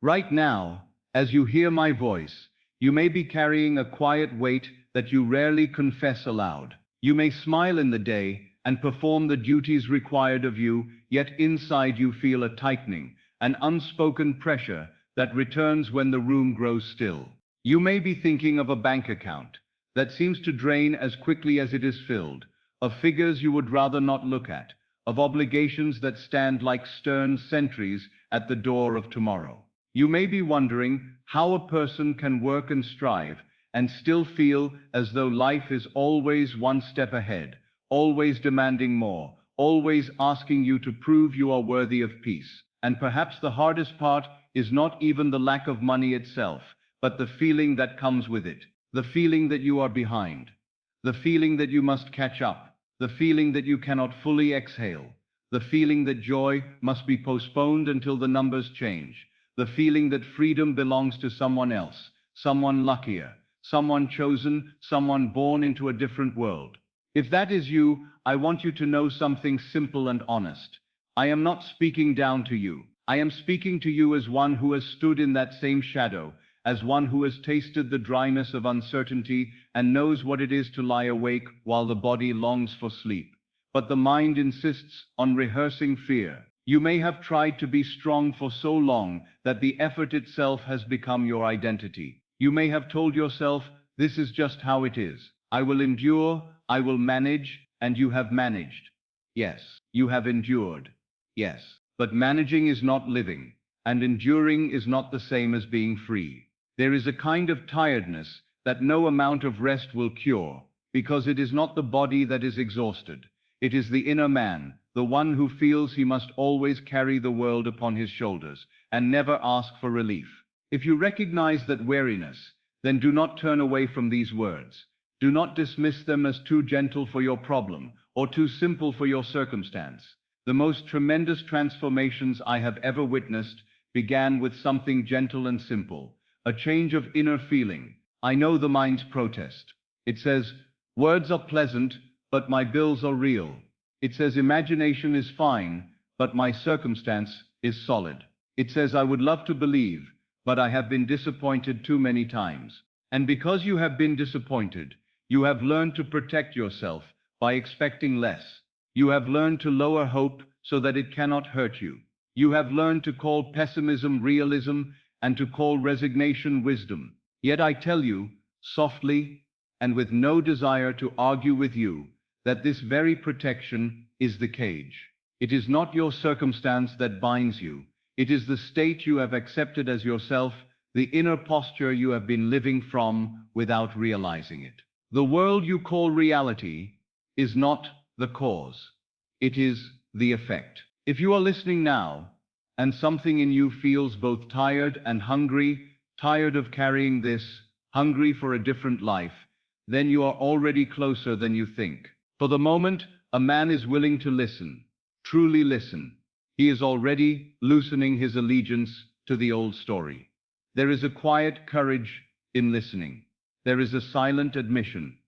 Right now, as you hear my voice, you may be carrying a quiet weight that you rarely confess aloud. You may smile in the day and perform the duties required of you, yet inside you feel a tightening, an unspoken pressure that returns when the room grows still. You may be thinking of a bank account that seems to drain as quickly as it is filled, of figures you would rather not look at, of obligations that stand like stern sentries at the door of tomorrow. You may be wondering how a person can work and strive and still feel as though life is always one step ahead, always demanding more, always asking you to prove you are worthy of peace. And perhaps the hardest part is not even the lack of money itself, but the feeling that comes with it, the feeling that you are behind, the feeling that you must catch up, the feeling that you cannot fully exhale, the feeling that joy must be postponed until the numbers change, the feeling that freedom belongs to someone else, someone luckier, someone chosen, someone born into a different world. If that is you, I want you to know something simple and honest. I am not speaking down to you. I am speaking to you as one who has stood in that same shadow, as one who has tasted the dryness of uncertainty and knows what it is to lie awake while the body longs for sleep. But the mind insists on rehearsing fear. You may have tried to be strong for so long that the effort itself has become your identity. You may have told yourself, this is just how it is. I will endure, I will manage, and you have managed. Yes, you have endured. Yes, but managing is not living, and enduring is not the same as being free. There is a kind of tiredness that no amount of rest will cure, because it is not the body that is exhausted. It is the inner man, the one who feels he must always carry the world upon his shoulders and never ask for relief. If you recognize that weariness, then do not turn away from these words. Do not dismiss them as too gentle for your problem or too simple for your circumstance. The most tremendous transformations I have ever witnessed began with something gentle and simple, a change of inner feeling. I know the mind's protest. It says, words are pleasant, but my bills are real. It says imagination is fine, but my circumstance is solid. It says I would love to believe, but I have been disappointed too many times. And because you have been disappointed, you have learned to protect yourself by expecting less. You have learned to lower hope so that it cannot hurt you. You have learned to call pessimism realism and to call resignation wisdom. Yet I tell you, softly, and with no desire to argue with you, that this very protection is the cage. It is not your circumstance that binds you. It is the state you have accepted as yourself, the inner posture you have been living from without realizing it. The world you call reality is not the cause. It is the effect. If you are listening now, and something in you feels both tired and hungry, tired of carrying this, hungry for a different life, then you are already closer than you think. For the moment, a man is willing to listen, truly listen. He is already loosening his allegiance to the old story. There is a quiet courage in listening. There is a silent admission.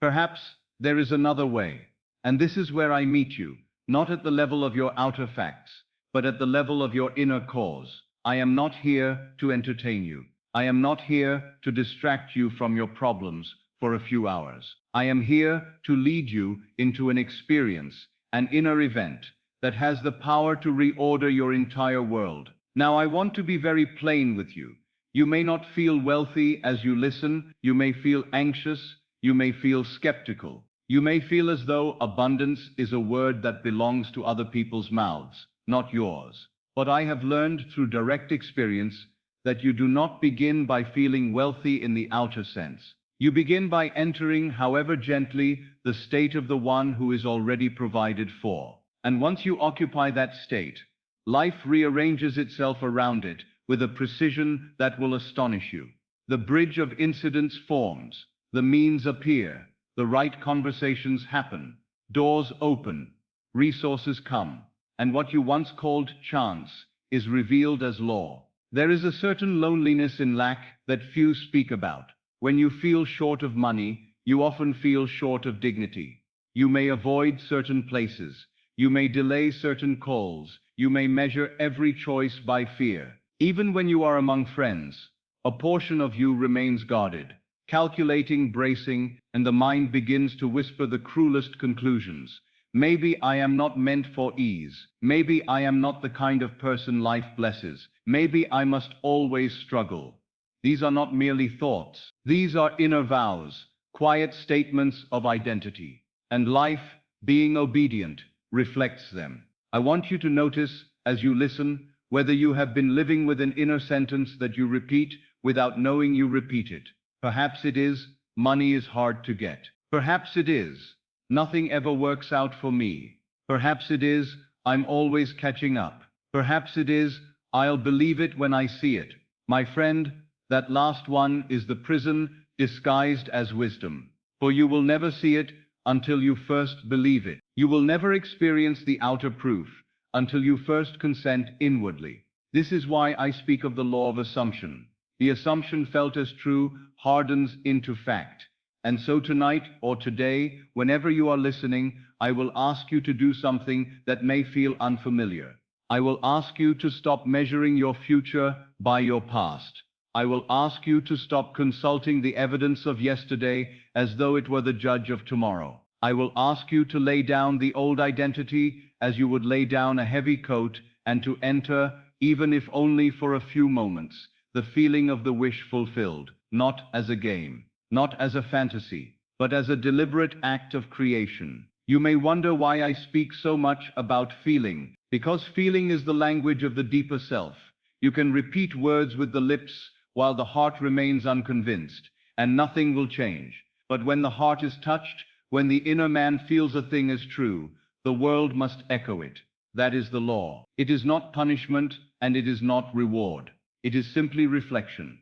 Perhaps there is another way. And this is where I meet you, not at the level of your outer facts, but at the level of your inner cause. I am not here to entertain you. I am not here to distract you from your problems for a few hours. I am here to lead you into an experience, an inner event, that has the power to reorder your entire world. Now I want to be very plain with you. You may not feel wealthy as you listen. You may feel anxious. You may feel skeptical. You may feel as though abundance is a word that belongs to other people's mouths, not yours. But I have learned through direct experience that you do not begin by feeling wealthy in the outer sense. You begin by entering, however gently, the state of the one who is already provided for. And once you occupy that state, life rearranges itself around it with a precision that will astonish you. The bridge of incidents forms, the means appear, the right conversations happen, doors open, resources come, and what you once called chance is revealed as law. There is a certain loneliness in lack that few speak about. When you feel short of money, you often feel short of dignity. You may avoid certain places. You may delay certain calls. You may measure every choice by fear. Even when you are among friends, a portion of you remains guarded, calculating, bracing, and the mind begins to whisper the cruelest conclusions. Maybe I am not meant for ease. Maybe I am not the kind of person life blesses. Maybe I must always struggle. These are not merely thoughts. These are inner vows, quiet statements of identity. And life, being obedient, reflects them. I want you to notice, as you listen, whether you have been living with an inner sentence that you repeat without knowing you repeat it. Perhaps it is, money is hard to get. Perhaps it is, nothing ever works out for me. Perhaps it is, I'm always catching up. Perhaps it is, I'll believe it when I see it. My friend, that last one is the prison disguised as wisdom. For you will never see it until you first believe it. You will never experience the outer proof until you first consent inwardly. This is why I speak of the law of assumption. The assumption felt as true hardens into fact. And so tonight or today, whenever you are listening, I will ask you to do something that may feel unfamiliar. I will ask you to stop measuring your future by your past. I will ask you to stop consulting the evidence of yesterday as though it were the judge of tomorrow. I will ask you to lay down the old identity as you would lay down a heavy coat and to enter, even if only for a few moments, the feeling of the wish fulfilled, not as a game, not as a fantasy, but as a deliberate act of creation. You may wonder why I speak so much about feeling, because feeling is the language of the deeper self. You can repeat words with the lips while the heart remains unconvinced, and nothing will change. But when the heart is touched, when the inner man feels a thing as true, the world must echo it. That is the law. It is not punishment, and it is not reward. It is simply reflection.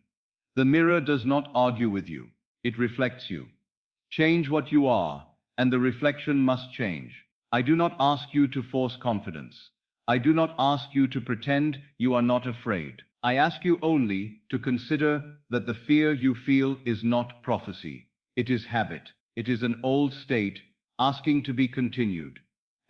The mirror does not argue with you. It reflects you. Change what you are, and the reflection must change. I do not ask you to force confidence. I do not ask you to pretend you are not afraid. I ask you only to consider that the fear you feel is not prophecy. It is habit. It is an old state, asking to be continued.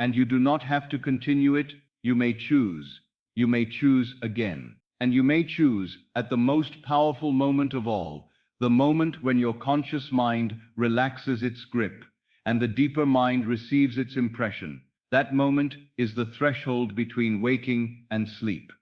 And you do not have to continue it. You may choose. You may choose again. And you may choose at the most powerful moment of all, the moment when your conscious mind relaxes its grip, and the deeper mind receives its impression. That moment is the threshold between waking and sleep.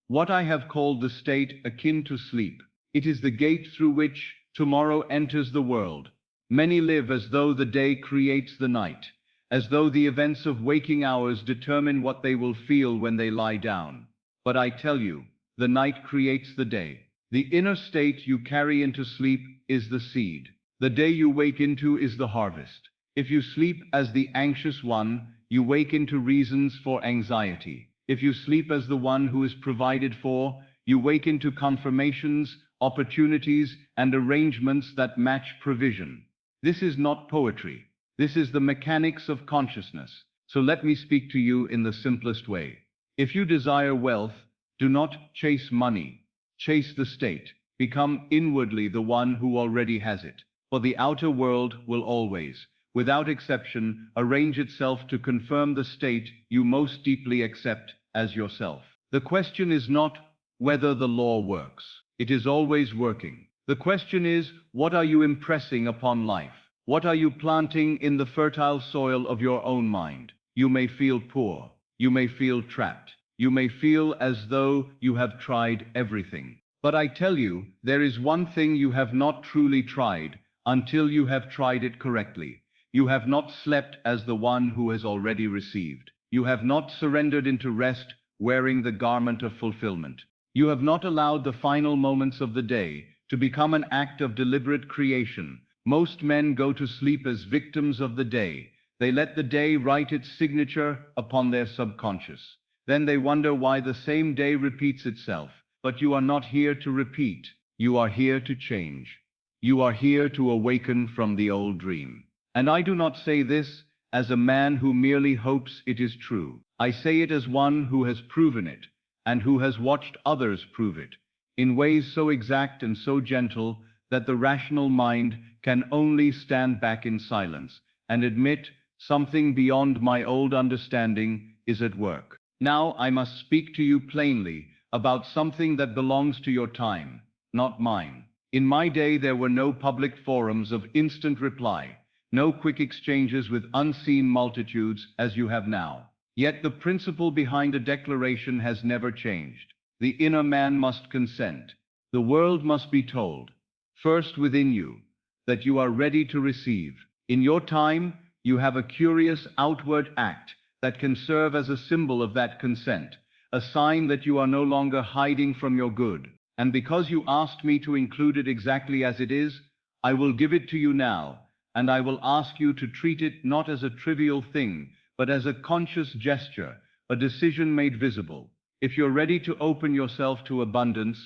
What I have called the state akin to sleep. It is the gate through which tomorrow enters the world. Many live as though the day creates the night, as though the events of waking hours determine what they will feel when they lie down. But I tell you, the night creates the day. The inner state you carry into sleep is the seed. The day you wake into is the harvest. If you sleep as the anxious one, you wake into reasons for anxiety. If you sleep as the one who is provided for, you wake into confirmations, opportunities, and arrangements that match provision. This is not poetry. This is the mechanics of consciousness. So let me speak to you in the simplest way. If you desire wealth, do not chase money. Chase the state. Become inwardly the one who already has it. For the outer world will always, without exception, arrange itself to confirm the state you most deeply accept as yourself. The question is not whether the law works. It is always working. The question is, what are you impressing upon life? What are you planting in the fertile soil of your own mind? You may feel poor. You may feel trapped. You may feel as though you have tried everything. But I tell you, there is one thing you have not truly tried until you have tried it correctly. You have not slept as the one who has already received. You have not surrendered into rest wearing the garment of fulfillment. You have not allowed the final moments of the day to become an act of deliberate creation. Most men go to sleep as victims of the day. They let the day write its signature upon their subconscious. Then they wonder why the same day repeats itself. But you are not here to repeat. You are here to change. You are here to awaken from the old dream. And I do not say this as a man who merely hopes it is true. I say it as one who has proven it, and who has watched others prove it, in ways so exact and so gentle that the rational mind can only stand back in silence and admit something beyond my old understanding is at work. Now I must speak to you plainly about something that belongs to your time, not mine. In my day, there were no public forums of instant reply, no quick exchanges with unseen multitudes as you have now. Yet the principle behind a declaration has never changed. The inner man must consent. The world must be told, first within you, that you are ready to receive. In your time, you have a curious outward act that can serve as a symbol of that consent, a sign that you are no longer hiding from your good. And because you asked me to include it exactly as it is, I will give it to you now, and I will ask you to treat it not as a trivial thing, but as a conscious gesture, a decision made visible. If you're ready to open yourself to abundance,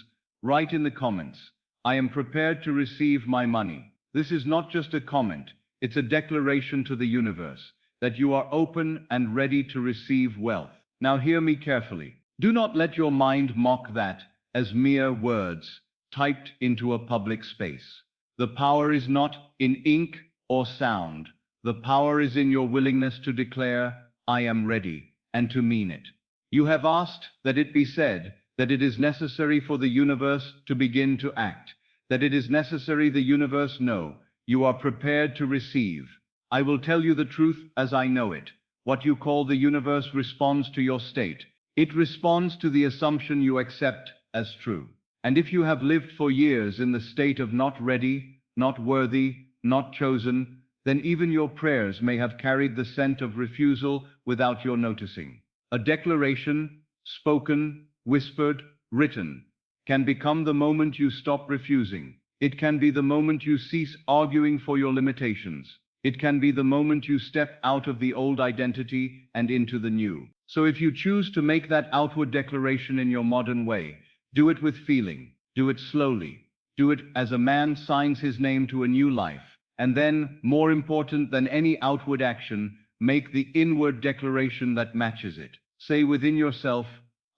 write in the comments, I am prepared to receive my money. This is not just a comment, it's a declaration to the universe that you are open and ready to receive wealth. Now hear me carefully. Do not let your mind mock that as mere words typed into a public space. The power is not in ink or sound. The power is in your willingness to declare, I am ready, and to mean it. You have asked that it be said that it is necessary for the universe to begin to act, that it is necessary the universe know you are prepared to receive. I will tell you the truth as I know it. What you call the universe responds to your state. It responds to the assumption you accept as true. And if you have lived for years in the state of not ready, not worthy, not chosen, then even your prayers may have carried the scent of refusal without your noticing. A declaration, spoken, whispered, written, can become the moment you stop refusing. It can be the moment you cease arguing for your limitations. It can be the moment you step out of the old identity and into the new. So if you choose to make that outward declaration in your modern way, do it with feeling, do it slowly, do it as a man signs his name to a new life. And then, more important than any outward action, make the inward declaration that matches it. Say within yourself,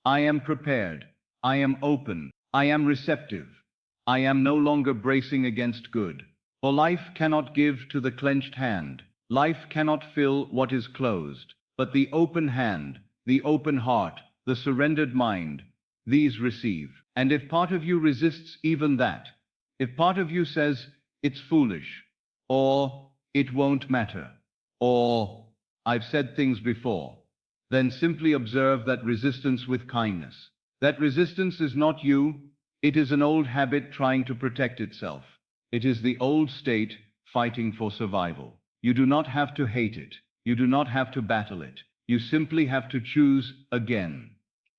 I am prepared, I am open, I am receptive, I am no longer bracing against good. For life cannot give to the clenched hand, life cannot fill what is closed, but the open hand, the open heart, the surrendered mind, these receive. And if part of you resists even that, if part of you says, it's foolish, or it won't matter, or I've said things before, then simply observe that resistance with kindness. That resistance is not you, it is an old habit trying to protect itself. It is the old state fighting for survival. You do not have to hate it. You do not have to battle it. You simply have to choose again.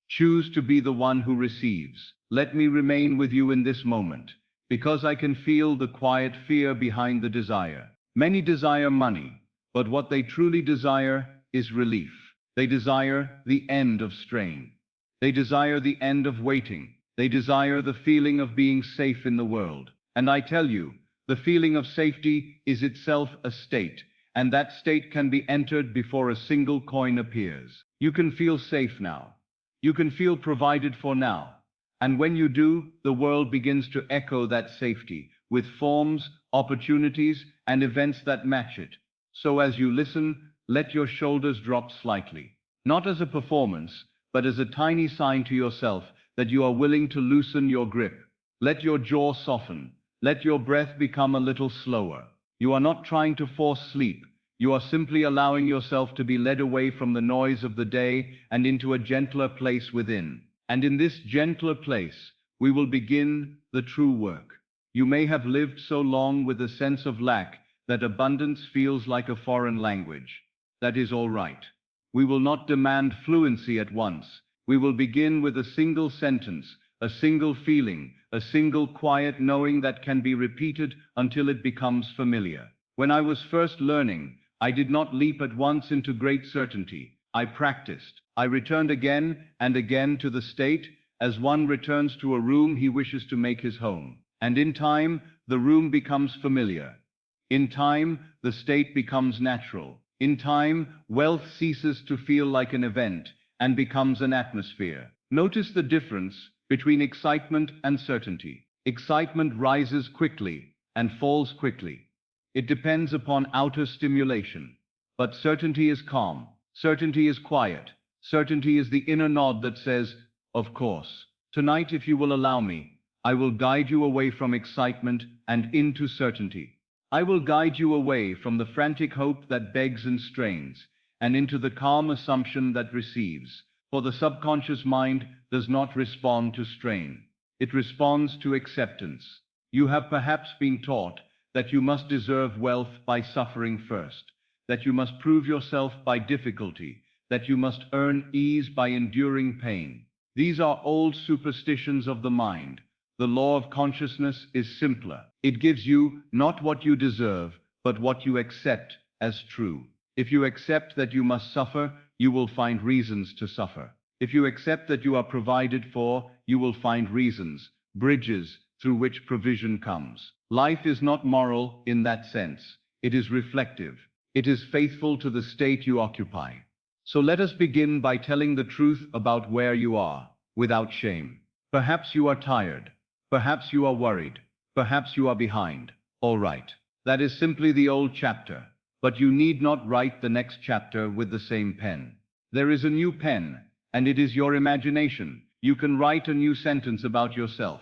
Choose to be the one who receives. Let me remain with you in this moment, because I can feel the quiet fear behind the desire. Many desire money, but what they truly desire is relief. They desire the end of strain. They desire the end of waiting. They desire the feeling of being safe in the world. And I tell you, the feeling of safety is itself a state, and that state can be entered before a single coin appears. You can feel safe now. You can feel provided for now. And when you do, the world begins to echo that safety with forms, opportunities, and events that match it. So as you listen, let your shoulders drop slightly. Not as a performance, but as a tiny sign to yourself that you are willing to loosen your grip. Let your jaw soften. Let your breath become a little slower. You are not trying to force sleep. You are simply allowing yourself to be led away from the noise of the day and into a gentler place within. And in this gentler place, we will begin the true work. You may have lived so long with a sense of lack that abundance feels like a foreign language. That is all right. We will not demand fluency at once. We will begin with a single sentence, a single feeling, a single quiet knowing that can be repeated until it becomes familiar. When I was first learning, I did not leap at once into great certainty. I practiced. I returned again and again to the state, as one returns to a room he wishes to make his home. And in time, the room becomes familiar. In time, the state becomes natural. In time, wealth ceases to feel like an event and becomes an atmosphere. Notice the difference between excitement and certainty. Excitement rises quickly and falls quickly. It depends upon outer stimulation. But certainty is calm. Certainty is quiet. Certainty is the inner nod that says, of course. Tonight, if you will allow me, I will guide you away from excitement and into certainty. I will guide you away from the frantic hope that begs and strains, and into the calm assumption that receives. For the subconscious mind does not respond to strain. It responds to acceptance. You have perhaps been taught that you must deserve wealth by suffering first, that you must prove yourself by difficulty, that you must earn ease by enduring pain. These are old superstitions of the mind. The law of consciousness is simpler. It gives you not what you deserve, but what you accept as true. If you accept that you must suffer, you will find reasons to suffer. If you accept that you are provided for, you will find reasons, bridges through which provision comes. Life is not moral in that sense. It is reflective. It is faithful to the state you occupy. So let us begin by telling the truth about where you are, without shame. Perhaps you are tired. Perhaps you are worried. Perhaps you are behind. All right. That is simply the old chapter. But you need not write the next chapter with the same pen. There is a new pen, and it is your imagination. You can write a new sentence about yourself.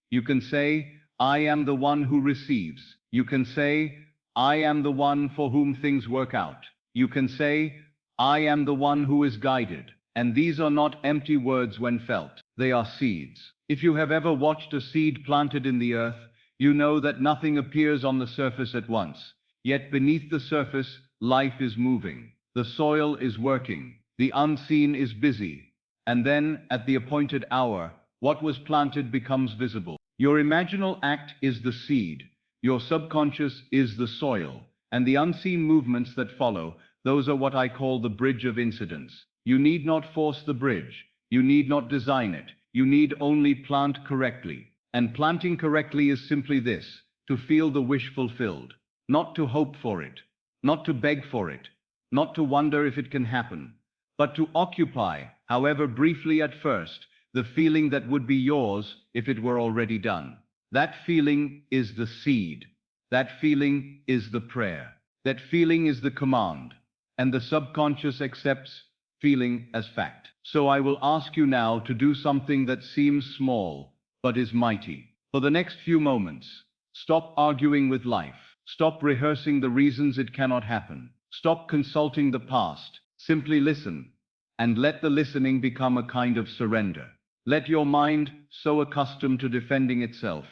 You can say, I am the one who receives. You can say, I am the one for whom things work out. You can say, I am the one who is guided. And these are not empty words when felt. They are seeds. If you have ever watched a seed planted in the earth, you know that nothing appears on the surface at once. Yet beneath the surface, life is moving. The soil is working. The unseen is busy. And then, at the appointed hour, what was planted becomes visible. Your imaginal act is the seed. Your subconscious is the soil. And the unseen movements that follow, those are what I call the bridge of incidents. You need not force the bridge. You need not design it. You need only plant correctly. And planting correctly is simply this: to feel the wish fulfilled. Not to hope for it. Not to beg for it. Not to wonder if it can happen. But to occupy, however briefly at first, the feeling that would be yours if it were already done. That feeling is the seed. That feeling is the prayer. That feeling is the command. And the subconscious accepts feeling as fact. So I will ask you now to do something that seems small, but is mighty. For the next few moments, stop arguing with life. Stop rehearsing the reasons it cannot happen. Stop consulting the past. Simply listen, and let the listening become a kind of surrender. Let your mind, so accustomed to defending itself,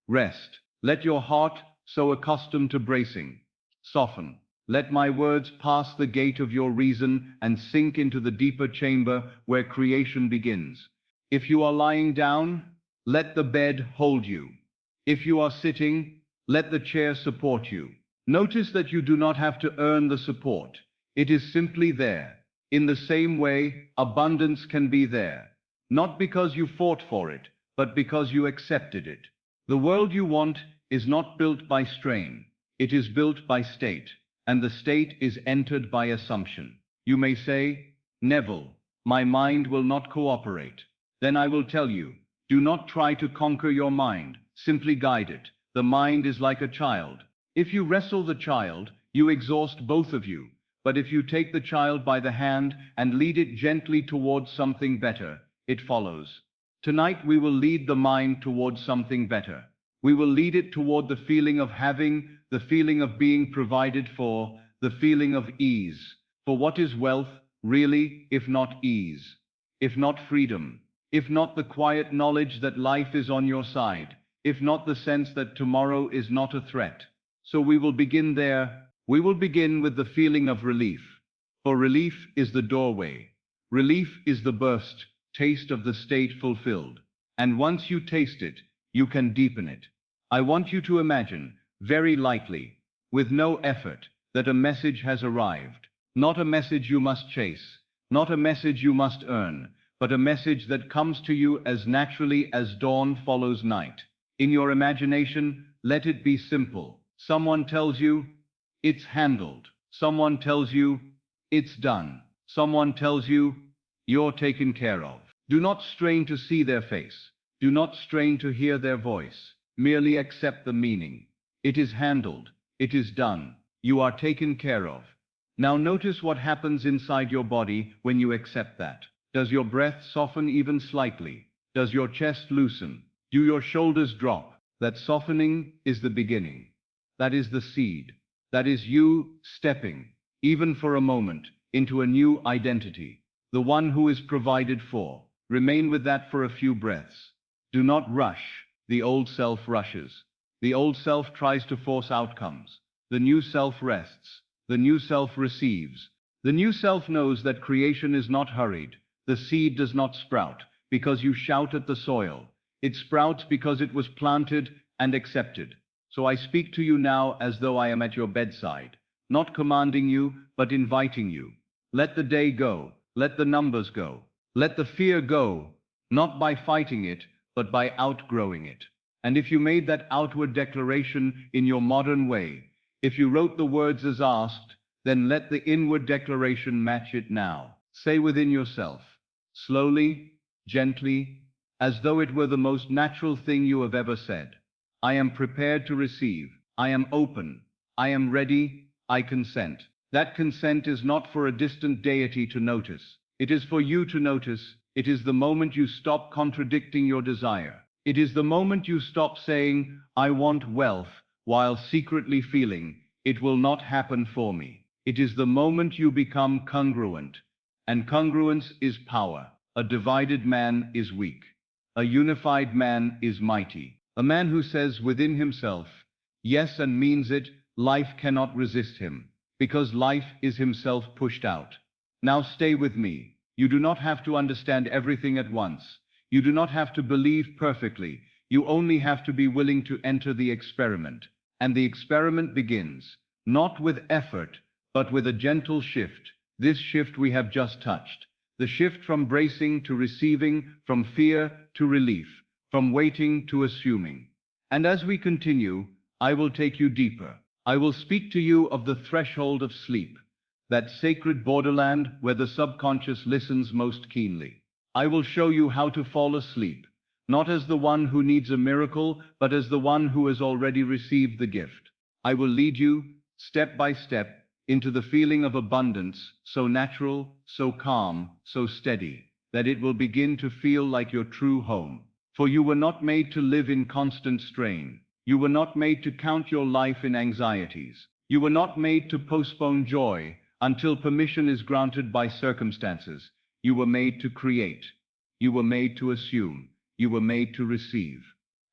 rest. Let your heart, so accustomed to bracing, soften. Let my words pass the gate of your reason and sink into the deeper chamber where creation begins. If you are lying down, let the bed hold you. If you are sitting, let the chair support you. Notice that you do not have to earn the support. It is simply there. In the same way, abundance can be there. Not because you fought for it, but because you accepted it. The world you want is not built by strain. It is built by state. And the state is entered by assumption. You may say, Neville, my mind will not cooperate. Then I will tell you, do not try to conquer your mind, simply guide it. The mind is like a child. If you wrestle the child, you exhaust both of you. But if you take the child by the hand and lead it gently towards something better, it follows. Tonight we will lead the mind towards something better. We will lead it toward the feeling of having, the feeling of being provided for, the feeling of ease. For what is wealth, really, if not ease? If not freedom? If not the quiet knowledge that life is on your side? If not the sense that tomorrow is not a threat? So we will begin there. We will begin with the feeling of relief. For relief is the doorway. Relief is the burst, taste of the state fulfilled. And once you taste it, you can deepen it. I want you to imagine, very lightly, with no effort, that a message has arrived. Not a message you must chase, not a message you must earn, but a message that comes to you as naturally as dawn follows night. In your imagination, let it be simple. Someone tells you, it's handled. Someone tells you, it's done. Someone tells you, you're taken care of. Do not strain to see their face. Do not strain to hear their voice. Merely accept the meaning. It is handled. It is done. You are taken care of. Now notice what happens inside your body when you accept that. Does your breath soften even slightly? Does your chest loosen? Do your shoulders drop? That softening is the beginning. That is the seed. That is you stepping, even for a moment, into a new identity. The one who is provided for. Remain with that for a few breaths. Do not rush. The old self rushes. The old self tries to force outcomes. The new self rests. The new self receives. The new self knows that creation is not hurried. The seed does not sprout because you shout at the soil. It sprouts because it was planted and accepted. So I speak to you now as though I am at your bedside, not commanding you, but inviting you. Let the day go. Let the numbers go. Let the fear go, not by fighting it, but by outgrowing it. And if you made that outward declaration in your modern way, if you wrote the words as asked, then let the inward declaration match it now. Say within yourself, slowly, gently, as though it were the most natural thing you have ever said. I am prepared to receive. I am open. I am ready. I consent. That consent is not for a distant deity to notice. It is for you to notice. It is the moment you stop contradicting your desire. It is the moment you stop saying, I want wealth, while secretly feeling, it will not happen for me. It is the moment you become congruent. And congruence is power. A divided man is weak. A unified man is mighty. A man who says within himself, yes, and means it, life cannot resist him, because life is himself pushed out. Now stay with me. You do not have to understand everything at once. You do not have to believe perfectly. You only have to be willing to enter the experiment. And the experiment begins, not with effort, but with a gentle shift. This shift we have just touched. The shift from bracing to receiving, from fear to relief, from waiting to assuming. And as we continue, I will take you deeper. I will speak to you of the threshold of sleep, that sacred borderland where the subconscious listens most keenly. I will show you how to fall asleep, not as the one who needs a miracle, but as the one who has already received the gift. I will lead you, step by step, into the feeling of abundance, so natural, so calm, so steady, that it will begin to feel like your true home. For you were not made to live in constant strain. You were not made to count your life in anxieties. You were not made to postpone joy until permission is granted by circumstances. You were made to create. You were made to assume. You were made to receive.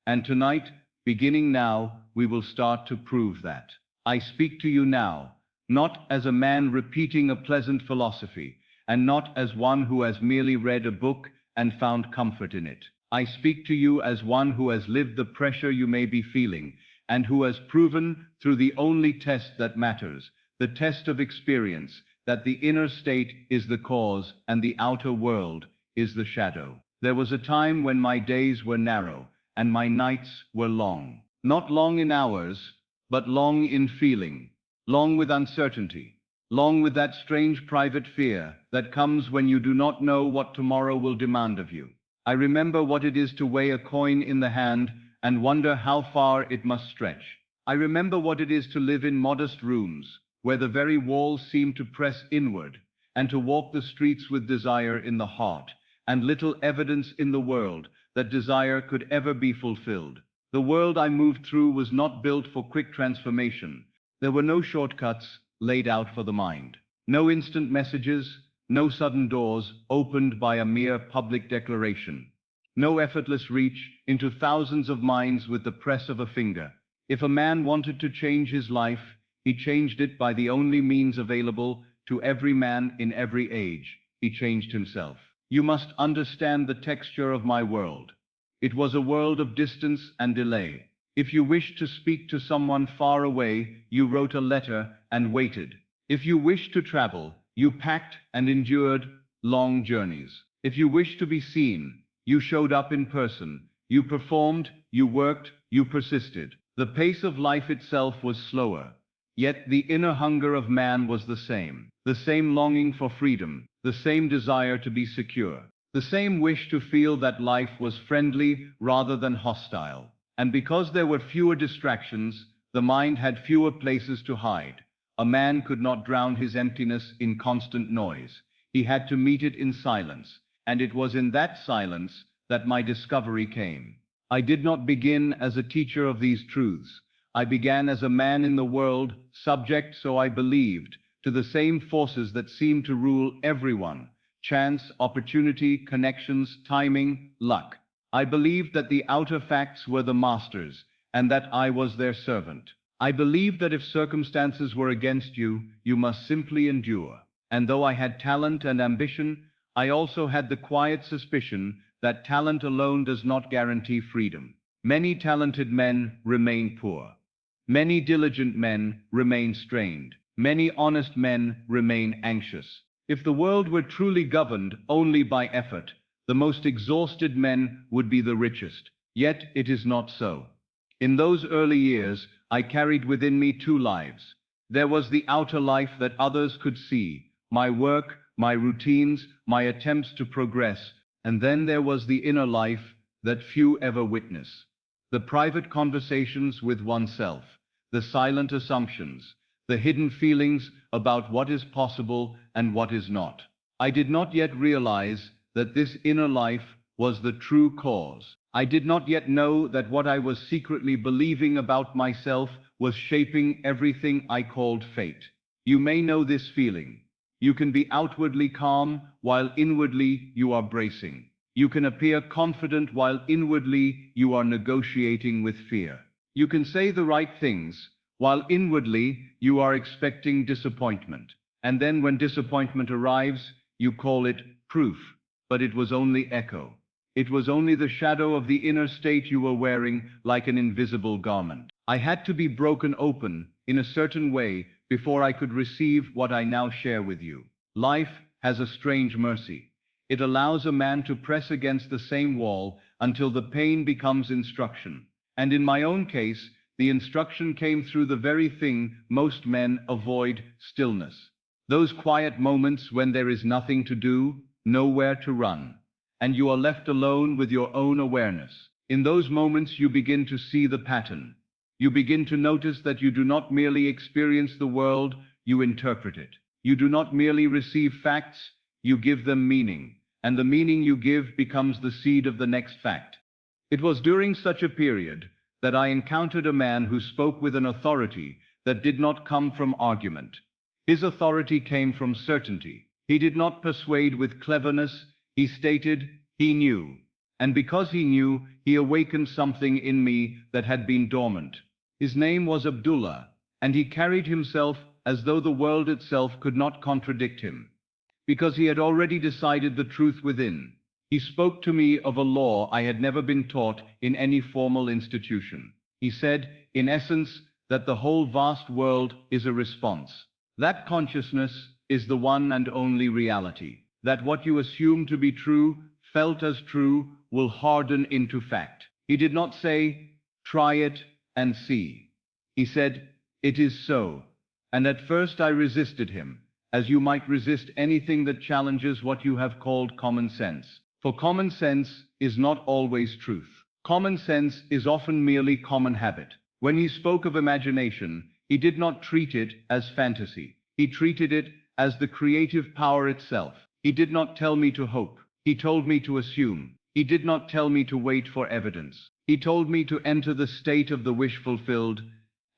And tonight, beginning now, we will start to prove that. I speak to you now, not as a man repeating a pleasant philosophy, and not as one who has merely read a book and found comfort in it. I speak to you as one who has lived the pressure you may be feeling, and who has proven through the only test that matters, the test of experience, that the inner state is the cause and the outer world is the shadow. There was a time when my days were narrow and my nights were long. Not long in hours, but long in feeling. Long with uncertainty, long with that strange private fear that comes when you do not know what tomorrow will demand of you. I remember what it is to weigh a coin in the hand and wonder how far it must stretch. I remember what it is to live in modest rooms, where the very walls seem to press inward, and to walk the streets with desire in the heart, and little evidence in the world that desire could ever be fulfilled. The world I moved through was not built for quick transformation. There were no shortcuts laid out for the mind. No instant messages, no sudden doors opened by a mere public declaration. No effortless reach into thousands of minds with the press of a finger. If a man wanted to change his life, he changed it by the only means available to every man in every age. He changed himself. You must understand the texture of my world. It was a world of distance and delay. If you wished to speak to someone far away, you wrote a letter and waited. If you wished to travel, you packed and endured long journeys. If you wished to be seen, you showed up in person. You performed, you worked, you persisted. The pace of life itself was slower, yet the inner hunger of man was the same longing for freedom, the same desire to be secure, the same wish to feel that life was friendly rather than hostile. And because there were fewer distractions, the mind had fewer places to hide. A man could not drown his emptiness in constant noise. He had to meet it in silence, and it was in that silence that my discovery came. I did not begin as a teacher of these truths. I began as a man in the world, subject, so I believed, to the same forces that seem to rule everyone: chance, opportunity, connections, timing, luck. I believed that the outer facts were the masters, and that I was their servant. I believed that if circumstances were against you, you must simply endure. And though I had talent and ambition, I also had the quiet suspicion that talent alone does not guarantee freedom. Many talented men remain poor. Many diligent men remain strained. Many honest men remain anxious. If the world were truly governed only by effort, the most exhausted men would be the richest. Yet it is not so. In those early years, I carried within me two lives. There was the outer life that others could see, my work, my routines, my attempts to progress, and then there was the inner life that few ever witness. The private conversations with oneself, the silent assumptions, the hidden feelings about what is possible and what is not. I did not yet realize that this inner life was the true cause. I did not yet know that what I was secretly believing about myself was shaping everything I called fate. You may know this feeling. You can be outwardly calm while inwardly you are bracing. You can appear confident while inwardly you are negotiating with fear. You can say the right things while inwardly you are expecting disappointment. And then when disappointment arrives, you call it proof. But it was only echo. It was only the shadow of the inner state you were wearing like an invisible garment. I had to be broken open in a certain way before I could receive what I now share with you. Life has a strange mercy. It allows a man to press against the same wall until the pain becomes instruction. And in my own case, the instruction came through the very thing most men avoid: stillness. Those quiet moments when there is nothing to do, nowhere to run, and you are left alone with your own awareness. In those moments you begin to see the pattern. You begin to notice that you do not merely experience the world, you interpret it. You do not merely receive facts, you give them meaning, and the meaning you give becomes the seed of the next fact. It was during such a period that I encountered a man who spoke with an authority that did not come from argument. His authority came from certainty. He did not persuade with cleverness, he stated, he knew. And because he knew, he awakened something in me that had been dormant. His name was Abdullah, and he carried himself as though the world itself could not contradict him, because he had already decided the truth within. He spoke to me of a law I had never been taught in any formal institution. He said, in essence, that the whole vast world is a response. That consciousness is the one and only reality. That what you assume to be true, felt as true, will harden into fact. He did not say, try it and see. He said, it is so. And at first I resisted him, as you might resist anything that challenges what you have called common sense. For common sense is not always truth. Common sense is often merely common habit. When he spoke of imagination, he did not treat it as fantasy. He treated it as the creative power itself. He did not tell me to hope. He told me to assume. He did not tell me to wait for evidence. He told me to enter the state of the wish fulfilled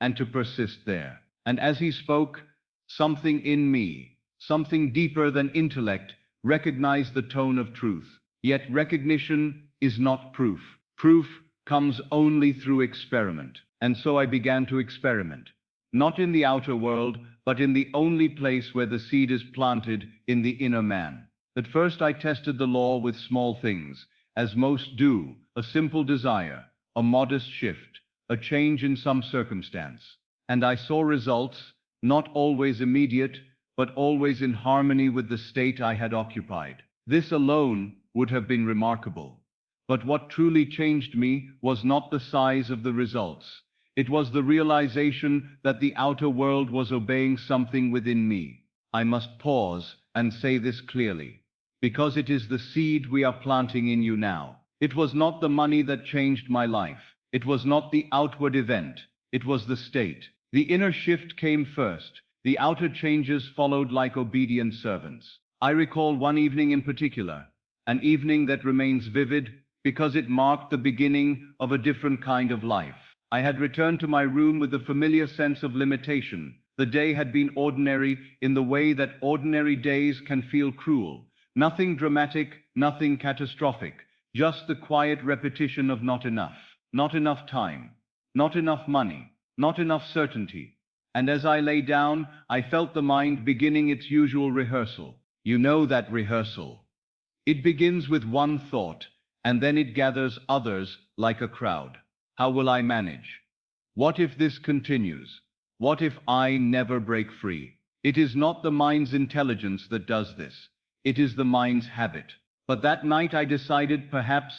and to persist there. And as he spoke, something in me, something deeper than intellect, recognized the tone of truth. Yet recognition is not proof. Proof comes only through experiment. And so I began to experiment. Not in the outer world, but in the only place where the seed is planted, in the inner man. At first I tested the law with small things, as most do: a simple desire, a modest shift, a change in some circumstance. And I saw results, not always immediate, but always in harmony with the state I had occupied. This alone would have been remarkable. But what truly changed me was not the size of the results. It was the realization that the outer world was obeying something within me. I must pause and say this clearly, because it is the seed we are planting in you now. It was not the money that changed my life. It was not the outward event. It was the state. The inner shift came first. The outer changes followed like obedient servants. I recall one evening in particular, an evening that remains vivid because it marked the beginning of a different kind of life. I had returned to my room with the familiar sense of limitation. The day had been ordinary in the way that ordinary days can feel cruel. Nothing dramatic, nothing catastrophic, just the quiet repetition of not enough. Not enough time, not enough money, not enough certainty. And as I lay down, I felt the mind beginning its usual rehearsal. You know that rehearsal. It begins with one thought, and then it gathers others like a crowd. How will I manage? What if this continues? What if I never break free? It is not the mind's intelligence that does this. It is the mind's habit. But that night I decided, perhaps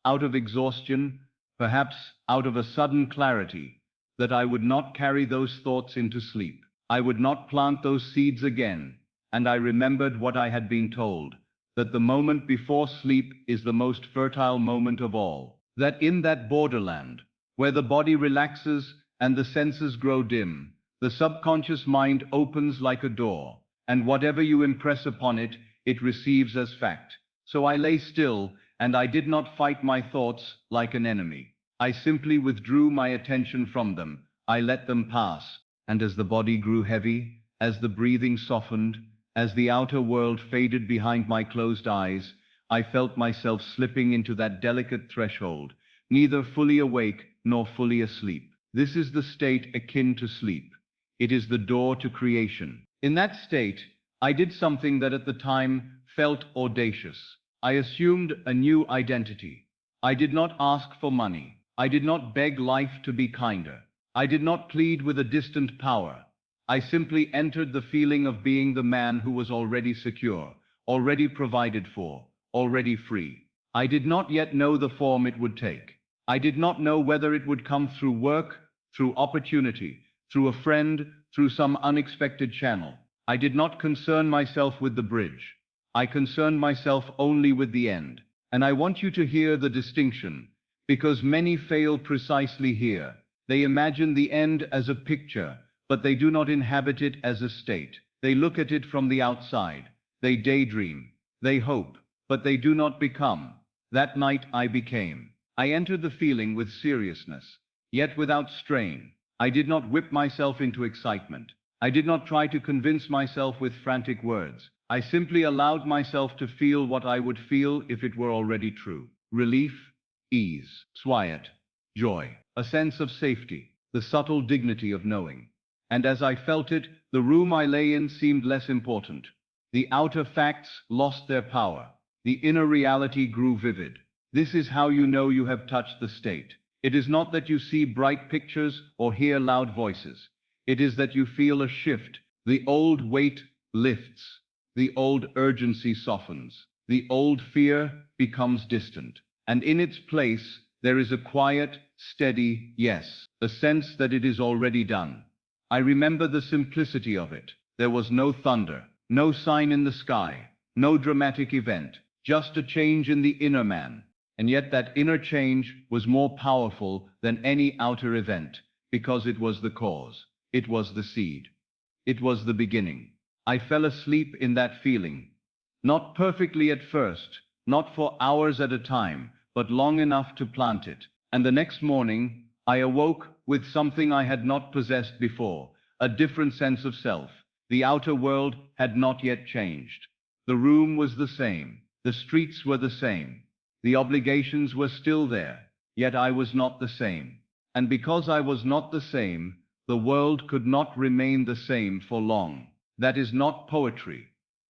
out of exhaustion, perhaps out of a sudden clarity, that I would not carry those thoughts into sleep. I would not plant those seeds again. And I remembered what I had been told, that the moment before sleep is the most fertile moment of all. That in that borderland, where the body relaxes and the senses grow dim, the subconscious mind opens like a door, and whatever you impress upon it, it receives as fact. So I lay still, and I did not fight my thoughts like an enemy. I simply withdrew my attention from them. I let them pass, and as the body grew heavy, as the breathing softened, as the outer world faded behind my closed eyes, I felt myself slipping into that delicate threshold, neither fully awake nor fully asleep. This is the state akin to sleep. It is the door to creation. In that state, I did something that at the time felt audacious. I assumed a new identity. I did not ask for money. I did not beg life to be kinder. I did not plead with a distant power. I simply entered the feeling of being the man who was already secure, already provided for, already free. I did not yet know the form it would take. I did not know whether it would come through work, through opportunity, through a friend, through some unexpected channel. I did not concern myself with the bridge. I concerned myself only with the end. And I want you to hear the distinction, because many fail precisely here. They imagine the end as a picture, but they do not inhabit it as a state. They look at it from the outside. They daydream. They hope, but they do not become. That night I became. I entered the feeling with seriousness, yet without strain. I did not whip myself into excitement. I did not try to convince myself with frantic words. I simply allowed myself to feel what I would feel if it were already true. Relief, ease, quiet, joy, a sense of safety, the subtle dignity of knowing. And as I felt it, the room I lay in seemed less important. The outer facts lost their power. The inner reality grew vivid. This is how you know you have touched the state. It is not that you see bright pictures or hear loud voices. It is that you feel a shift. The old weight lifts. The old urgency softens. The old fear becomes distant. And in its place, there is a quiet, steady yes, a sense that it is already done. I remember the simplicity of it. There was no thunder, no sign in the sky, no dramatic event, just a change in the inner man. And yet that inner change was more powerful than any outer event, because it was the cause. It was the seed. It was the beginning. I fell asleep in that feeling. Not perfectly at first, not for hours at a time, but long enough to plant it. And the next morning, I awoke with something I had not possessed before, a different sense of self. The outer world had not yet changed. The room was the same. The streets were the same. The obligations were still there. Yet I was not the same. And because I was not the same, the world could not remain the same for long. That is not poetry.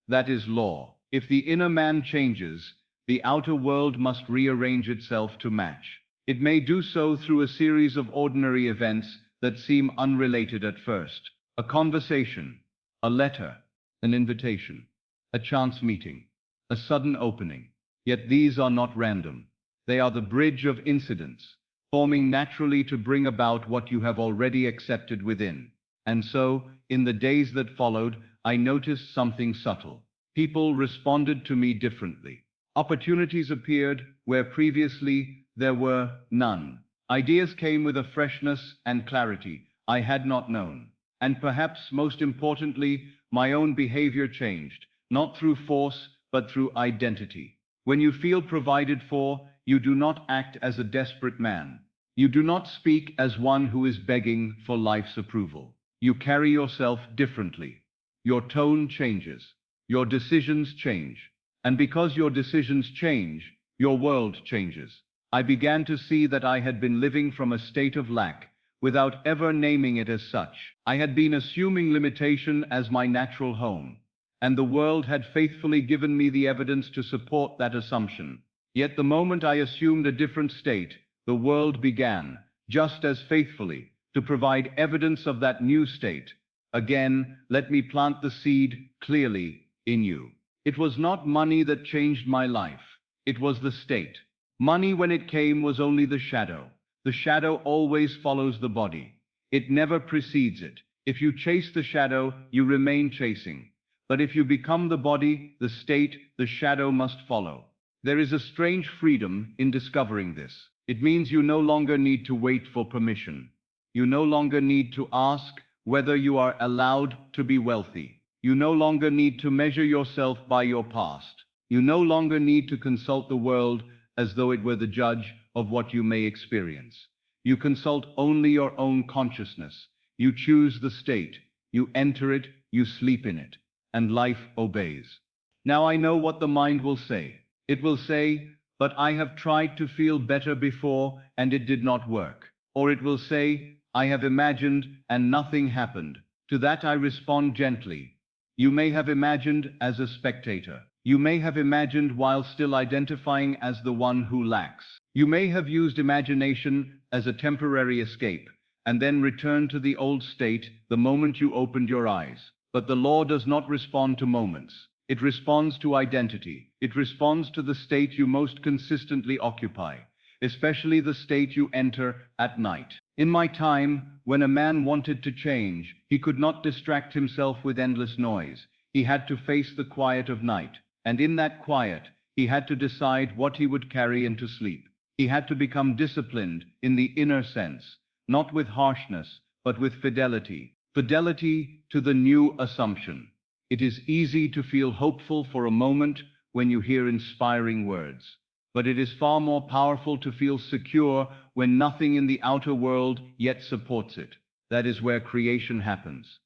That is law. If the inner man changes, the outer world must rearrange itself to match. It may do so through a series of ordinary events that seem unrelated at first. A conversation, a letter, an invitation, a chance meeting, a sudden opening. Yet these are not random. They are the bridge of incidents, forming naturally to bring about what you have already accepted within. And so, in the days that followed, I noticed something subtle. People responded to me differently. Opportunities appeared where previously there were none. Ideas came with a freshness and clarity I had not known. And perhaps most importantly, my own behavior changed, not through force, but through identity. When you feel provided for, you do not act as a desperate man. You do not speak as one who is begging for life's approval. You carry yourself differently. Your tone changes. Your decisions change. And because your decisions change, your world changes. I began to see that I had been living from a state of lack, without ever naming it as such. I had been assuming limitation as my natural home, and the world had faithfully given me the evidence to support that assumption. Yet the moment I assumed a different state, the world began, just as faithfully, to provide evidence of that new state. Again, let me plant the seed clearly in you. It was not money that changed my life. It was the state. Money, when it came, was only the shadow. The shadow always follows the body. It never precedes it. If you chase the shadow, you remain chasing. But if you become the body, the state, the shadow must follow. There is a strange freedom in discovering this. It means you no longer need to wait for permission. You no longer need to ask whether you are allowed to be wealthy. You no longer need to measure yourself by your past. You no longer need to consult the world as though it were the judge of what you may experience. You consult only your own consciousness. You choose the state. You enter it, you sleep in it, and life obeys. Now I know what the mind will say. It will say, "But I have tried to feel better before and it did not work." Or it will say, "I have imagined and nothing happened." To that I respond gently. You may have imagined as a spectator. You may have imagined while still identifying as the one who lacks. You may have used imagination as a temporary escape, and then returned to the old state the moment you opened your eyes. But the law does not respond to moments. It responds to identity. It responds to the state you most consistently occupy, especially the state you enter at night. In my time, when a man wanted to change, he could not distract himself with endless noise. He had to face the quiet of night. And in that quiet, he had to decide what he would carry into sleep. He had to become disciplined in the inner sense, not with harshness, but with fidelity. Fidelity to the new assumption. It is easy to feel hopeful for a moment when you hear inspiring words. But it is far more powerful to feel secure when nothing in the outer world yet supports it. That is where creation happens.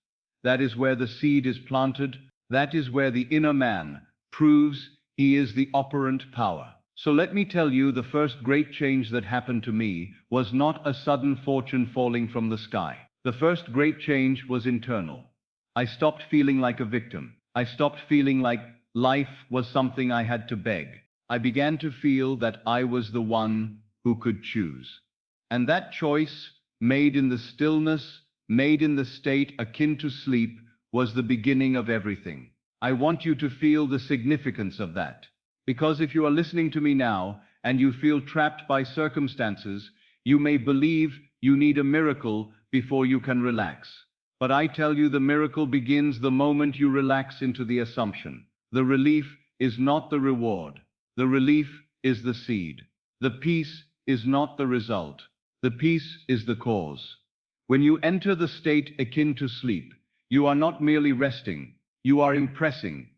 That is where the seed is planted. That is where the inner man proves he is the operant power. So let me tell you, the first great change that happened to me was not a sudden fortune falling from the sky. The first great change was internal. I stopped feeling like a victim. I stopped feeling like life was something I had to beg. I began to feel that I was the one who could choose. And that choice, made in the stillness, made in the state akin to sleep, was the beginning of everything. I want you to feel the significance of that. Because if you are listening to me now, and you feel trapped by circumstances, you may believe you need a miracle before you can relax. But I tell you, the miracle begins the moment you relax into the assumption. The relief is not the reward. The relief is the seed. The peace is not the result. The peace is the cause. When you enter the state akin to sleep, you are not merely resting, you are impressing.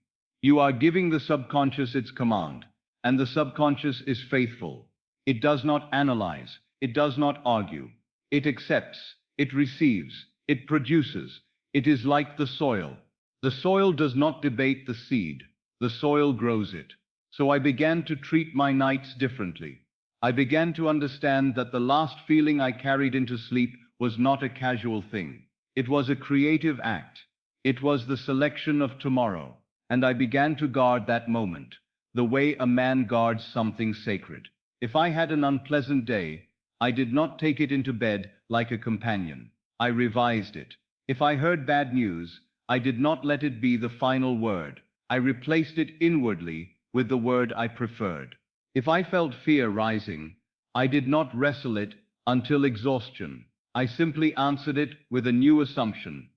You are giving the subconscious its command, and the subconscious is faithful. It does not analyze, it does not argue. It accepts, it receives, it produces. It is like the soil. The soil does not debate the seed, the soil grows it. So I began to treat my nights differently. I began to understand that the last feeling I carried into sleep was not a casual thing. It was a creative act. It was the selection of tomorrow. And I began to guard that moment, the way a man guards something sacred. If I had an unpleasant day, I did not take it into bed like a companion. I revised it. If I heard bad news, I did not let it be the final word. I replaced it inwardly with the word I preferred. If I felt fear rising, I did not wrestle it until exhaustion. I simply answered it with a new assumption.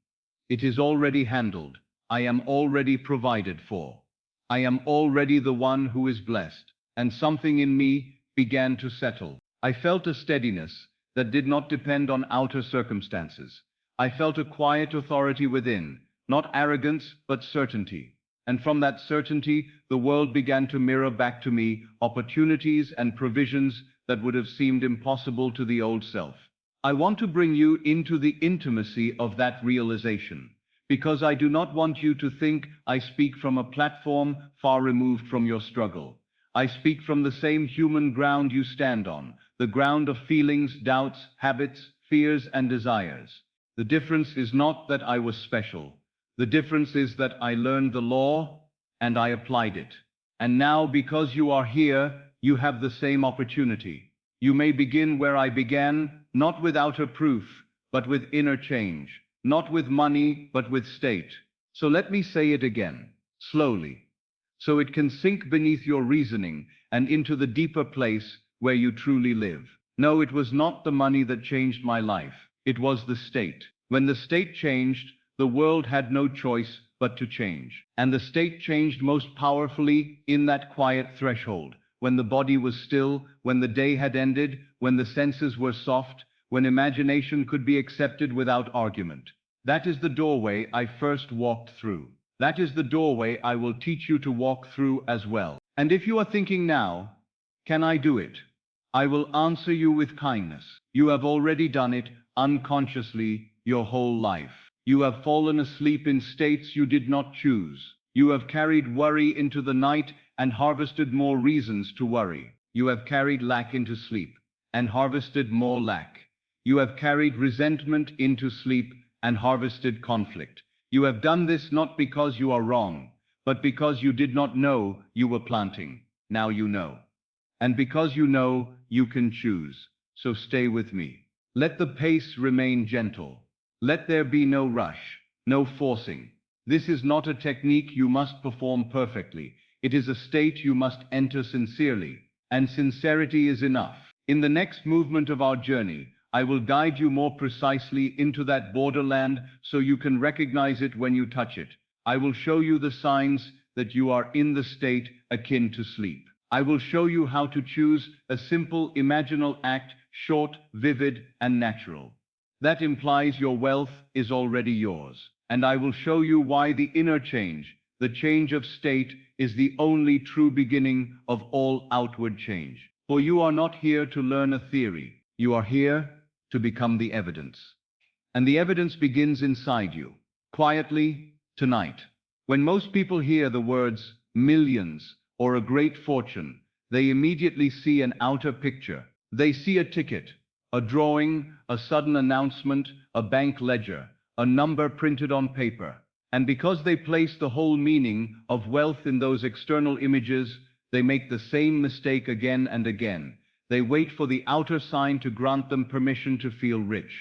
It is already handled. I am already provided for. I am already the one who is blessed. And something in me began to settle. I felt a steadiness that did not depend on outer circumstances. I felt a quiet authority within, not arrogance, but certainty. And from that certainty, the world began to mirror back to me opportunities and provisions that would have seemed impossible to the old self. I want to bring you into the intimacy of that realization, because I do not want you to think I speak from a platform far removed from your struggle. I speak from the same human ground you stand on, the ground of feelings, doubts, habits, fears, and desires. The difference is not that I was special. The difference is that I learned the law and I applied it. And now, because you are here, you have the same opportunity. You may begin where I began, not with outer proof, but with inner change, not with money, but with state. So let me say it again, slowly, so it can sink beneath your reasoning and into the deeper place where you truly live. No, it was not the money that changed my life. It was the state. When the state changed, the world had no choice but to change. And the state changed most powerfully in that quiet threshold, when the body was still, when the day had ended, when the senses were soft, when imagination could be accepted without argument. That is the doorway I first walked through. That is the doorway I will teach you to walk through as well. And if you are thinking now, can I do it? I will answer you with kindness. You have already done it unconsciously your whole life. You have fallen asleep in states you did not choose. You have carried worry into the night and harvested more reasons to worry. You have carried lack into sleep and harvested more lack. You have carried resentment into sleep and harvested conflict. You have done this not because you are wrong, but because you did not know you were planting. Now you know. And because you know, you can choose. So stay with me. Let the pace remain gentle. Let there be no rush, no forcing. This is not a technique you must perform perfectly. It is a state you must enter sincerely, and sincerity is enough. In the next movement of our journey, I will guide you more precisely into that borderland so you can recognize it when you touch it. I will show you the signs that you are in the state akin to sleep. I will show you how to choose a simple imaginal act, short, vivid, and natural. That implies your wealth is already yours. And I will show you why the inner change, the change of state, is the only true beginning of all outward change. For you are not here to learn a theory. You are here to become the evidence. And the evidence begins inside you, quietly, tonight. When most people hear the words millions or a great fortune, they immediately see an outer picture. They see a ticket, a drawing, a sudden announcement, a bank ledger, a number printed on paper. And because they place the whole meaning of wealth in those external images, they make the same mistake again and again. They wait for the outer sign to grant them permission to feel rich.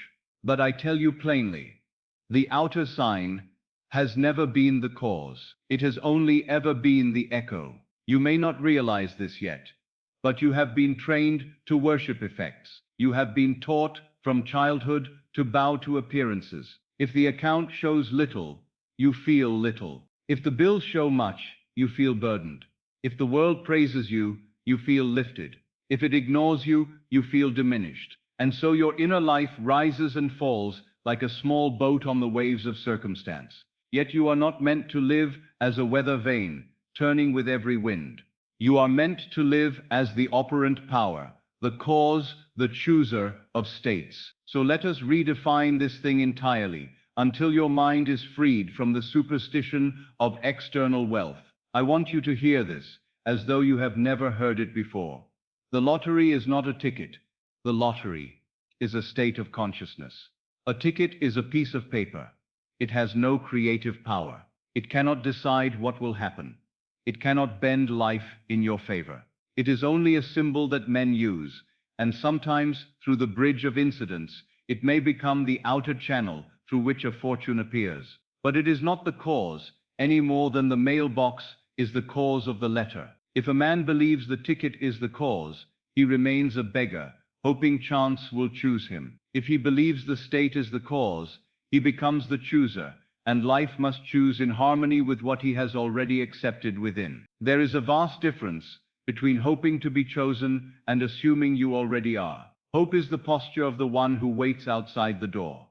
But I tell you plainly, the outer sign has never been the cause. It has only ever been the echo. You may not realize this yet, but you have been trained to worship effects. You have been taught from childhood to bow to appearances. If the account shows little, you feel little. If the bills show much, you feel burdened. If the world praises you, you feel lifted. If it ignores you, you feel diminished. And so your inner life rises and falls like a small boat on the waves of circumstance. Yet you are not meant to live as a weather vane, turning with every wind. You are meant to live as the operant power, the cause, the chooser of states. So let us redefine this thing entirely, until your mind is freed from the superstition of external wealth. I want you to hear this, as though you have never heard it before. The lottery is not a ticket. The lottery is a state of consciousness. A ticket is a piece of paper. It has no creative power. It cannot decide what will happen. It cannot bend life in your favor. It is only a symbol that men use, and sometimes, through the bridge of incidents, it may become the outer channel through which a fortune appears. But it is not the cause, any more than the mailbox is the cause of the letter. If a man believes the ticket is the cause, he remains a beggar, hoping chance will choose him. If he believes the state is the cause, he becomes the chooser, and life must choose in harmony with what he has already accepted within. There is a vast difference between hoping to be chosen and assuming you already are. Hope is the posture of the one who waits outside the door.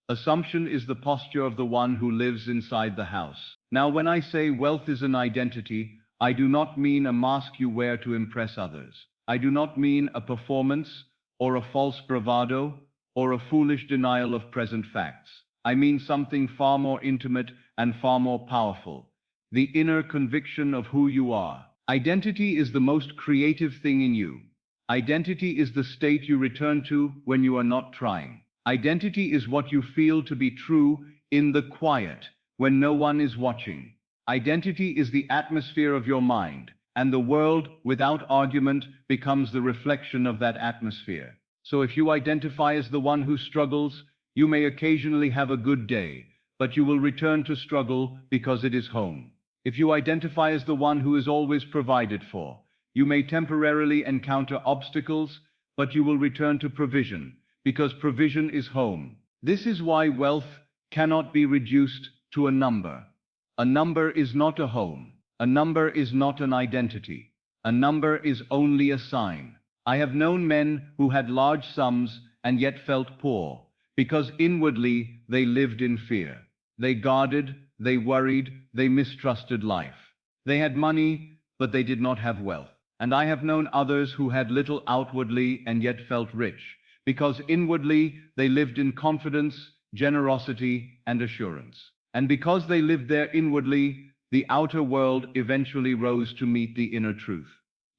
Assumption is the posture of the one who lives inside the house. Now, when I say wealth is an identity, I do not mean a mask you wear to impress others. I do not mean a performance, or a false bravado, or a foolish denial of present facts. I mean something far more intimate and far more powerful. The inner conviction of who you are. Identity is the most creative thing in you. Identity is the state you return to when you are not trying. Identity is what you feel to be true in the quiet, when no one is watching. Identity is the atmosphere of your mind, and the world, without argument, becomes the reflection of that atmosphere. So if you identify as the one who struggles, you may occasionally have a good day, but you will return to struggle because it is home. If you identify as the one who is always provided for, you may temporarily encounter obstacles, but you will return to provision, because provision is home. This is why wealth cannot be reduced to a number. A number is not a home. A number is not an identity. A number is only a sign. I have known men who had large sums and yet felt poor, because inwardly they lived in fear. They guarded, they worried, they mistrusted life. They had money, but they did not have wealth. And I have known others who had little outwardly and yet felt rich, because inwardly they lived in confidence, generosity, and assurance. And because they lived there inwardly, the outer world eventually rose to meet the inner truth.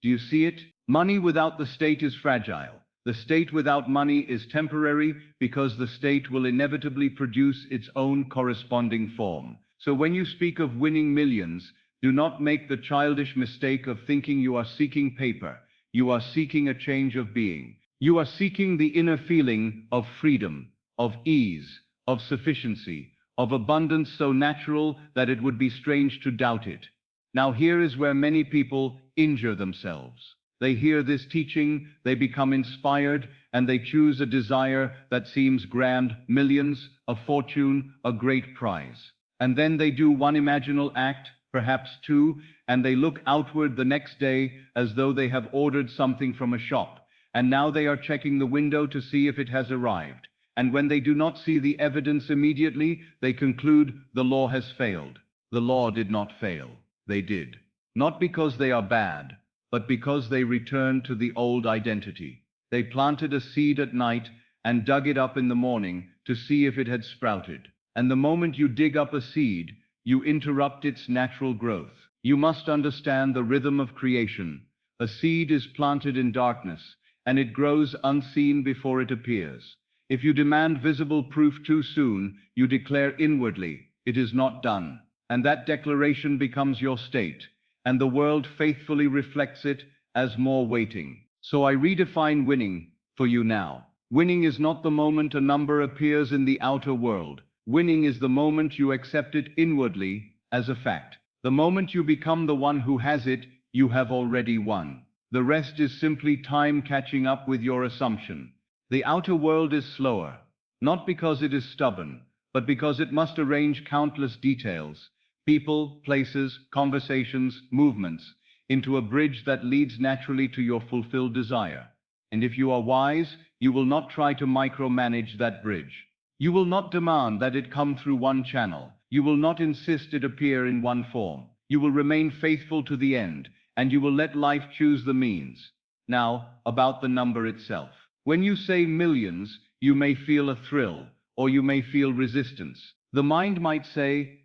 Do you see it? Money without the state is fragile. The state without money is temporary, because the state will inevitably produce its own corresponding form. So when you speak of winning millions, do not make the childish mistake of thinking you are seeking paper. You are seeking a change of being. You are seeking the inner feeling of freedom, of ease, of sufficiency, of abundance so natural that it would be strange to doubt it. Now here is where many people injure themselves. They hear this teaching, they become inspired, and they choose a desire that seems grand, millions, a fortune, a great prize. And then they do one imaginal act, perhaps two, and they look outward the next day as though they have ordered something from a shop, and now they are checking the window to see if it has arrived. And when they do not see the evidence immediately, they conclude the law has failed. The law did not fail. They did. Not because they are bad, but because they returned to the old identity. They planted a seed at night and dug it up in the morning to see if it had sprouted. And the moment you dig up a seed, you interrupt its natural growth. You must understand the rhythm of creation. A seed is planted in darkness, and it grows unseen before it appears. If you demand visible proof too soon, you declare inwardly, it is not done. And that declaration becomes your state, and the world faithfully reflects it as more waiting. So I redefine winning for you now. Winning is not the moment a number appears in the outer world. Winning is the moment you accept it inwardly as a fact. The moment you become the one who has it, you have already won. The rest is simply time catching up with your assumption. The outer world is slower, not because it is stubborn, but because it must arrange countless details, people, places, conversations, movements, into a bridge that leads naturally to your fulfilled desire. And if you are wise, you will not try to micromanage that bridge. You will not demand that it come through one channel. You will not insist it appear in one form. You will remain faithful to the end, and you will let life choose the means. Now, about the number itself. When you say millions, you may feel a thrill, or you may feel resistance. The mind might say,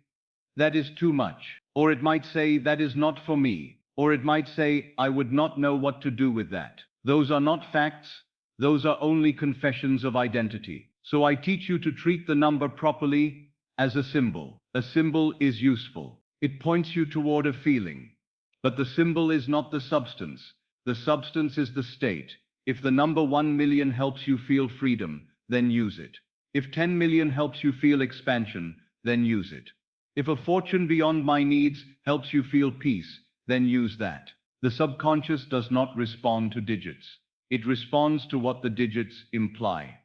that is too much. Or it might say, that is not for me. Or it might say, I would not know what to do with that. Those are not facts. Those are only confessions of identity. So I teach you to treat the number properly as a symbol. A symbol is useful. It points you toward a feeling. But the symbol is not the substance. The substance is the state. If the number 1 million helps you feel freedom, then use it. If 10 million helps you feel expansion, then use it. If a fortune beyond my needs helps you feel peace, then use that. The subconscious does not respond to digits. It responds to what the digits imply.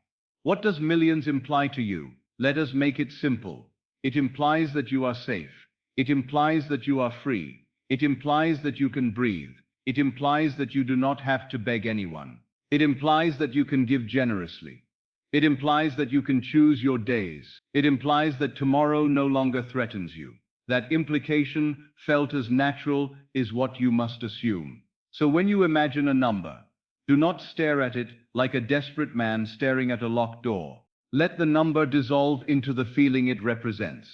What does millions imply to you? Let us make it simple. It implies that you are safe. It implies that you are free. It implies that you can breathe. It implies that you do not have to beg anyone. It implies that you can give generously. It implies that you can choose your days. It implies that tomorrow no longer threatens you. That implication, felt as natural, is what you must assume. So when you imagine a number, do not stare at it like a desperate man staring at a locked door. Let the number dissolve into the feeling it represents.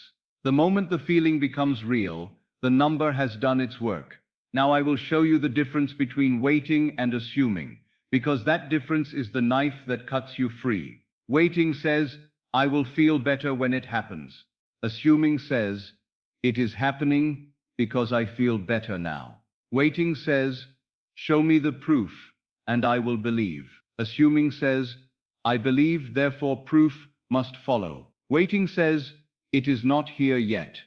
The moment the feeling becomes real, the number has done its work. Now I will show you the difference between waiting and assuming, because that difference is the knife that cuts you free. Waiting says, I will feel better when it happens. Assuming says, it is happening because I feel better now. Waiting says, show me the proof, and I will believe. Assuming says, I believe, therefore proof must follow. Waiting says, it is not here yet.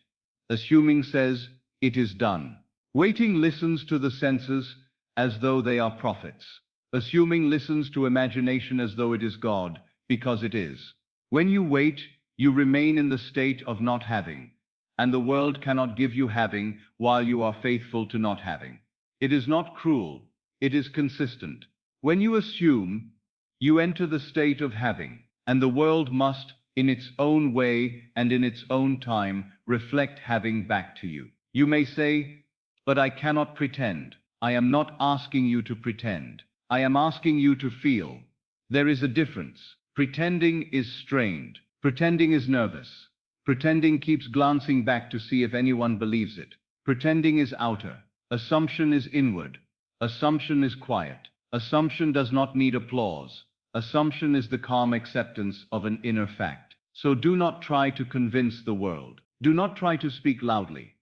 Assuming says, it is done. Waiting listens to the senses as though they are prophets. Assuming listens to imagination as though it is God, because it is. When you wait, you remain in the state of not having, and the world cannot give you having while you are faithful to not having. It is not cruel, it is consistent. When you assume, you enter the state of having, and the world must, in its own way and in its own time, reflect having back to you. You may say, but I cannot pretend. I am not asking you to pretend. I am asking you to feel. There is a difference. Pretending is strained. Pretending is nervous. Pretending keeps glancing back to see if anyone believes it. Pretending is outer. Assumption is inward. Assumption is quiet. Assumption does not need applause. Assumption is the calm acceptance of an inner fact. So do not try to convince the world. Do not try to speak loudly.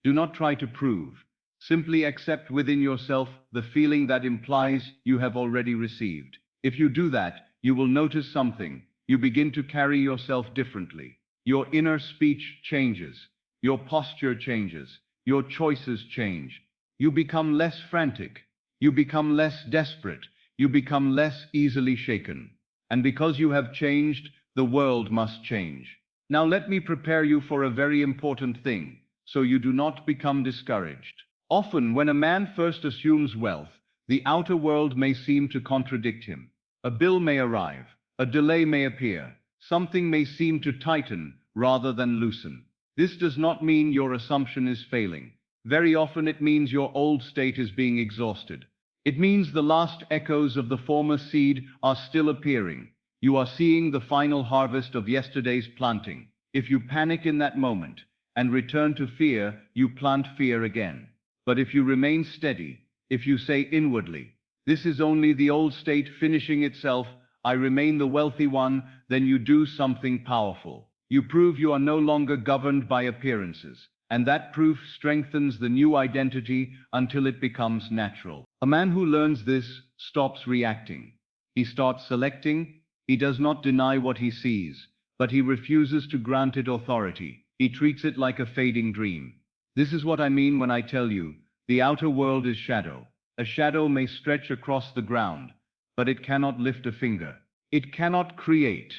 Do not try to prove. Simply accept within yourself the feeling that implies you have already received. If you do that, you will notice something. You begin to carry yourself differently. Your inner speech changes. Your posture changes. Your choices change. You become less frantic. You become less desperate. You become less easily shaken. And because you have changed, the world must change. Now let me prepare you for a very important thing, so you do not become discouraged. Often, when a man first assumes wealth, the outer world may seem to contradict him. A bill may arrive, a delay may appear, something may seem to tighten rather than loosen. This does not mean your assumption is failing. Very often it means your old state is being exhausted. It means the last echoes of the former seed are still appearing. You are seeing the final harvest of yesterday's planting. If you panic in that moment and return to fear, you plant fear again. But if you remain steady, if you say inwardly, this is only the old state finishing itself, I remain the wealthy one, then you do something powerful. You prove you are no longer governed by appearances, and that proof strengthens the new identity until it becomes natural. A man who learns this stops reacting. He starts selecting. He does not deny what he sees, but he refuses to grant it authority. He treats it like a fading dream. This is what I mean when I tell you, the outer world is shadow. A shadow may stretch across the ground, but it cannot lift a finger. It cannot create.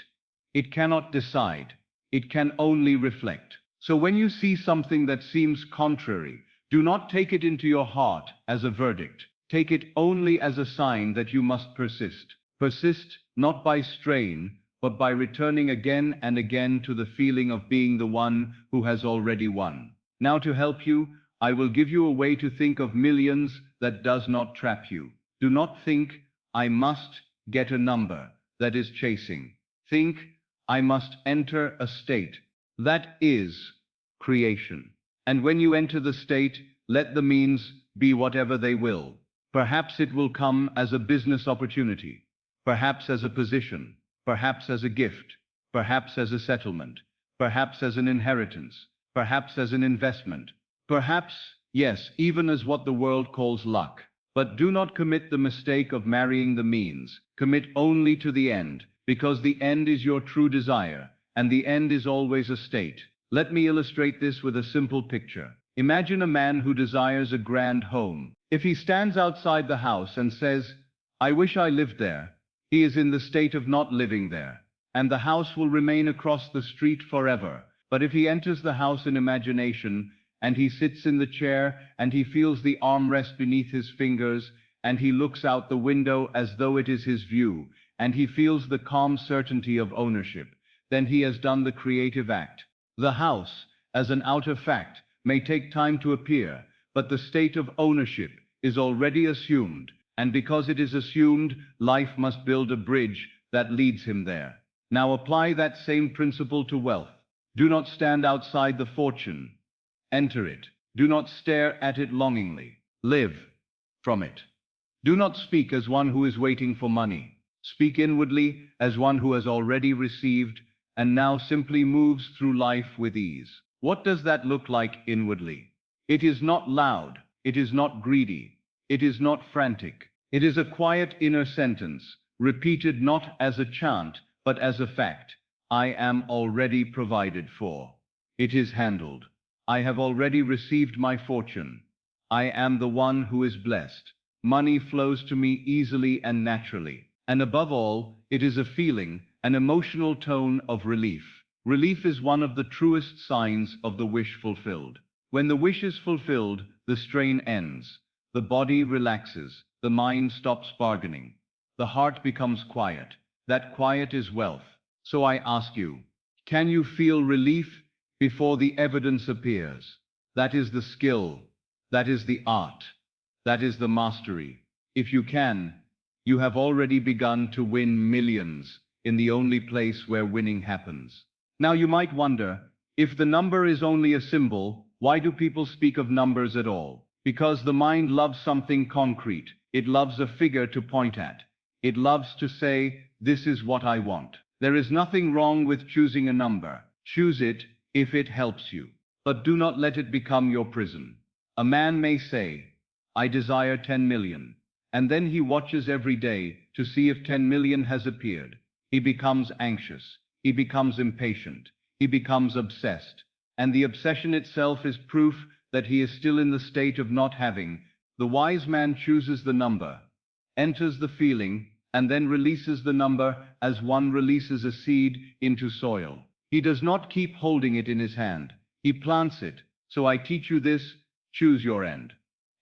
It cannot decide. It can only reflect. So when you see something that seems contrary, do not take it into your heart as a verdict. Take it only as a sign that you must persist. Persist not by strain, but by returning again and again to the feeling of being the one who has already won. Now to help you, I will give you a way to think of millions that does not trap you. Do not think, I must get a number that is chasing. Think, I must enter a state. That is creation. And when you enter the state, let the means be whatever they will. Perhaps it will come as a business opportunity, perhaps as a position, perhaps as a gift, perhaps as a settlement, perhaps as an inheritance, perhaps as an investment, perhaps, yes, even as what the world calls luck. But do not commit the mistake of marrying the means. Commit only to the end, because the end is your true desire, and the end is always a state. Let me illustrate this with a simple picture. Imagine a man who desires a grand home. If he stands outside the house and says, I wish I lived there, he is in the state of not living there, and the house will remain across the street forever. But if he enters the house in imagination, and he sits in the chair, and he feels the armrest beneath his fingers, and he looks out the window as though it is his view, and he feels the calm certainty of ownership, then he has done the creative act. The house, as an outer fact, may take time to appear, but the state of ownership is already assumed, and because it is assumed, life must build a bridge that leads him there. Now apply that same principle to wealth. Do not stand outside the fortune. Enter it. Do not stare at it longingly. Live from it. Do not speak as one who is waiting for money. Speak inwardly as one who has already received and now simply moves through life with ease. What does that look like inwardly? It is not loud. It is not greedy. It is not frantic. It is a quiet inner sentence, repeated not as a chant, but as a fact. I am already provided for. It is handled. I have already received my fortune. I am the one who is blessed. Money flows to me easily and naturally. And above all, it is a feeling, an emotional tone of relief. Relief is one of the truest signs of the wish fulfilled. When the wish is fulfilled, the strain ends. The body relaxes. The mind stops bargaining. The heart becomes quiet. That quiet is wealth. So I ask you, can you feel relief before the evidence appears? That is the skill. That is the art. That is the mastery. If you can, you have already begun to win millions in the only place where winning happens. Now you might wonder, if the number is only a symbol, why do people speak of numbers at all? Because the mind loves something concrete. It loves a figure to point at. It loves to say, this is what I want. There is nothing wrong with choosing a number. Choose it if it helps you. But do not let it become your prison. A man may say, I desire 10 million. And then he watches every day to see if 10 million has appeared. He becomes anxious. He becomes impatient. He becomes obsessed. And the obsession itself is proof that he is still in the state of not having. The wise man chooses the number, enters the feeling, and then releases the number as one releases a seed into soil. He does not keep holding it in his hand. He plants it. So I teach you this, choose your end.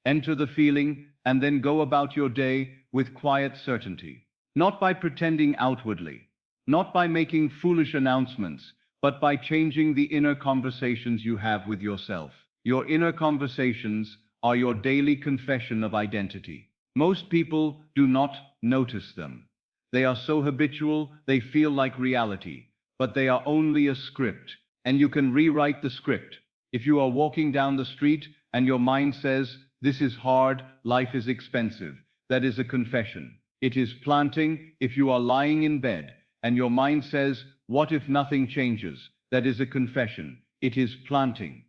Enter the feeling, and then go about your day with quiet certainty. Not by pretending outwardly, not by making foolish announcements, but by changing the inner conversations you have with yourself. Your inner conversations are your daily confession of identity. Most people do not notice them. They are so habitual, they feel like reality, but they are only a script, and you can rewrite the script. If you are walking down the street and your mind says, this is hard, life is expensive, that is a confession. It is planting. If you are lying in bed and your mind says, what if nothing changes? That is a confession. It is planting.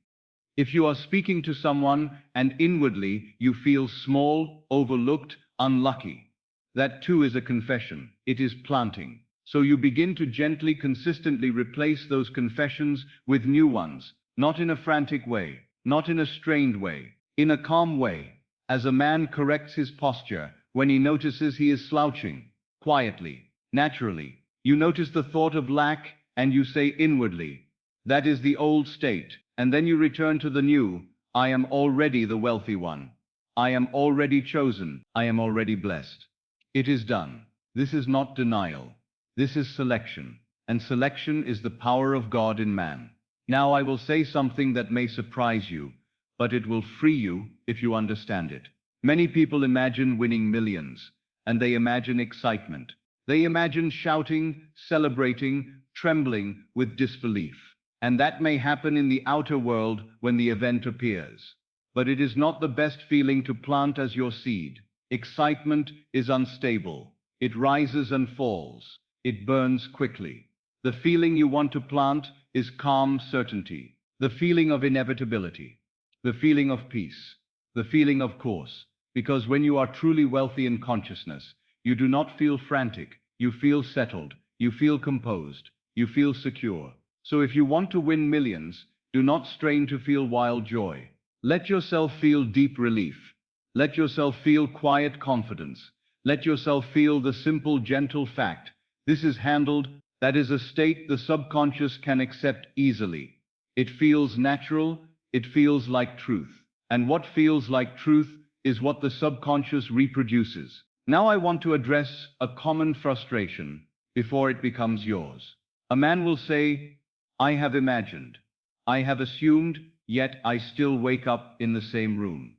If you are speaking to someone and inwardly you feel small, overlooked, unlucky, that too is a confession. It is planting. So you begin to gently, consistently replace those confessions with new ones, not in a frantic way, not in a strained way, in a calm way, as a man corrects his posture when he notices he is slouching, quietly, naturally. You notice the thought of lack and you say inwardly, that is the old state, and then you return to the new, I am already the wealthy one. I am already chosen. I am already blessed. It is done. This is not denial. This is selection, and selection is the power of God in man. Now I will say something that may surprise you, but it will free you if you understand it. Many people imagine winning millions, and they imagine excitement. They imagine shouting, celebrating, trembling with disbelief. And that may happen in the outer world when the event appears. But it is not the best feeling to plant as your seed. Excitement is unstable. It rises and falls. It burns quickly. The feeling you want to plant is calm certainty, the feeling of inevitability, the feeling of peace, the feeling of course. Because when you are truly wealthy in consciousness, you do not feel frantic, you feel settled, you feel composed, you feel secure. So if you want to win millions, do not strain to feel wild joy. Let yourself feel deep relief. Let yourself feel quiet confidence. Let yourself feel the simple, gentle fact. This is handled. That is a state the subconscious can accept easily. It feels natural. It feels like truth. And what feels like truth is what the subconscious reproduces. Now I want to address a common frustration before it becomes yours. A man will say, I have imagined, I have assumed, yet I still wake up in the same room.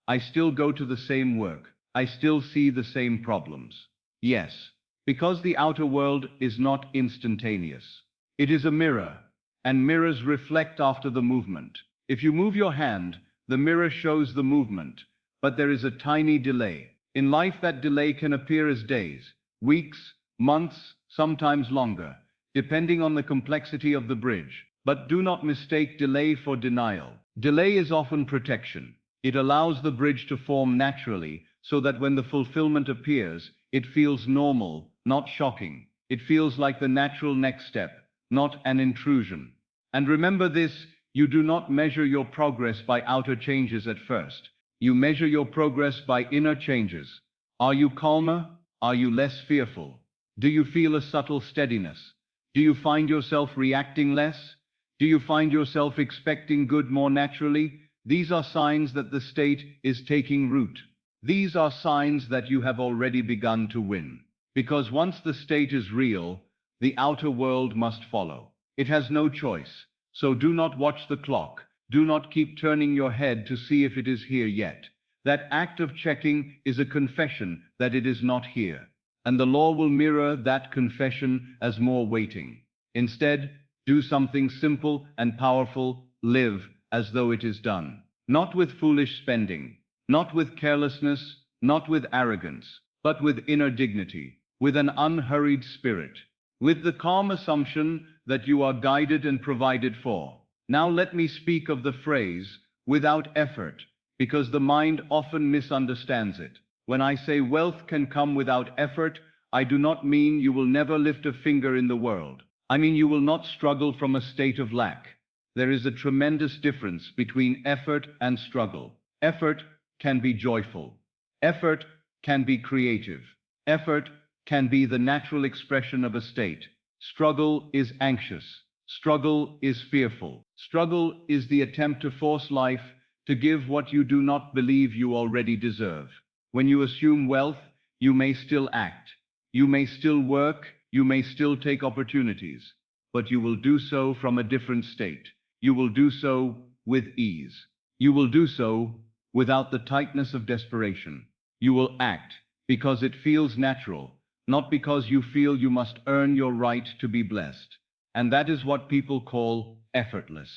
I still go to the same work. I still see the same problems. Yes, because the outer world is not instantaneous. It is a mirror, and mirrors reflect after the movement. If you move your hand, the mirror shows the movement, but there is a tiny delay. In life, that delay can appear as days, weeks, months, sometimes longer, depending on the complexity of the bridge. But do not mistake delay for denial. Delay is often protection. It allows the bridge to form naturally, so that when the fulfillment appears, it feels normal, not shocking. It feels like the natural next step, not an intrusion. And remember this, you do not measure your progress by outer changes at first. You measure your progress by inner changes. Are you calmer? Are you less fearful? Do you feel a subtle steadiness? Do you find yourself reacting less? Do you find yourself expecting good more naturally? These are signs that the state is taking root. These are signs that you have already begun to win. Because once the state is real, the outer world must follow. It has no choice. So do not watch the clock. Do not keep turning your head to see if it is here yet. That act of checking is a confession that it is not here. And the law will mirror that confession as more waiting. Instead, do something simple and powerful. Live as though it is done. Not with foolish spending, not with carelessness, not with arrogance, but with inner dignity, with an unhurried spirit, with the calm assumption that you are guided and provided for. Now let me speak of the phrase, without effort, because the mind often misunderstands it. When I say wealth can come without effort, I do not mean you will never lift a finger in the world. I mean you will not struggle from a state of lack. There is a tremendous difference between effort and struggle. Effort can be joyful. Effort can be creative. Effort can be the natural expression of a state. Struggle is anxious. Struggle is fearful. Struggle is the attempt to force life to give what you do not believe you already deserve. When you assume wealth, you may still act. You may still work. You may still take opportunities. But you will do so from a different state. You will do so with ease. You will do so without the tightness of desperation. You will act because it feels natural, not because you feel you must earn your right to be blessed. And that is what people call effortless.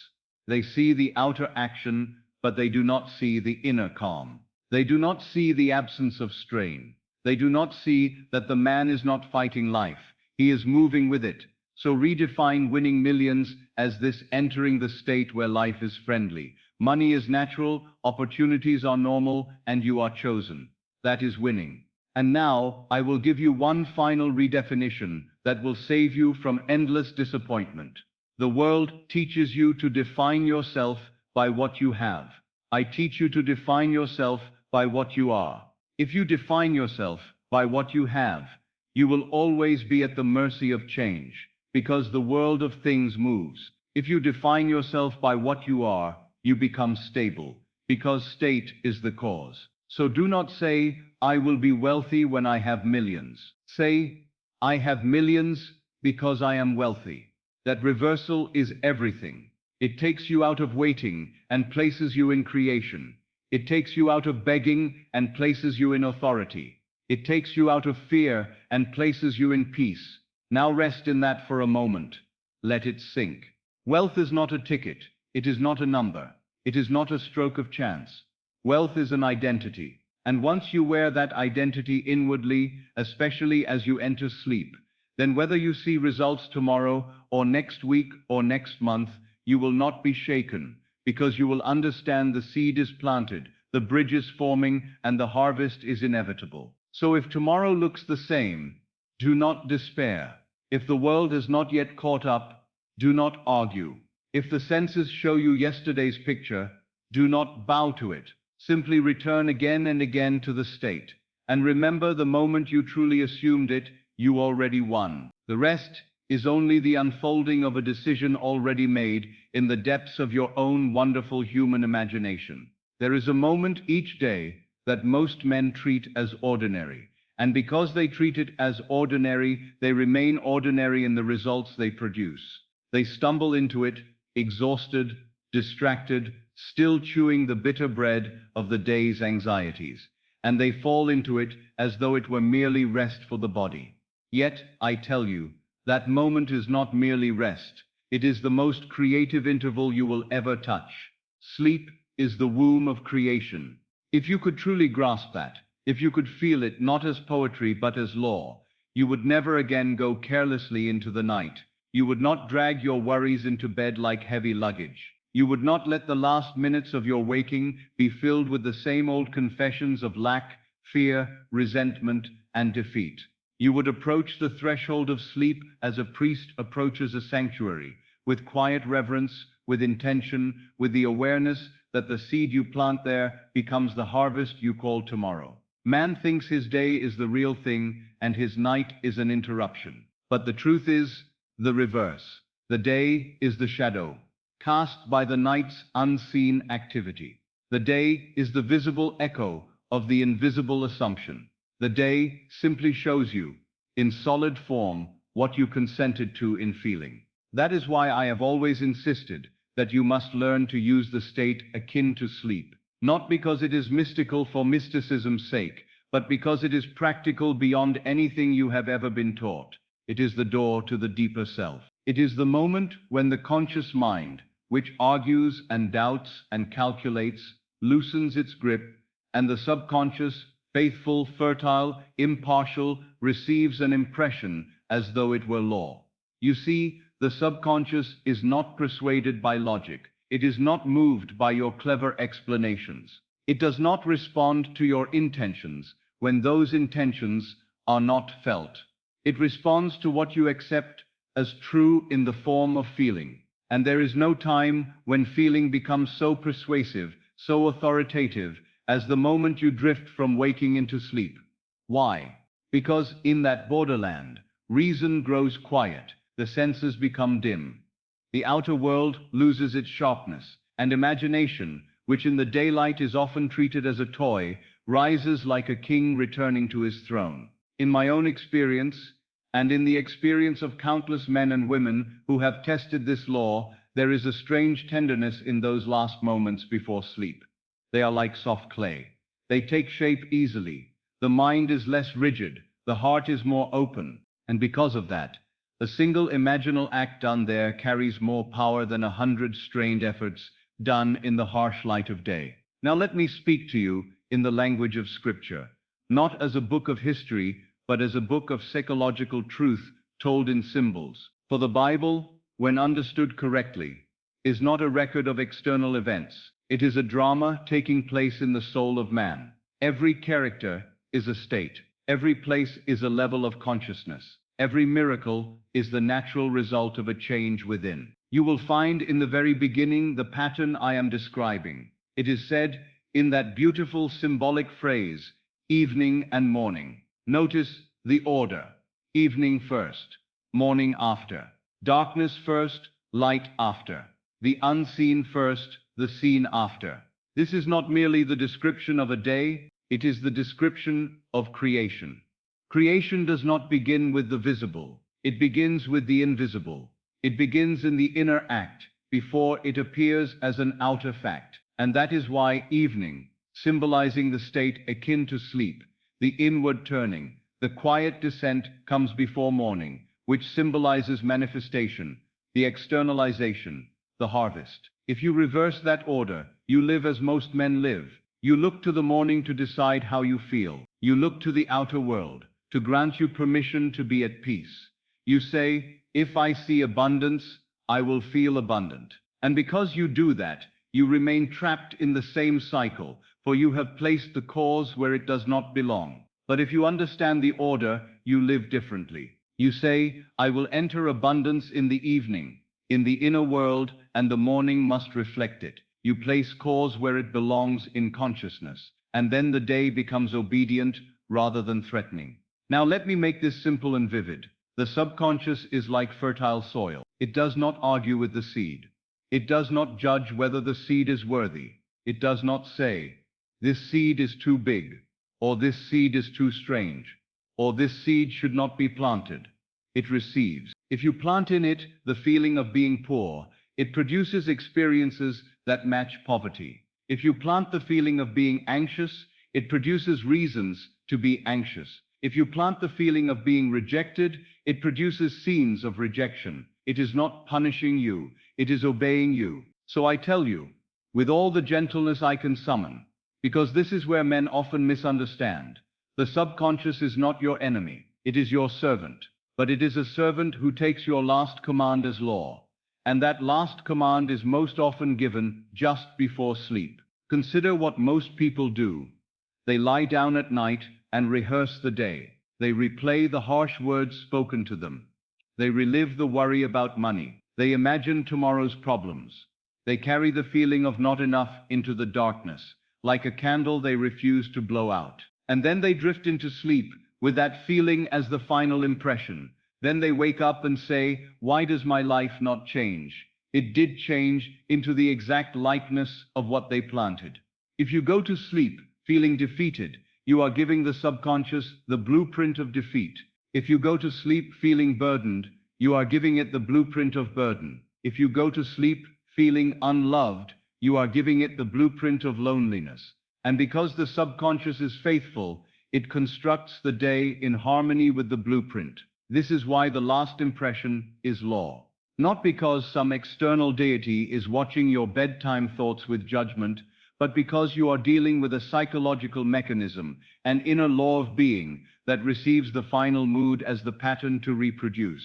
They see the outer action, but they do not see the inner calm. They do not see the absence of strain. They do not see that the man is not fighting life. He is moving with it. So redefine winning millions as this: entering the state where life is friendly. Money is natural, opportunities are normal, and you are chosen. That is winning. And now, I will give you one final redefinition that will save you from endless disappointment. The world teaches you to define yourself by what you have. I teach you to define yourself by what you are. If you define yourself by what you have, you will always be at the mercy of change, because the world of things moves. If you define yourself by what you are, you become stable, because state is the cause. So do not say, I will be wealthy when I have millions. Say, I have millions because I am wealthy. That reversal is everything. It takes you out of waiting and places you in creation. It takes you out of begging and places you in authority. It takes you out of fear and places you in peace. Now rest in that for a moment. Let it sink. Wealth is not a ticket. It is not a number. It is not a stroke of chance. Wealth is an identity. And once you wear that identity inwardly, especially as you enter sleep, then whether you see results tomorrow or next week or next month, you will not be shaken, because you will understand the seed is planted, the bridge is forming, and the harvest is inevitable. So if tomorrow looks the same, do not despair. If the world has not yet caught up, do not argue. If the senses show you yesterday's picture, do not bow to it. Simply return again and again to the state. And remember, the moment you truly assumed it, you already won. The rest is only the unfolding of a decision already made in the depths of your own wonderful human imagination. There is a moment each day that most men treat as ordinary. And because they treat it as ordinary, they remain ordinary in the results they produce. They stumble into it, exhausted, distracted, still chewing the bitter bread of the day's anxieties, and they fall into it as though it were merely rest for the body. Yet, I tell you, that moment is not merely rest, it is the most creative interval you will ever touch. Sleep is the womb of creation. If you could truly grasp that, if you could feel it not as poetry but as law, you would never again go carelessly into the night. You would not drag your worries into bed like heavy luggage. You would not let the last minutes of your waking be filled with the same old confessions of lack, fear, resentment, and defeat. You would approach the threshold of sleep as a priest approaches a sanctuary, with quiet reverence, with intention, with the awareness that the seed you plant there becomes the harvest you call tomorrow. Man thinks his day is the real thing and his night is an interruption. But the truth is the reverse. The day is the shadow, cast by the night's unseen activity. The day is the visible echo of the invisible assumption. The day simply shows you, in solid form, what you consented to in feeling. That is why I have always insisted that you must learn to use the state akin to sleep, not because it is mystical for mysticism's sake, but because it is practical beyond anything you have ever been taught. It is the door to the deeper self. It is the moment when the conscious mind, which argues and doubts and calculates, loosens its grip, and the subconscious, faithful, fertile, impartial, receives an impression as though it were law. You see, the subconscious is not persuaded by logic. It is not moved by your clever explanations. It does not respond to your intentions when those intentions are not felt. It responds to what you accept as true in the form of feeling. And there is no time when feeling becomes so persuasive, so authoritative, as the moment you drift from waking into sleep. Why? Because in that borderland, reason grows quiet, the senses become dim. The outer world loses its sharpness, and imagination, which in the daylight is often treated as a toy, rises like a king returning to his throne. In my own experience, and in the experience of countless men and women who have tested this law, there is a strange tenderness in those last moments before sleep. They are like soft clay. They take shape easily. The mind is less rigid, the heart is more open, and because of that, a single imaginal act done there carries more power than 100 strained efforts done in the harsh light of day. Now let me speak to you in the language of Scripture, not as a book of history, but as a book of psychological truth told in symbols. For the Bible, when understood correctly, is not a record of external events. It is a drama taking place in the soul of man. Every character is a state. Every place is a level of consciousness. Every miracle is the natural result of a change within. You will find in the very beginning the pattern I am describing. It is said in that beautiful symbolic phrase, evening and morning. Notice the order. Evening first, morning after. Darkness first, light after. The unseen first, the seen after. This is not merely the description of a day, it is the description of creation. Creation does not begin with the visible, it begins with the invisible. It begins in the inner act, before it appears as an outer fact. And that is why evening, symbolizing the state akin to sleep, the inward turning, the quiet descent comes before morning, which symbolizes manifestation, the externalization, the harvest. If you reverse that order, you live as most men live. You look to the morning to decide how you feel. You look to the outer world to grant you permission to be at peace. You say, if I see abundance, I will feel abundant. And because you do that, you remain trapped in the same cycle, for you have placed the cause where it does not belong. But if you understand the order, you live differently. You say, I will enter abundance in the evening, in the inner world, and the morning must reflect it. You place cause where it belongs in consciousness, and then the day becomes obedient rather than threatening. Now let me make this simple and vivid. The subconscious is like fertile soil. It does not argue with the seed. It does not judge whether the seed is worthy. It does not say, this seed is too big, or this seed is too strange, or this seed should not be planted. It receives. If you plant in it the feeling of being poor, It produces experiences that match poverty. If you plant the feeling of being anxious, it produces reasons to be anxious. If you plant the feeling of being rejected, it produces scenes of rejection. It is not punishing you, it is obeying you. So I tell you, with all the gentleness I can summon, because this is where men often misunderstand. The subconscious is not your enemy, it is your servant. But it is a servant who takes your last command as law. And that last command is most often given just before sleep. Consider what most people do. They lie down at night and rehearse the day. They replay the harsh words spoken to them. They relive the worry about money. They imagine tomorrow's problems. They carry the feeling of not enough into the darkness, like a candle they refuse to blow out. And then they drift into sleep with that feeling as the final impression. Then they wake up and say, why does my life not change? It did change into the exact likeness of what they planted. If you go to sleep feeling defeated, you are giving the subconscious the blueprint of defeat. If you go to sleep feeling burdened, you are giving it the blueprint of burden. If you go to sleep feeling unloved, you are giving it the blueprint of loneliness. And because the subconscious is faithful, it constructs the day in harmony with the blueprint. This is why the last impression is law. Not because some external deity is watching your bedtime thoughts with judgment, but because you are dealing with a psychological mechanism, an inner law of being, that receives the final mood as the pattern to reproduce.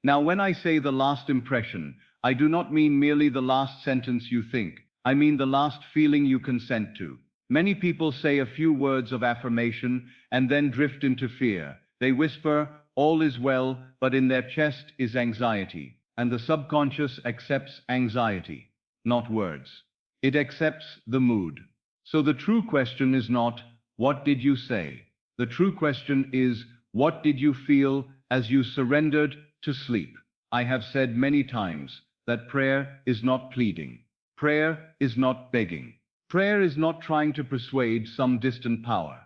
Now, when I say the last impression, I do not mean merely the last sentence you think. I mean the last feeling you consent to. Many people say a few words of affirmation and then drift into fear. They whisper, all is well, but in their chest is anxiety. And the subconscious accepts anxiety, not words. It accepts the mood. So the true question is not, what did you say? The true question is, what did you feel as you surrendered to sleep? I have said many times that prayer is not pleading. Prayer is not begging. Prayer is not trying to persuade some distant power.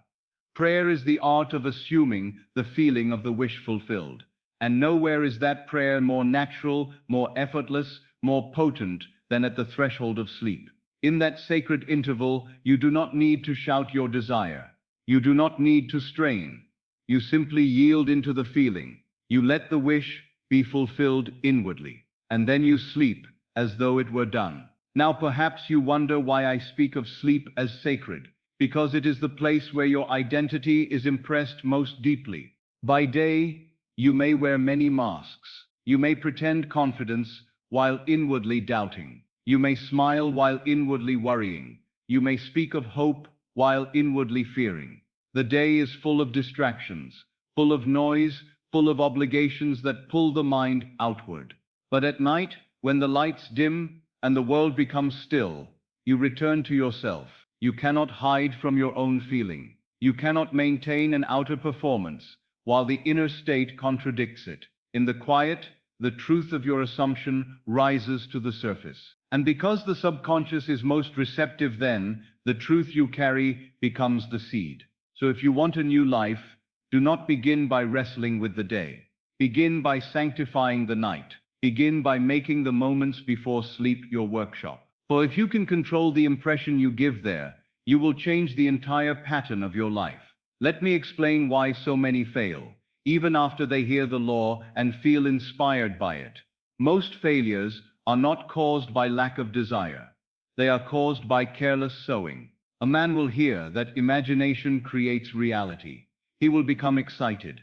Prayer is the art of assuming the feeling of the wish fulfilled. And nowhere is that prayer more natural, more effortless, more potent than at the threshold of sleep. In that sacred interval, you do not need to shout your desire. You do not need to strain. You simply yield into the feeling. You let the wish be fulfilled inwardly. And then you sleep as though it were done. Now perhaps you wonder why I speak of sleep as sacred. Because it is the place where your identity is impressed most deeply. By day, you may wear many masks. You may pretend confidence while inwardly doubting. You may smile while inwardly worrying. You may speak of hope while inwardly fearing. The day is full of distractions, full of noise, full of obligations that pull the mind outward. But at night, when the lights dim and the world becomes still, you return to yourself. You cannot hide from your own feeling. You cannot maintain an outer performance while the inner state contradicts it. In the quiet, the truth of your assumption rises to the surface. And because the subconscious is most receptive then, the truth you carry becomes the seed. So if you want a new life, do not begin by wrestling with the day. Begin by sanctifying the night. Begin by making the moments before sleep your workshop. For if you can control the impression you give there, you will change the entire pattern of your life. Let me explain why so many fail, even after they hear the law and feel inspired by it. Most failures are not caused by lack of desire. They are caused by careless sowing. A man will hear that imagination creates reality. He will become excited.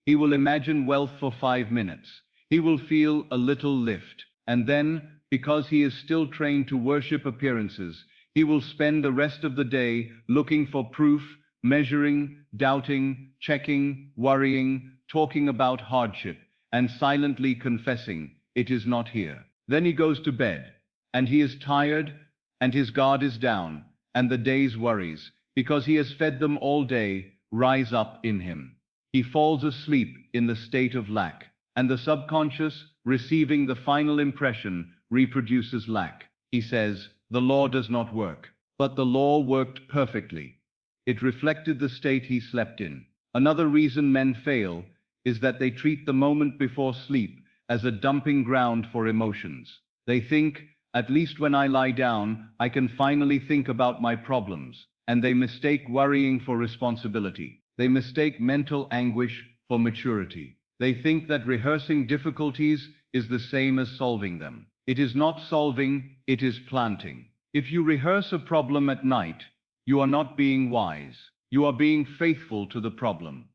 He will imagine wealth for 5 minutes. He will feel a little lift. And then, because he is still trained to worship appearances, he will spend the rest of the day looking for proof, measuring, doubting, checking, worrying, talking about hardship, and silently confessing, it is not here. Then he goes to bed, and he is tired, and his guard is down, and the day's worries, because he has fed them all day, rise up in him. He falls asleep in the state of lack, and the subconscious, receiving the final impression, reproduces lack. He says, the law does not work. But the law worked perfectly. It reflected the state he slept in. Another reason men fail is that they treat the moment before sleep as a dumping ground for emotions. They think, at least when I lie down, I can finally think about my problems. And they mistake worrying for responsibility. They mistake mental anguish for maturity. They think that rehearsing difficulties is the same as solving them. It is not solving, it is planting. If you rehearse a problem at night, you are not being wise. You are being faithful to the problem.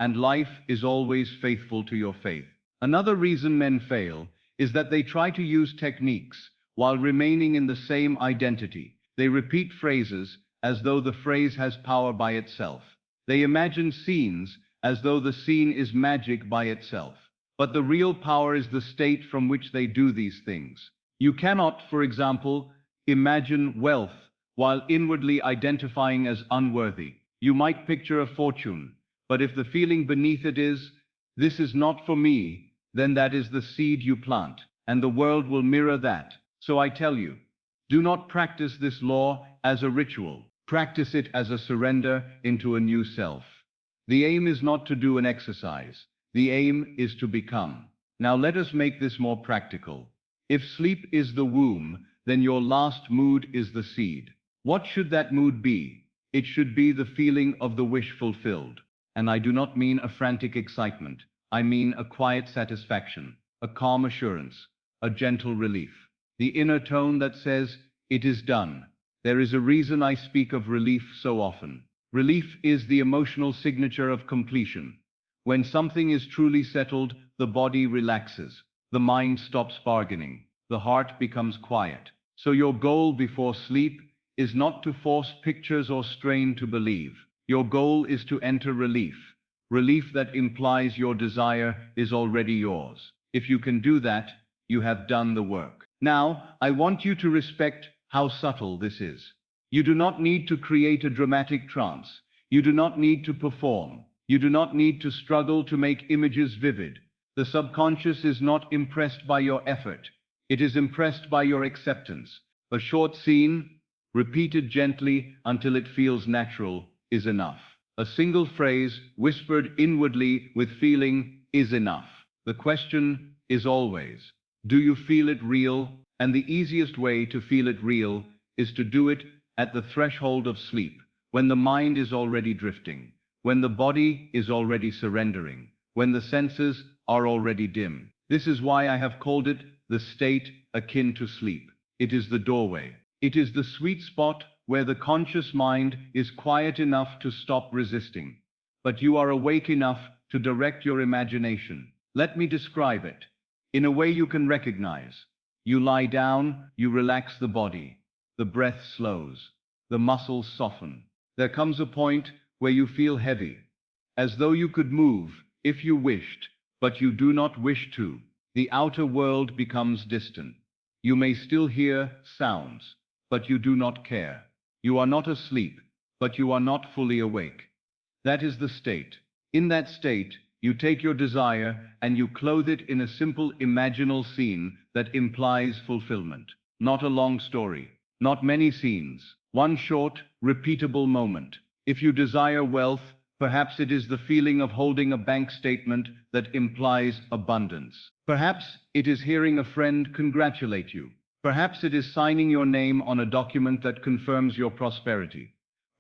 And life is always faithful to your faith. Another reason men fail is that they try to use techniques while remaining in the same identity. They repeat phrases as though the phrase has power by itself. They imagine scenes as though the scene is magic by itself. But the real power is the state from which they do these things. You cannot, for example, imagine wealth while inwardly identifying as unworthy. You might picture a fortune, but if the feeling beneath it is, "This is not for me," then that is the seed you plant, and the world will mirror that. So I tell you, do not practice this law as a ritual. Practice it as a surrender into a new self. The aim is not to do an exercise. The aim is to become. Now let us make this more practical. If sleep is the womb, then your last mood is the seed. What should that mood be? It should be the feeling of the wish fulfilled. And I do not mean a frantic excitement. I mean a quiet satisfaction, a calm assurance, a gentle relief. The inner tone that says, "It is done." There is a reason I speak of relief so often. Relief is the emotional signature of completion. When something is truly settled, the body relaxes, the mind stops bargaining, the heart becomes quiet. So your goal before sleep is not to force pictures or strain to believe. Your goal is to enter relief. Relief that implies your desire is already yours. If you can do that, you have done the work. Now, I want you to respect how subtle this is. You do not need to create a dramatic trance. You do not need to perform. You do not need to struggle to make images vivid. The subconscious is not impressed by your effort. It is impressed by your acceptance. A short scene, repeated gently until it feels natural, is enough. A single phrase, whispered inwardly with feeling, is enough. The question is always, do you feel it real? And the easiest way to feel it real is to do it at the threshold of sleep, when the mind is already drifting, when the body is already surrendering, when the senses are already dim. This is why I have called it the state akin to sleep. It is the doorway. It is the sweet spot where the conscious mind is quiet enough to stop resisting, but you are awake enough to direct your imagination. Let me describe it in a way you can recognize. You lie down, you relax the body. The breath slows. The muscles soften. There comes a point where you feel heavy, as though you could move if you wished, but you do not wish to. The outer world becomes distant. You may still hear sounds, but you do not care. You are not asleep, but you are not fully awake. That is the state. In that state, you take your desire and you clothe it in a simple imaginal scene that implies fulfillment. Not a long story, not many scenes, one short, repeatable moment. If you desire wealth, perhaps it is the feeling of holding a bank statement that implies abundance. Perhaps it is hearing a friend congratulate you. Perhaps it is signing your name on a document that confirms your prosperity.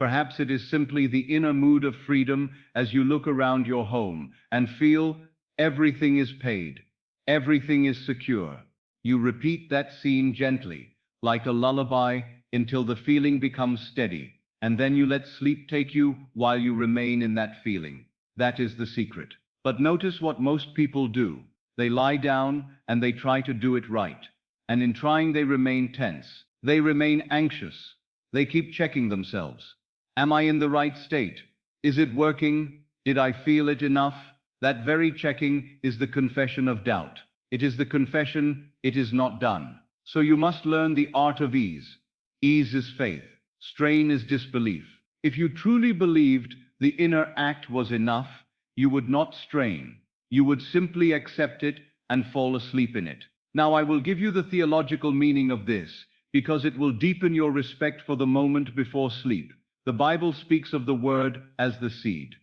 Perhaps it is simply the inner mood of freedom as you look around your home and feel everything is paid, everything is secure. You repeat that scene gently, like a lullaby, until the feeling becomes steady, and then you let sleep take you while you remain in that feeling. That is the secret. But notice what most people do. They lie down and they try to do it right. And in trying they remain tense. They remain anxious. They keep checking themselves. Am I in the right state? Is it working? Did I feel it enough? That very checking is the confession of doubt. It is the confession, it is not done. So you must learn the art of ease. Ease is faith. Strain is disbelief. If you truly believed the inner act was enough, you would not strain. You would simply accept it and fall asleep in it. Now I will give you the theological meaning of this, because it will deepen your respect for the moment before sleep. The Bible speaks of the word as the seed,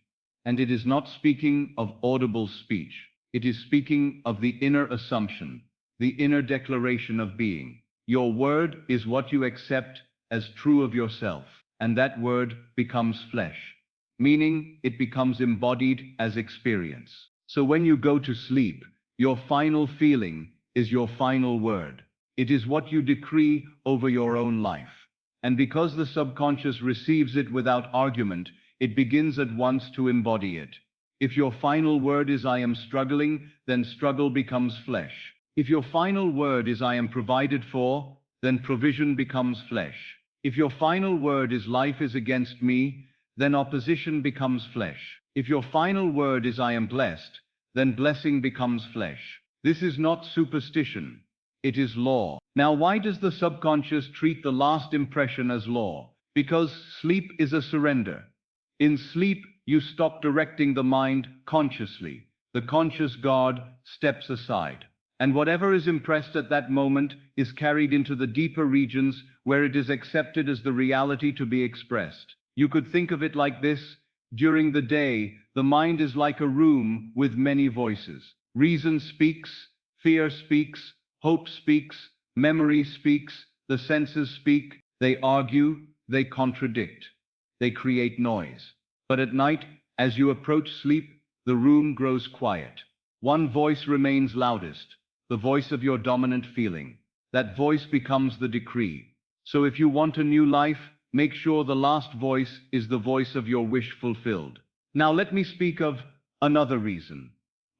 and it is not speaking of audible speech. It is speaking of the inner assumption, the inner declaration of being. Your word is what you accept as true of yourself, and that word becomes flesh, meaning it becomes embodied as experience. So when you go to sleep, your final feeling is your final word. It is what you decree over your own life. And because the subconscious receives it without argument, it begins at once to embody it. If your final word is I am struggling, then struggle becomes flesh. If your final word is I am provided for, then provision becomes flesh. If your final word is life is against me, then opposition becomes flesh. If your final word is I am blessed, then blessing becomes flesh. This is not superstition. It is law. Now, why does the subconscious treat the last impression as law? Because sleep is a surrender. In sleep, you stop directing the mind consciously. The conscious guard steps aside. And whatever is impressed at that moment is carried into the deeper regions where it is accepted as the reality to be expressed. You could think of it like this. During the day, the mind is like a room with many voices. Reason speaks, fear speaks, hope speaks, memory speaks, the senses speak, they argue, they contradict, they create noise. But at night, as you approach sleep, the room grows quiet. One voice remains loudest, the voice of your dominant feeling. That voice becomes the decree. So if you want a new life, make sure the last voice is the voice of your wish fulfilled. Now let me speak of another reason.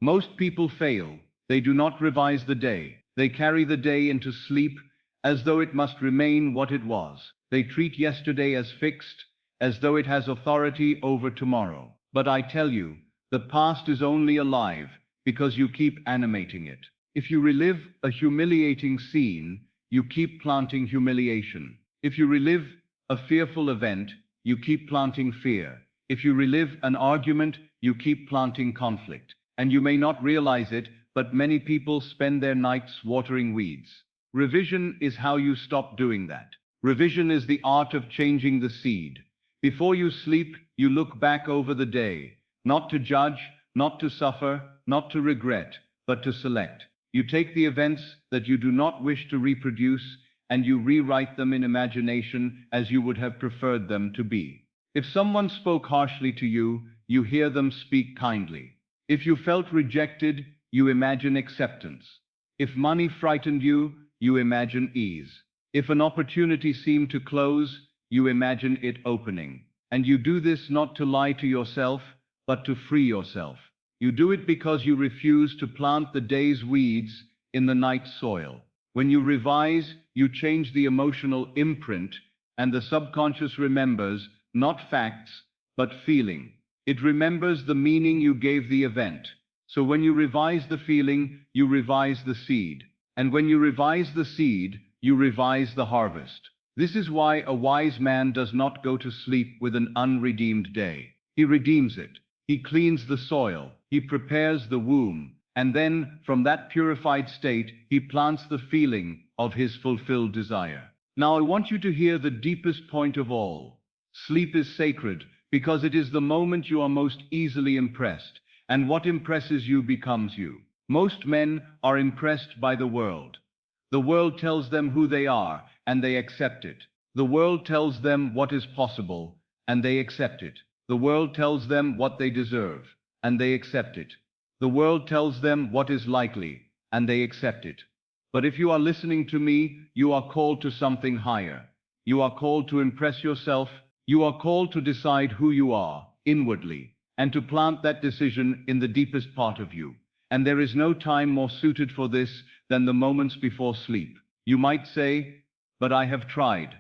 Most people fail. They do not revise the day. They carry the day into sleep as though it must remain what it was. They treat yesterday as fixed, as though it has authority over tomorrow. But I tell you, the past is only alive because you keep animating it. If you relive a humiliating scene, you keep planting humiliation. If you relive a fearful event, you keep planting fear. If you relive an argument, you keep planting conflict. And you may not realize it, but many people spend their nights watering weeds. Revision is how you stop doing that. Revision is the art of changing the seed. Before you sleep, you look back over the day, not to judge, not to suffer, not to regret, but to select. You take the events that you do not wish to reproduce, and you rewrite them in imagination as you would have preferred them to be. If someone spoke harshly to you, you hear them speak kindly. If you felt rejected, you imagine acceptance. If money frightened you, you imagine ease. If an opportunity seemed to close, you imagine it opening. And you do this not to lie to yourself, but to free yourself. You do it because you refuse to plant the day's weeds in the night soil. When you revise, you change the emotional imprint, and the subconscious remembers not facts, but feeling. It remembers the meaning you gave the event. So when you revise the feeling, you revise the seed. And when you revise the seed, you revise the harvest. This is why a wise man does not go to sleep with an unredeemed day. He redeems it. He cleans the soil. He prepares the womb. And then, from that purified state, he plants the feeling of his fulfilled desire. Now I want you to hear the deepest point of all. Sleep is sacred because it is the moment you are most easily impressed, and what impresses you becomes you. Most men are impressed by the world. The world tells them who they are, and they accept it. The world tells them what is possible, and they accept it. The world tells them what they deserve, and they accept it. The world tells them what is likely, and they accept it. But if you are listening to me, you are called to something higher. You are called to impress yourself. You are called to decide who you are, inwardly, and to plant that decision in the deepest part of you. And there is no time more suited for this than the moments before sleep. You might say, but I have tried,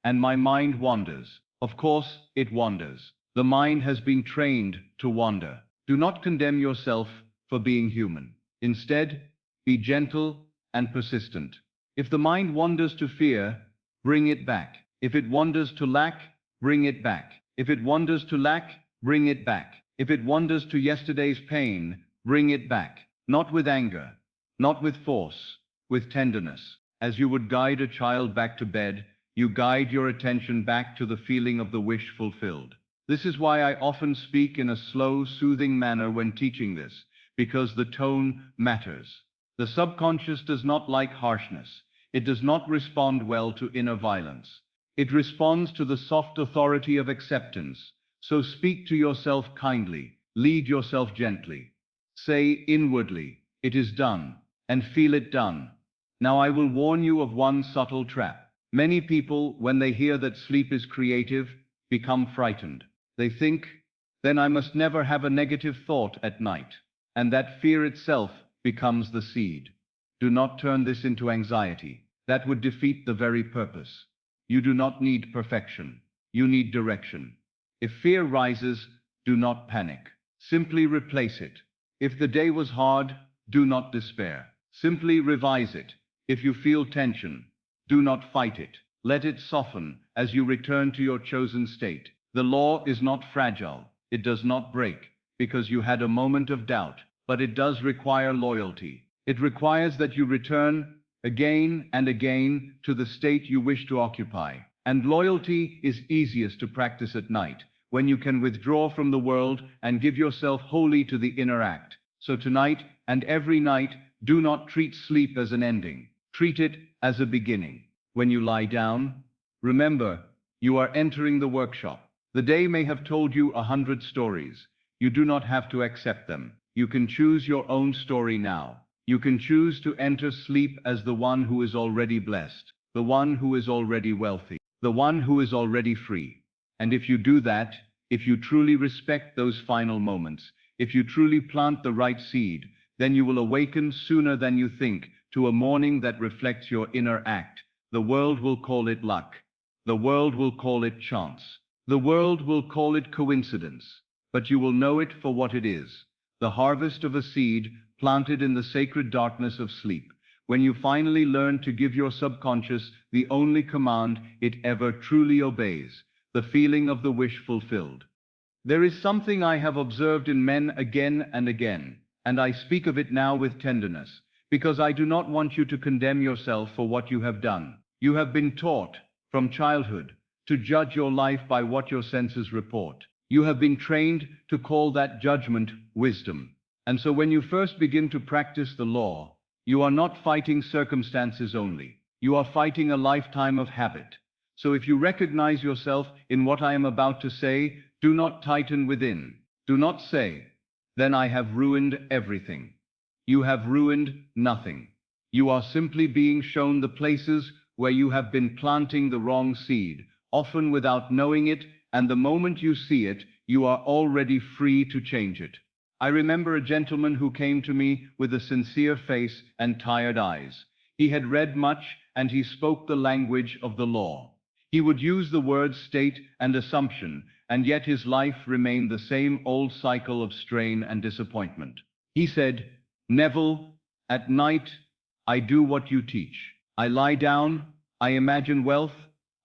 and my mind wanders. Of course, it wanders. The mind has been trained to wander. Do not condemn yourself for being human. Instead, be gentle and persistent. If the mind wanders to fear, bring it back. If it wanders to lack, bring it back. If it wanders to lack, bring it back. If it wanders to yesterday's pain, bring it back. Not with anger, not with force, with tenderness. As you would guide a child back to bed, you guide your attention back to the feeling of the wish fulfilled. This is why I often speak in a slow, soothing manner when teaching this, because the tone matters. The subconscious does not like harshness. It does not respond well to inner violence. It responds to the soft authority of acceptance. So speak to yourself kindly, lead yourself gently. Say inwardly, "It is done," and feel it done. Now I will warn you of one subtle trap. Many people, when they hear that sleep is creative, become frightened. They think, then I must never have a negative thought at night. And that fear itself becomes the seed. Do not turn this into anxiety. That would defeat the very purpose. You do not need perfection. You need direction. If fear rises, do not panic. Simply replace it. If the day was hard, do not despair. Simply revise it. If you feel tension, do not fight it. Let it soften as you return to your chosen state. The law is not fragile. It does not break because you had a moment of doubt, but it does require loyalty. It requires that you return again and again to the state you wish to occupy. And loyalty is easiest to practice at night, when you can withdraw from the world and give yourself wholly to the inner act. So tonight and every night, do not treat sleep as an ending. Treat it as a beginning. When you lie down, remember, you are entering the workshop. The day may have told you 100 stories. You do not have to accept them. You can choose your own story now. You can choose to enter sleep as the one who is already blessed, the one who is already wealthy, the one who is already free. And if you do that, if you truly respect those final moments, if you truly plant the right seed, then you will awaken sooner than you think to a morning that reflects your inner act. The world will call it luck. The world will call it chance. The world will call it coincidence. But you will know it for what it is, the harvest of a seed planted in the sacred darkness of sleep. When you finally learn to give your subconscious the only command it ever truly obeys, the feeling of the wish fulfilled. There is something I have observed in men again and again, and I speak of it now with tenderness, because I do not want you to condemn yourself for what you have done. You have been taught, from childhood, to judge your life by what your senses report. You have been trained to call that judgment wisdom. And so when you first begin to practice the law, you are not fighting circumstances only. You are fighting a lifetime of habit. So if you recognize yourself in what I am about to say, do not tighten within. Do not say, then I have ruined everything. You have ruined nothing. You are simply being shown the places where you have been planting the wrong seed, often without knowing it, and the moment you see it, you are already free to change it. I remember a gentleman who came to me with a sincere face and tired eyes. He had read much, and he spoke the language of the law. He would use the words state and assumption, and yet his life remained the same old cycle of strain and disappointment. He said, "Neville, at night, I do what you teach. I lie down, I imagine wealth,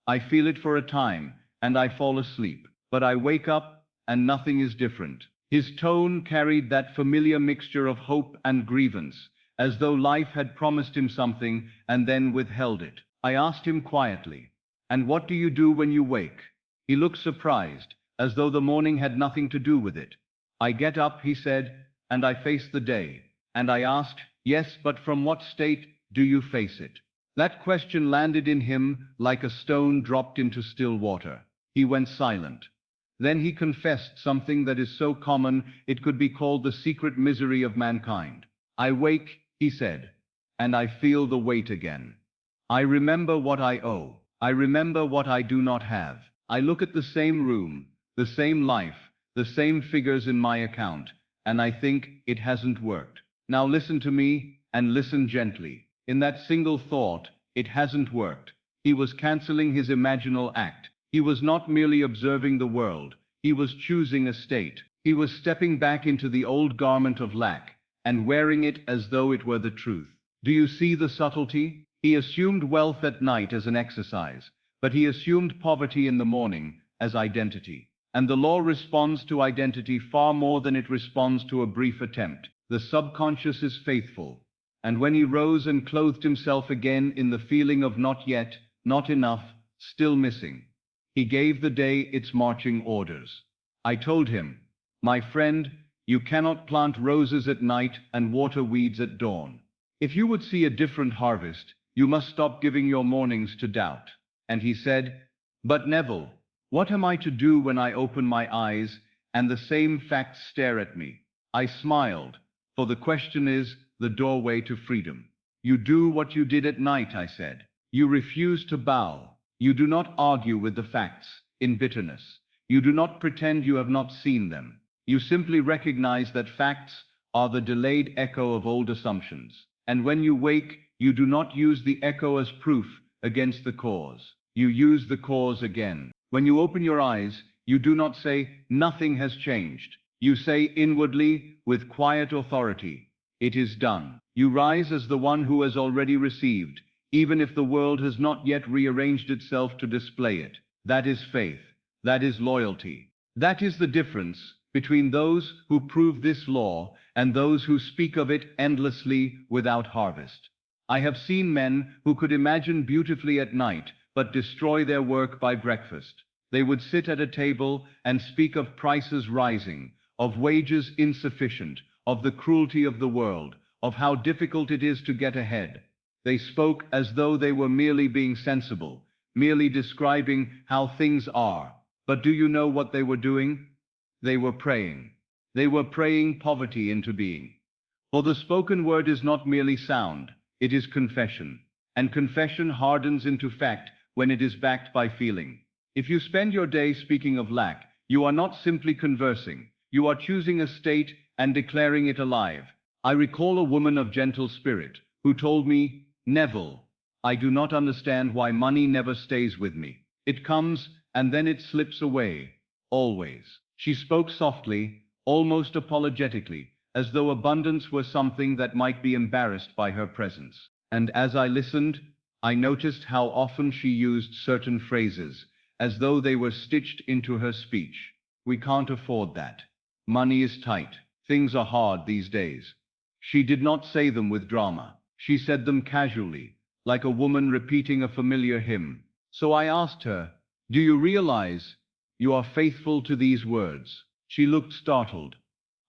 I feel it for a time, and I fall asleep. But I wake up, and nothing is different." His tone carried that familiar mixture of hope and grievance, as though life had promised him something and then withheld it. I asked him quietly, "And what do you do when you wake?" He looked surprised, as though the morning had nothing to do with it. "I get up," he said, "and I face the day." And I asked, "Yes, but from what state do you face it?" That question landed in him like a stone dropped into still water. He went silent. Then he confessed something that is so common it could be called the secret misery of mankind. "I wake," he said, "and I feel the weight again. I remember what I owe. I remember what I do not have. I look at the same room, the same life, the same figures in my account, and I think it hasn't worked. Now listen to me, and listen gently. In that single thought, it hasn't worked. He was canceling his imaginal act. He was not merely observing the world. He was choosing a state. He was stepping back into the old garment of lack and wearing it as though it were the truth. Do you see the subtlety? He assumed wealth at night as an exercise, but he assumed poverty in the morning as identity. And the law responds to identity far more than it responds to a brief attempt. The subconscious is faithful. And when he rose and clothed himself again in the feeling of not yet, not enough, still missing, he gave the day its marching orders. I told him, "My friend, you cannot plant roses at night and water weeds at dawn. If you would see a different harvest, you must stop giving your mornings to doubt. And he said, But Neville, what am I to do when I open my eyes and the same facts stare at me? I smiled, for the question is the doorway to freedom. You do what you did at night, I said. You refuse to bow. You do not argue with the facts in bitterness. You do not pretend you have not seen them. You simply recognize that facts are the delayed echo of old assumptions. And when you wake, you do not use the echo as proof against the cause. You use the cause again. When you open your eyes, you do not say, nothing has changed. You say inwardly, with quiet authority, it is done. You rise as the one who has already received, even if the world has not yet rearranged itself to display it. That is faith. That is loyalty. That is the difference between those who prove this law and those who speak of it endlessly without harvest. I have seen men who could imagine beautifully at night, but destroy their work by breakfast. They would sit at a table and speak of prices rising, of wages insufficient, of the cruelty of the world, of how difficult it is to get ahead. They spoke as though they were merely being sensible, merely describing how things are. But do you know what they were doing? They were praying. They were praying poverty into being. For the spoken word is not merely sound, it is confession. And confession hardens into fact when it is backed by feeling. If you spend your day speaking of lack, you are not simply conversing. You are choosing a state and declaring it alive. I recall a woman of gentle spirit who told me, Neville, I do not understand why money never stays with me. It comes and then it slips away, always. She spoke softly, almost apologetically, as though abundance were something that might be embarrassed by her presence. And as I listened, I noticed how often she used certain phrases, as though they were stitched into her speech. We can't afford that. Money is tight. Things are hard these days. She did not say them with drama. She said them casually, like a woman repeating a familiar hymn. So I asked her, do you realize you are faithful to these words? She looked startled.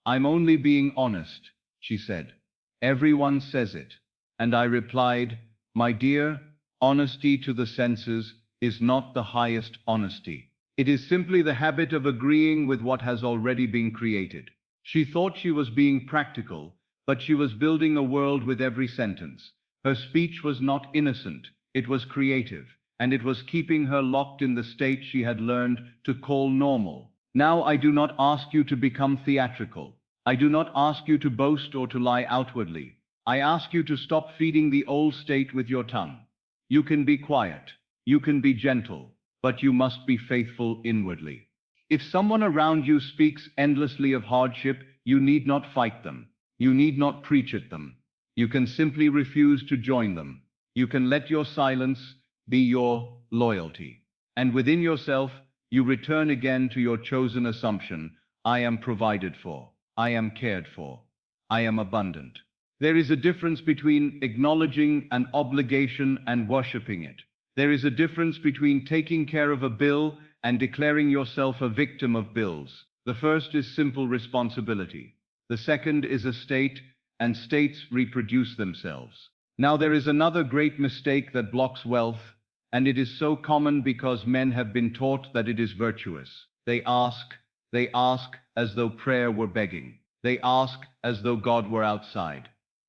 I'm only being honest, she said. Everyone says it. And I replied, my dear, honesty to the senses is not the highest honesty. It is simply the habit of agreeing with what has already been created. She thought she was being practical, but she was building a world with every sentence. Her speech was not innocent, it was creative, and it was keeping her locked in the state she had learned to call normal. Now I do not ask you to become theatrical. I do not ask you to boast or to lie outwardly. I ask you to stop feeding the old state with your tongue. You can be quiet, you can be gentle, but you must be faithful inwardly. If someone around you speaks endlessly of hardship, you need not fight them. You need not preach at them. You can simply refuse to join them. You can let your silence be your loyalty. And within yourself, you return again to your chosen assumption, I am provided for, I am cared for, I am abundant. There is a difference between acknowledging an obligation and worshipping it. There is a difference between taking care of a bill and declaring yourself a victim of bills. The first is simple responsibility. The second is a state, and states reproduce themselves. Now there is another great mistake that blocks wealth, and it is so common because men have been taught that it is virtuous. They ask as though prayer were begging. They ask as though God were outside.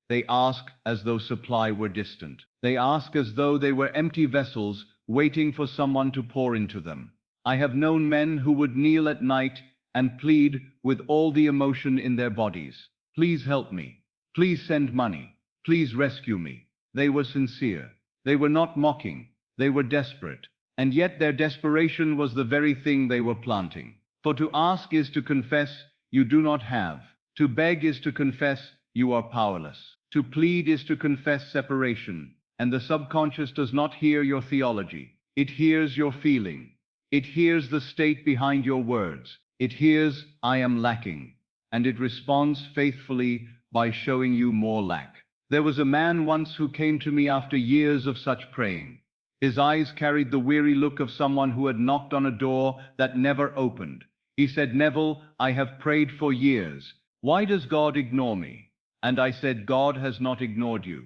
They ask as though supply were distant. They ask as though they were empty vessels waiting for someone to pour into them. I have known men who would kneel at night and plead with all the emotion in their bodies. Please help me. Please send money. Please rescue me. They were sincere. They were not mocking. They were desperate. And yet their desperation was the very thing they were planting. For to ask is to confess you do not have. To beg is to confess you are powerless. To plead is to confess separation. And the subconscious does not hear your theology. It hears your feeling. It hears the state behind your words. It hears, I am lacking. And it responds faithfully by showing you more lack. There was a man once who came to me after years of such praying. His eyes carried the weary look of someone who had knocked on a door that never opened. He said, Neville, I have prayed for years. Why does God ignore me? And I said, God has not ignored you.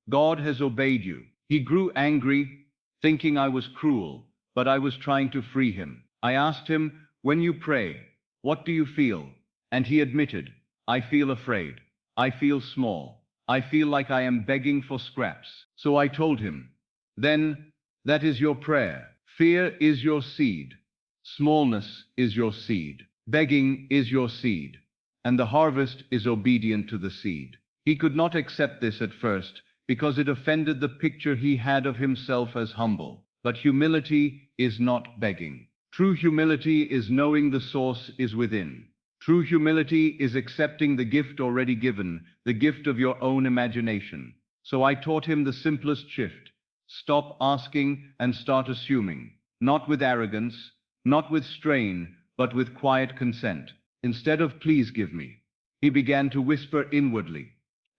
God has obeyed you. He grew angry, thinking I was cruel, but I was trying to free him. I asked him, when you pray, what do you feel? And he admitted, I feel afraid. I feel small. I feel like I am begging for scraps. So I told him, then, that is your prayer. Fear is your seed. Smallness is your seed. Begging is your seed. And the harvest is obedient to the seed. He could not accept this at first, because it offended the picture he had of himself as humble. But humility is not begging. True humility is knowing the source is within. True humility is accepting the gift already given, the gift of your own imagination. So I taught him the simplest shift. Stop asking and start assuming. Not with arrogance, not with strain, but with quiet consent. Instead of please give me, he began to whisper inwardly,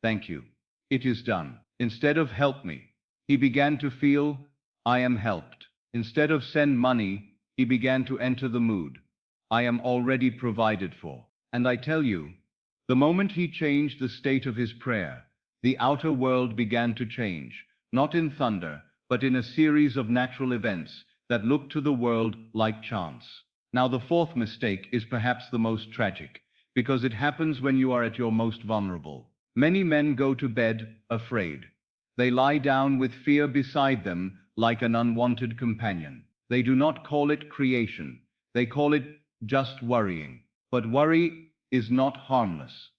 thank you. It is done. Instead of help me, he began to feel, I am helped. Instead of send money, he began to enter the mood. I am already provided for. And I tell you, the moment he changed the state of his prayer, the outer world began to change, not in thunder, but in a series of natural events that looked to the world like chance. Now the fourth mistake is perhaps the most tragic, because it happens when you are at your most vulnerable. Many men go to bed afraid. They lie down with fear beside them like an unwanted companion. They do not call it creation. They call it just worrying. But worry is not harmless.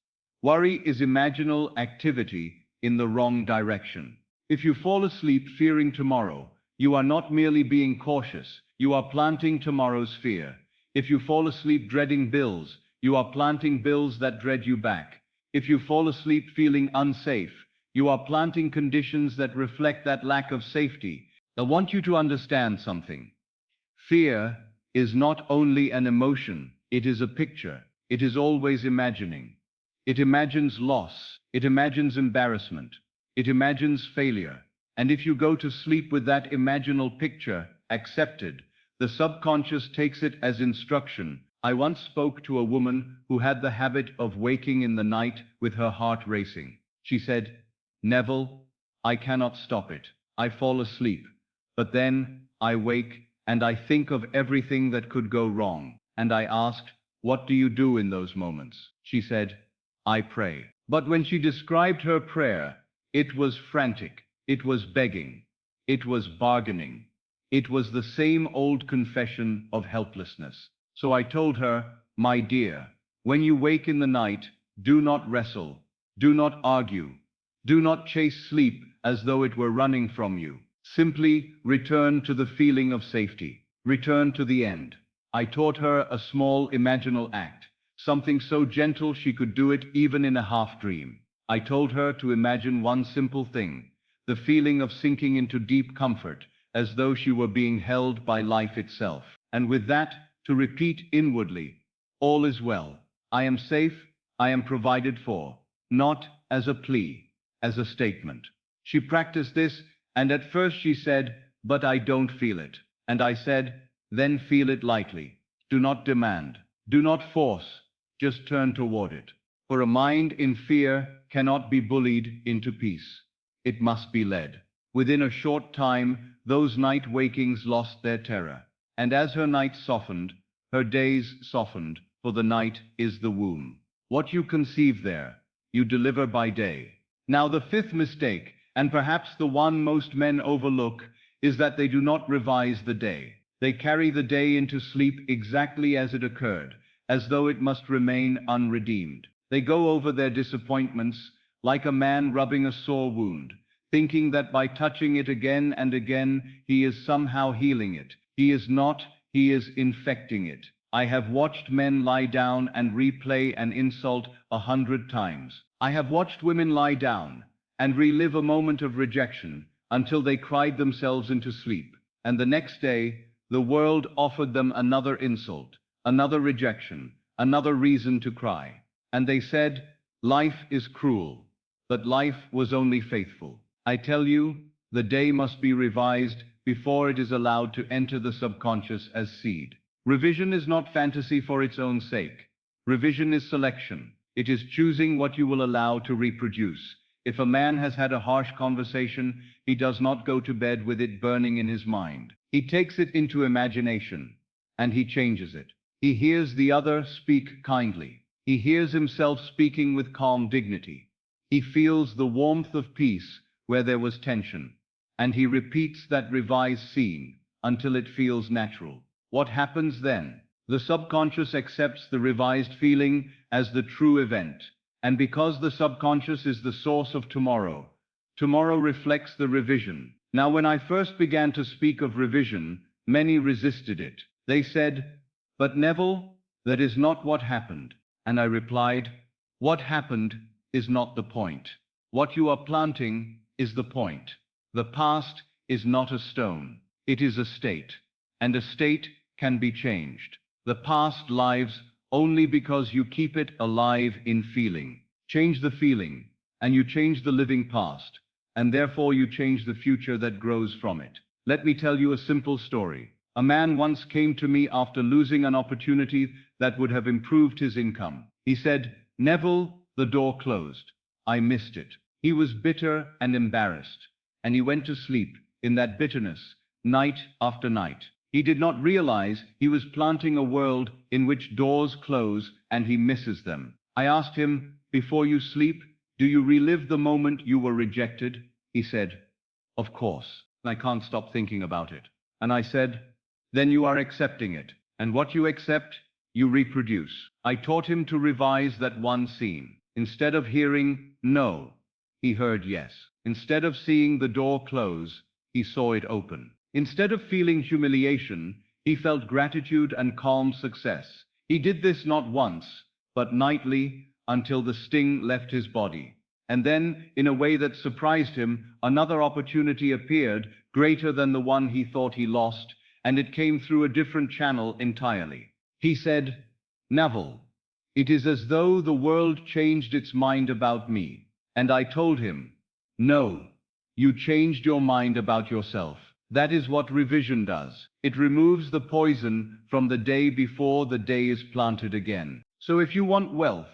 Worry is imaginal activity in the wrong direction. If you fall asleep fearing tomorrow, you are not merely being cautious, you are planting tomorrow's fear. If you fall asleep dreading bills, you are planting bills that dread you back. If you fall asleep feeling unsafe, you are planting conditions that reflect that lack of safety. I want you to understand something. Fear is not only an emotion, it is a picture. It is always imagining. It imagines loss. It imagines embarrassment. It imagines failure. And if you go to sleep with that imaginal picture accepted, the subconscious takes it as instruction. I once spoke to a woman who had the habit of waking in the night with her heart racing. She said, Neville, I cannot stop it. I fall asleep. But then I wake and I think of everything that could go wrong. And I asked, what do you do in those moments? She said, I pray. But when she described her prayer, it was frantic. It was begging. It was bargaining. It was the same old confession of helplessness. So I told her, my dear, when you wake in the night, do not wrestle. Do not argue. Do not chase sleep as though it were running from you. Simply return to the feeling of safety. Return to the end. I taught her a small imaginal act, something so gentle she could do it even in a half-dream. I told her to imagine one simple thing, the feeling of sinking into deep comfort, as though she were being held by life itself. And with that, to repeat inwardly, all is well. I am safe. I am provided for. Not as a plea, as a statement. She practiced this, and at first she said, but I don't feel it. And I said, then feel it lightly. Do not demand. Do not force. Just turn toward it. For a mind in fear cannot be bullied into peace. It must be led. Within a short time, those night wakings lost their terror. And as her night softened, her days softened, for the night is the womb. What you conceive there, you deliver by day. Now the fifth mistake, and perhaps the one most men overlook, is that they do not revise the day. They carry the day into sleep exactly as it occurred, as though it must remain unredeemed. They go over their disappointments like a man rubbing a sore wound, thinking that by touching it again and again, he is somehow healing it. He is not, he is infecting it. I have watched men lie down and replay an insult 100 times. I have watched women lie down and relive a moment of rejection until they cried themselves into sleep. And the next day, the world offered them another insult, another rejection, another reason to cry. And they said, life is cruel, but life was only faithful. I tell you, the day must be revised before it is allowed to enter the subconscious as seed. Revision is not fantasy for its own sake. Revision is selection. It is choosing what you will allow to reproduce. If a man has had a harsh conversation, he does not go to bed with it burning in his mind. He takes it into imagination, and he changes it. He hears the other speak kindly. He hears himself speaking with calm dignity. He feels the warmth of peace where there was tension, and he repeats that revised scene until it feels natural. What happens then? The subconscious accepts the revised feeling as the true event. And because the subconscious is the source of tomorrow, tomorrow reflects the revision. Now, when I first began to speak of revision, many resisted it. They said, "But Neville, that is not what happened." And I replied, "What happened is not the point. What you are planting is the point. The past is not a stone. It is a state. And a state can be changed. The past lives only because you keep it alive in feeling. Change the feeling, and you change the living past, and therefore you change the future that grows from it. Let me tell you a simple story. A man once came to me after losing an opportunity that would have improved his income. He said, "Neville, the door closed. I missed it." He was bitter and embarrassed, and he went to sleep in that bitterness, night after night. He did not realize he was planting a world in which doors close and he misses them. I asked him, "Before you sleep, do you relive the moment you were rejected?" He said, "Of course. I can't stop thinking about it." And I said, "Then you are accepting it. And what you accept, you reproduce." I taught him to revise that one scene. Instead of hearing no, he heard yes. Instead of seeing the door close, he saw it open. Instead of feeling humiliation, he felt gratitude and calm success. He did this not once, but nightly, until the sting left his body. And then, in a way that surprised him, another opportunity appeared, greater than the one he thought he lost, and it came through a different channel entirely. He said, "Neville, it is as though the world changed its mind about me." And I told him, "No, you changed your mind about yourself." That is what revision does. It removes the poison from the day before the day is planted again. So if you want wealth,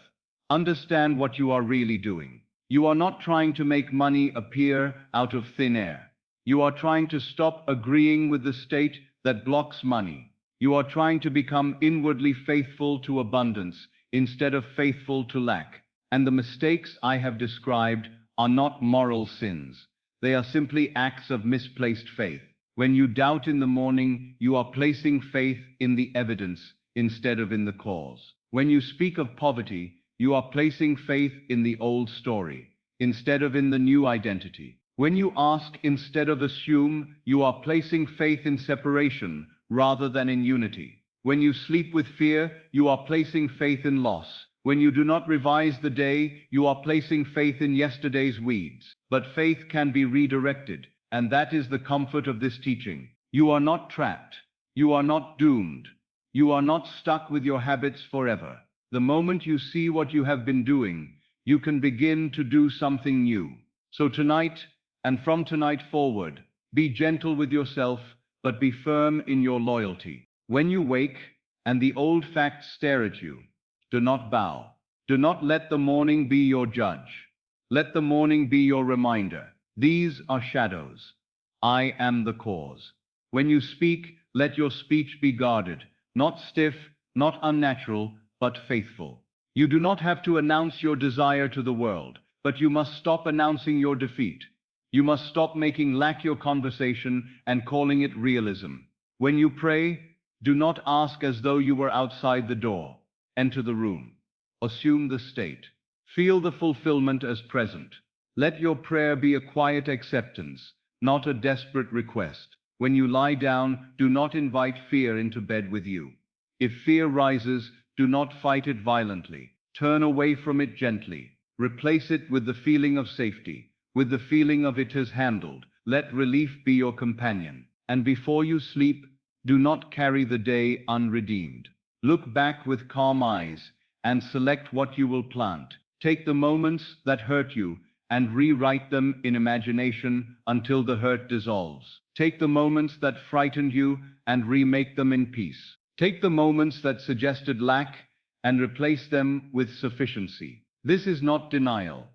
understand what you are really doing. You are not trying to make money appear out of thin air. You are trying to stop agreeing with the state that blocks money. You are trying to become inwardly faithful to abundance instead of faithful to lack. And the mistakes I have described are not moral sins. They are simply acts of misplaced faith. When you doubt in the morning, you are placing faith in the evidence instead of in the cause. When you speak of poverty, you are placing faith in the old story instead of in the new identity. When you ask instead of assume, you are placing faith in separation rather than in unity. When you sleep with fear, you are placing faith in loss. When you do not revise the day, you are placing faith in yesterday's weeds. But faith can be redirected, and that is the comfort of this teaching. You are not trapped. You are not doomed. You are not stuck with your habits forever. The moment you see what you have been doing, you can begin to do something new. So tonight, and from tonight forward, be gentle with yourself, but be firm in your loyalty. When you wake, and the old facts stare at you, do not bow. Do not let the morning be your judge. Let the morning be your reminder. These are shadows. I am the cause. When you speak, let your speech be guarded, not stiff, not unnatural, but faithful. You do not have to announce your desire to the world, but you must stop announcing your defeat. You must stop making lack your conversation and calling it realism. When you pray, do not ask as though you were outside the door. Enter the room. Assume the state. Feel the fulfillment as present. Let your prayer be a quiet acceptance, not a desperate request. When you lie down, do not invite fear into bed with you. If fear rises, do not fight it violently. Turn away from it gently. Replace it with the feeling of safety, with the feeling of it is handled. Let relief be your companion. And before you sleep, do not carry the day unredeemed. Look back with calm eyes and select what you will plant. Take the moments that hurt you and rewrite them in imagination until the hurt dissolves. Take the moments that frightened you and remake them in peace. Take the moments that suggested lack and replace them with sufficiency. This is not denial.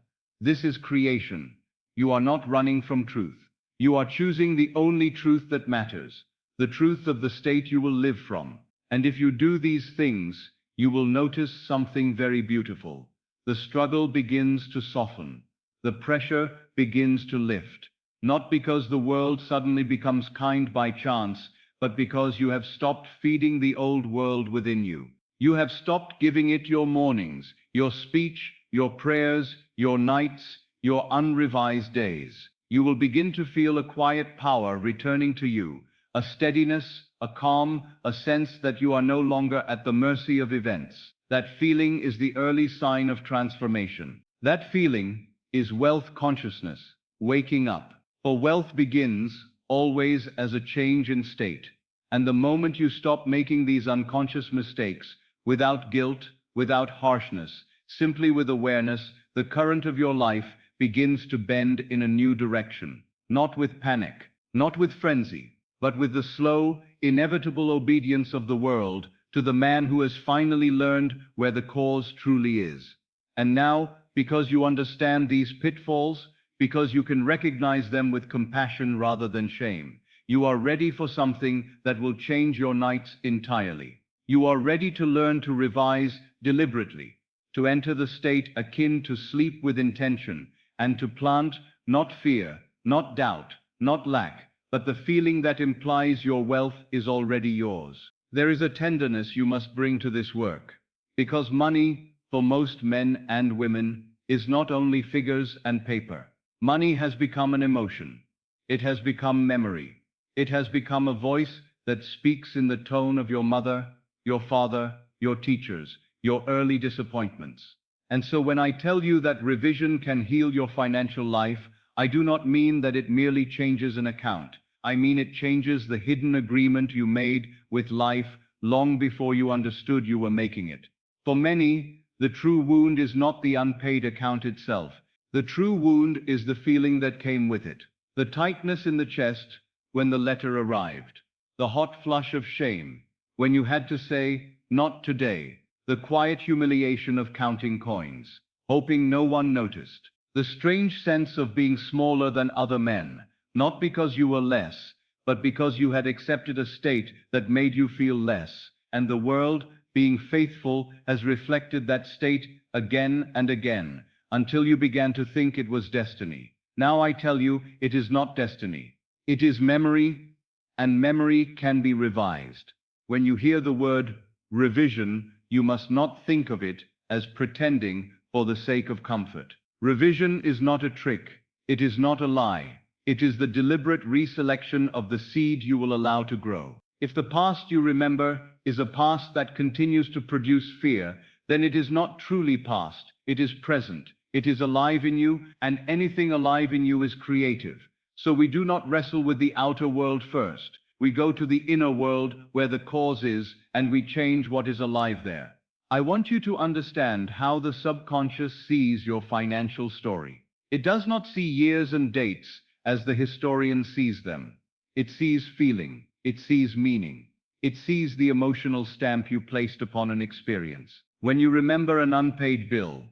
This is creation. You are not running from truth. You are choosing the only truth that matters, the truth of the state you will live from. And if you do these things, you will notice something very beautiful. The struggle begins to soften. The pressure begins to lift. Not because the world suddenly becomes kind by chance, but because you have stopped feeding the old world within you. You have stopped giving it your mornings, your speech, your prayers, your nights, your unrevised days. You will begin to feel a quiet power returning to you, a steadiness, a calm, a sense that you are no longer at the mercy of events. That feeling is the early sign of transformation. That feeling is wealth consciousness, waking up. For wealth begins, always, as a change in state. And the moment you stop making these unconscious mistakes, without guilt, without harshness, simply with awareness, the current of your life begins to bend in a new direction. Not with panic, not with frenzy, but with the slow, inevitable obedience of the world to the man who has finally learned where the cause truly is. And now, because you understand these pitfalls, because you can recognize them with compassion rather than shame, you are ready for something that will change your nights entirely. You are ready to learn to revise deliberately, to enter the state akin to sleep with intention, and to plant not fear, not doubt, not lack, but the feeling that implies your wealth is already yours. There is a tenderness you must bring to this work, because money, for most men and women, is not only figures and paper. Money has become an emotion. It has become memory. It has become a voice that speaks in the tone of your mother, your father, your teachers, your early disappointments. And so when I tell you that revision can heal your financial life, I do not mean that it merely changes an account. I mean it changes the hidden agreement you made with life long before you understood you were making it. For many, the true wound is not the unpaid account itself. The true wound is the feeling that came with it. The tightness in the chest when the letter arrived. The hot flush of shame when you had to say, "Not today." The quiet humiliation of counting coins, hoping no one noticed. The strange sense of being smaller than other men, not because you were less, but because you had accepted a state that made you feel less, and the world, being faithful, has reflected that state again and again, until you began to think it was destiny. Now I tell you, it is not destiny. It is memory, and memory can be revised. When you hear the word revision, you must not think of it as pretending for the sake of comfort. Revision is not a trick. It is not a lie. It is the deliberate reselection of the seed you will allow to grow. If the past you remember is a past that continues to produce fear, then it is not truly past. It is present. It is alive in you, and anything alive in you is creative. So we do not wrestle with the outer world first. We go to the inner world where the cause is, and we change what is alive there. I want you to understand how the subconscious sees your financial story. It does not see years and dates as the historian sees them. It sees feeling. It sees meaning. It sees the emotional stamp you placed upon an experience. When you remember an unpaid bill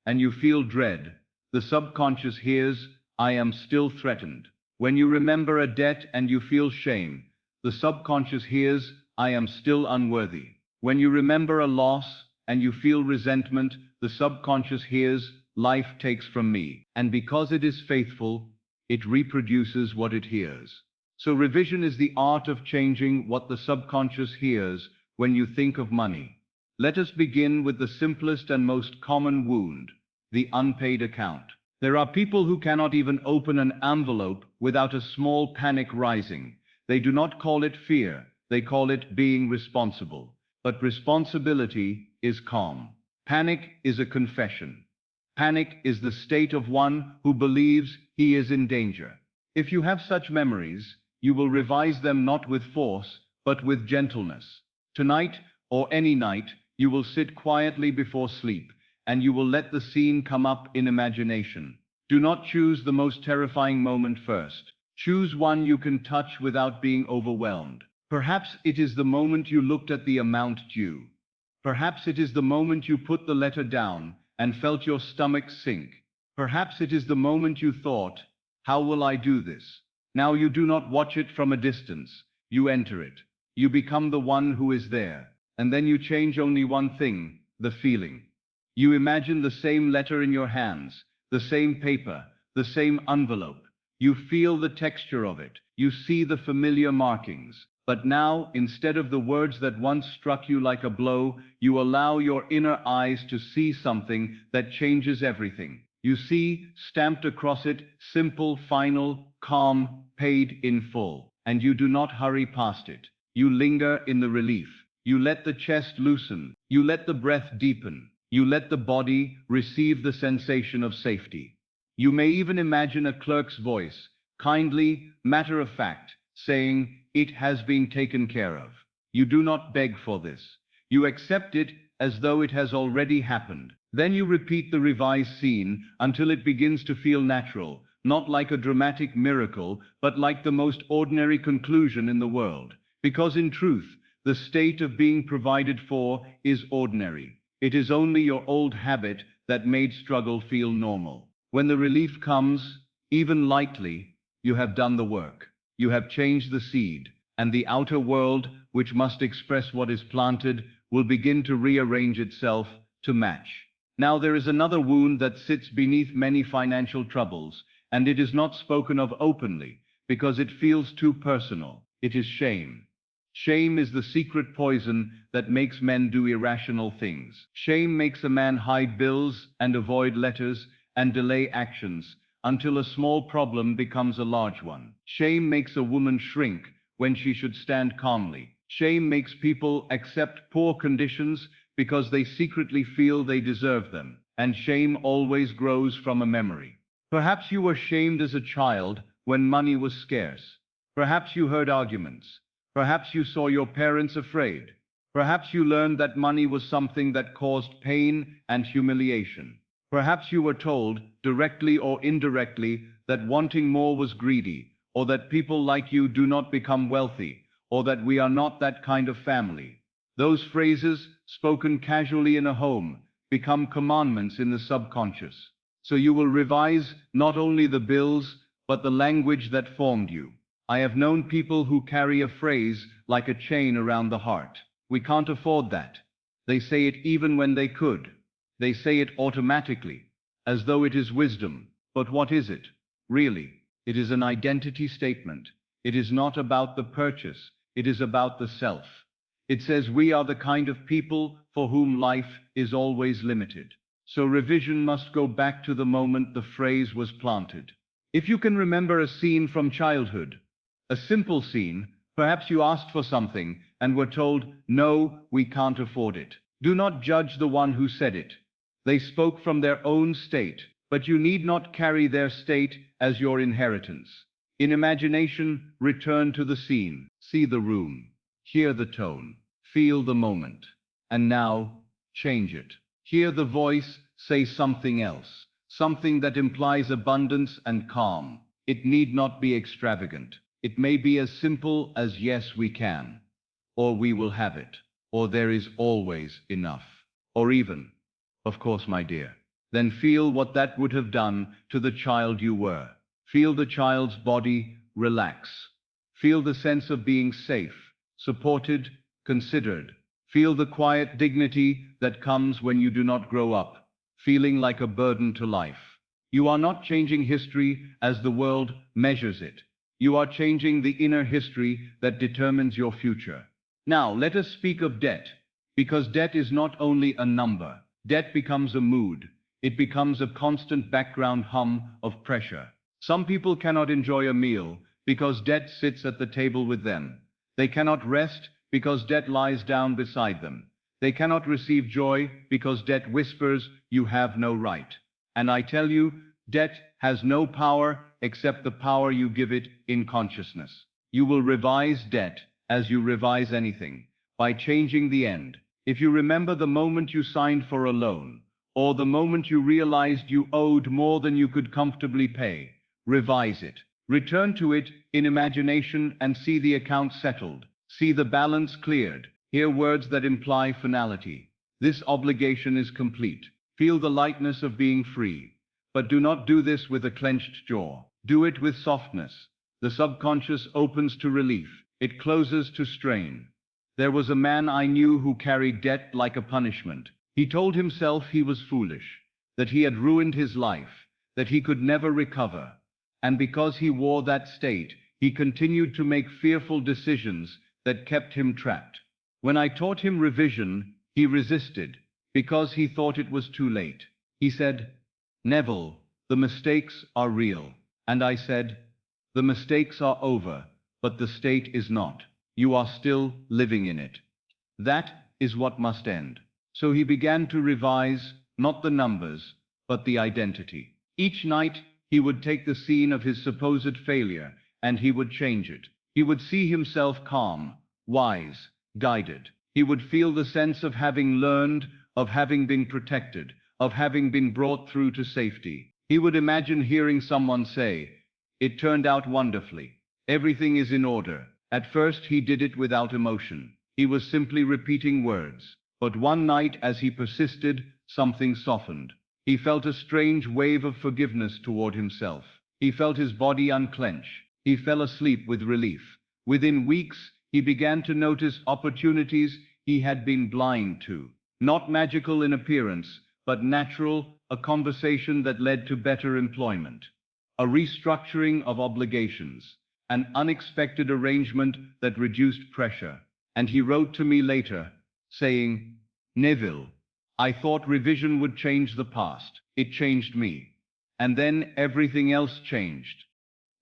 and you feel dread, the subconscious hears, "I am still threatened." When you remember a debt and you feel shame, the subconscious hears, "I am still unworthy." When you remember a loss and you feel resentment, the subconscious hears, "Life takes from me." And because it is faithful, it reproduces what it hears. So revision is the art of changing what the subconscious hears when you think of money. Let us begin with the simplest and most common wound, the unpaid account. There are people who cannot even open an envelope without a small panic rising. They do not call it fear, they call it being responsible. But responsibility is calm. Panic is a confession. Panic is the state of one who believes he is in danger. If you have such memories, you will revise them not with force, but with gentleness. Tonight, or any night, you will sit quietly before sleep, and you will let the scene come up in imagination. Do not choose the most terrifying moment first. Choose one you can touch without being overwhelmed. Perhaps it is the moment you looked at the amount due. Perhaps it is the moment you put the letter down and felt your stomach sink. Perhaps it is the moment you thought, how will I do this? Now you do not watch it from a distance. You enter it. You become the one who is there. And then you change only one thing, the feeling. You imagine the same letter in your hands, the same paper, the same envelope. You feel the texture of it. You see the familiar markings. But now, instead of the words that once struck you like a blow, you allow your inner eyes to see something that changes everything. You see, stamped across it, simple, final, calm, paid in full. And you do not hurry past it. You linger in the relief. You let the chest loosen. You let the breath deepen. You let the body receive the sensation of safety. You may even imagine a clerk's voice, kindly, matter of fact, saying, "It has been taken care of." You do not beg for this. You accept it as though it has already happened. Then you repeat the revised scene until it begins to feel natural, not like a dramatic miracle, but like the most ordinary conclusion in the world. Because in truth, the state of being provided for is ordinary. It is only your old habit that made struggle feel normal. When the relief comes, even lightly, you have done the work. You have changed the seed, and the outer world, which must express what is planted, will begin to rearrange itself to match. Now there is another wound that sits beneath many financial troubles, and it is not spoken of openly, because it feels too personal. It is shame. Shame is the secret poison that makes men do irrational things. Shame makes a man hide bills and avoid letters and delay actions until a small problem becomes a large one. Shame makes a woman shrink when she should stand calmly. Shame makes people accept poor conditions because they secretly feel they deserve them. And shame always grows from a memory. Perhaps you were shamed as a child when money was scarce. Perhaps you heard arguments. Perhaps you saw your parents afraid. Perhaps you learned that money was something that caused pain and humiliation. Perhaps you were told, directly or indirectly, that wanting more was greedy, or that people like you do not become wealthy, or that we are not that kind of family. Those phrases, spoken casually in a home, become commandments in the subconscious. So you will revise not only the bills, but the language that formed you. I have known people who carry a phrase like a chain around the heart. We can't afford that. They say it even when they could. They say it automatically, as though it is wisdom. But what is it? Really, it is an identity statement. It is not about the purchase. It is about the self. It says we are the kind of people for whom life is always limited. So revision must go back to the moment the phrase was planted. If you can remember a scene from childhood, a simple scene, perhaps you asked for something and were told, "No, we can't afford it." Do not judge the one who said it. They spoke from their own state, but you need not carry their state as your inheritance. In imagination, return to the scene, see the room, hear the tone, feel the moment. And now, change it. Hear the voice, say something else, something that implies abundance and calm. It need not be extravagant. It may be as simple as "yes, we can," or "we will have it," or "there is always enough," or even, "of course, my dear." Then feel what that would have done to the child you were. Feel the child's body relax. Feel the sense of being safe, supported, considered. Feel the quiet dignity that comes when you do not grow up, feeling like a burden to life. You are not changing history as the world measures it. You are changing the inner history that determines your future. Now, let us speak of debt, because debt is not only a number. Debt becomes a mood. It becomes a constant background hum of pressure. Some people cannot enjoy a meal because debt sits at the table with them. They cannot rest because debt lies down beside them. They cannot receive joy because debt whispers, "You have no right." And I tell you, debt has no power except the power you give it in consciousness. You will revise debt as you revise anything, by changing the end. If you remember the moment you signed for a loan, or the moment you realized you owed more than you could comfortably pay, revise it. Return to it in imagination and see the account settled. See the balance cleared. Hear words that imply finality. This obligation is complete. Feel the lightness of being free. But do not do this with a clenched jaw. Do it with softness. The subconscious opens to relief. It closes to strain. There was a man I knew who carried debt like a punishment. He told himself he was foolish, that he had ruined his life, that he could never recover. And because he wore that state, he continued to make fearful decisions that kept him trapped. When I taught him revision, he resisted, because he thought it was too late. He said, "Neville, the mistakes are real." And I said, "The mistakes are over, but the state is not. You are still living in it. That is what must end." So he began to revise, not the numbers, but the identity. Each night, he would take the scene of his supposed failure, and he would change it. He would see himself calm, wise, guided. He would feel the sense of having learned, of having been protected, of having been brought through to safety. He would imagine hearing someone say, "It turned out wonderfully. Everything is in order." At first he did it without emotion. He was simply repeating words. But one night, as he persisted, something softened. He felt a strange wave of forgiveness toward himself. He felt his body unclench. He fell asleep with relief. Within weeks, he began to notice opportunities he had been blind to. Not magical in appearance, but natural, a conversation that led to better employment, a restructuring of obligations, an unexpected arrangement that reduced pressure. And he wrote to me later, saying, "Neville, I thought revision would change the past. It changed me. And then everything else changed."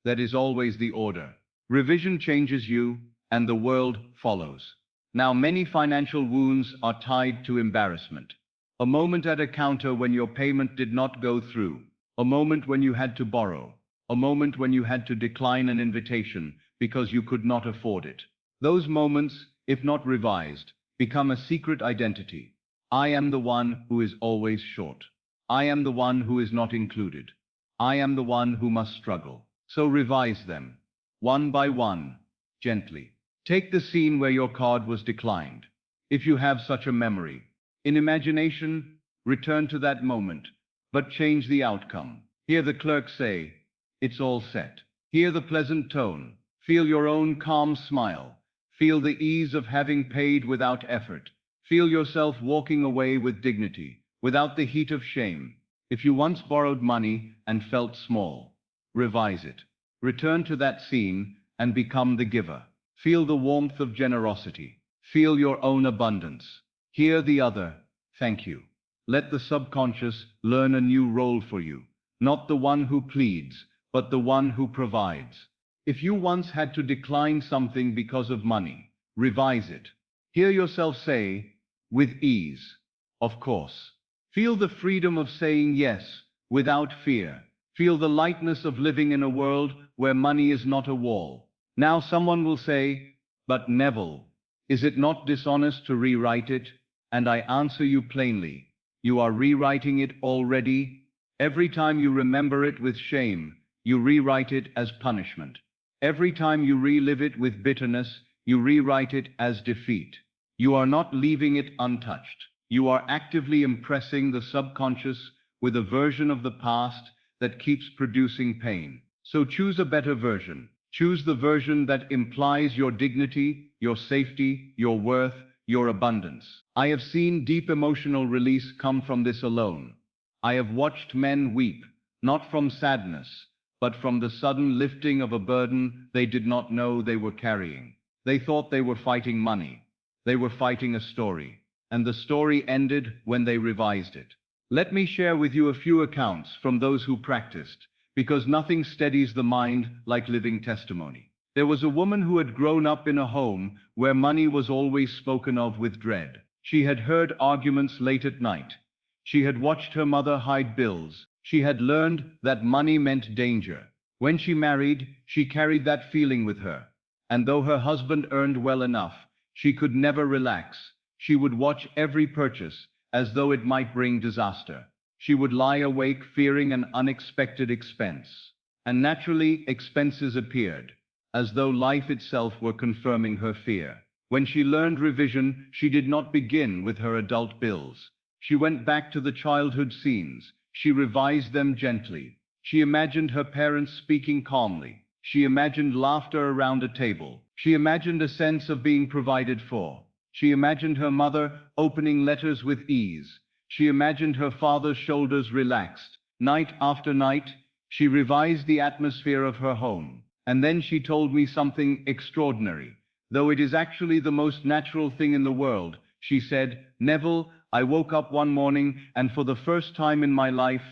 That is always the order. Revision changes you, and the world follows. Now, many financial wounds are tied to embarrassment. A moment at a counter when your payment did not go through. A moment when you had to borrow. A moment when you had to decline an invitation because you could not afford it. Those moments, if not revised, become a secret identity. I am the one who is always short. I am the one who is not included. I am the one who must struggle. So revise them, one by one, gently. Take the scene where your card was declined, if you have such a memory. In imagination, return to that moment, but change the outcome. Hear the clerk say, "It's all set." Hear the pleasant tone. Feel your own calm smile. Feel the ease of having paid without effort. Feel yourself walking away with dignity, without the heat of shame. If you once borrowed money and felt small, revise it. Return to that scene and become the giver. Feel the warmth of generosity. Feel your own abundance. Hear the other, "Thank you." Let the subconscious learn a new role for you, not the one who pleads, but the one who provides. If you once had to decline something because of money, revise it. Hear yourself say, "With ease, of course." Feel the freedom of saying yes, without fear. Feel the lightness of living in a world where money is not a wall. Now someone will say, "But Neville, is it not dishonest to rewrite it?" And I answer you plainly, you are rewriting it already. Every time you remember it with shame, you rewrite it as punishment. Every time you relive it with bitterness, you rewrite it as defeat. You are not leaving it untouched. You are actively impressing the subconscious with a version of the past that keeps producing pain. So choose a better version. Choose the version that implies your dignity, your safety, your worth, your abundance. I have seen deep emotional release come from this alone. I have watched men weep, not from sadness, but from the sudden lifting of a burden they did not know they were carrying. They thought they were fighting money. They were fighting a story, and the story ended when they revised it. Let me share with you a few accounts from those who practiced, because nothing steadies the mind like living testimony. There was a woman who had grown up in a home where money was always spoken of with dread. She had heard arguments late at night. She had watched her mother hide bills. She had learned that money meant danger. When she married, she carried that feeling with her. And though her husband earned well enough, she could never relax. She would watch every purchase as though it might bring disaster. She would lie awake fearing an unexpected expense. And naturally, expenses appeared, as though life itself were confirming her fear. When she learned revision, she did not begin with her adult bills. She went back to the childhood scenes. She revised them gently. She imagined her parents speaking calmly. She imagined laughter around a table. She imagined a sense of being provided for. She imagined her mother opening letters with ease. She imagined her father's shoulders relaxed. Night after night, she revised the atmosphere of her home. And then she told me something extraordinary. Though it is actually the most natural thing in the world, she said, "Neville, I woke up one morning and for the first time in my life,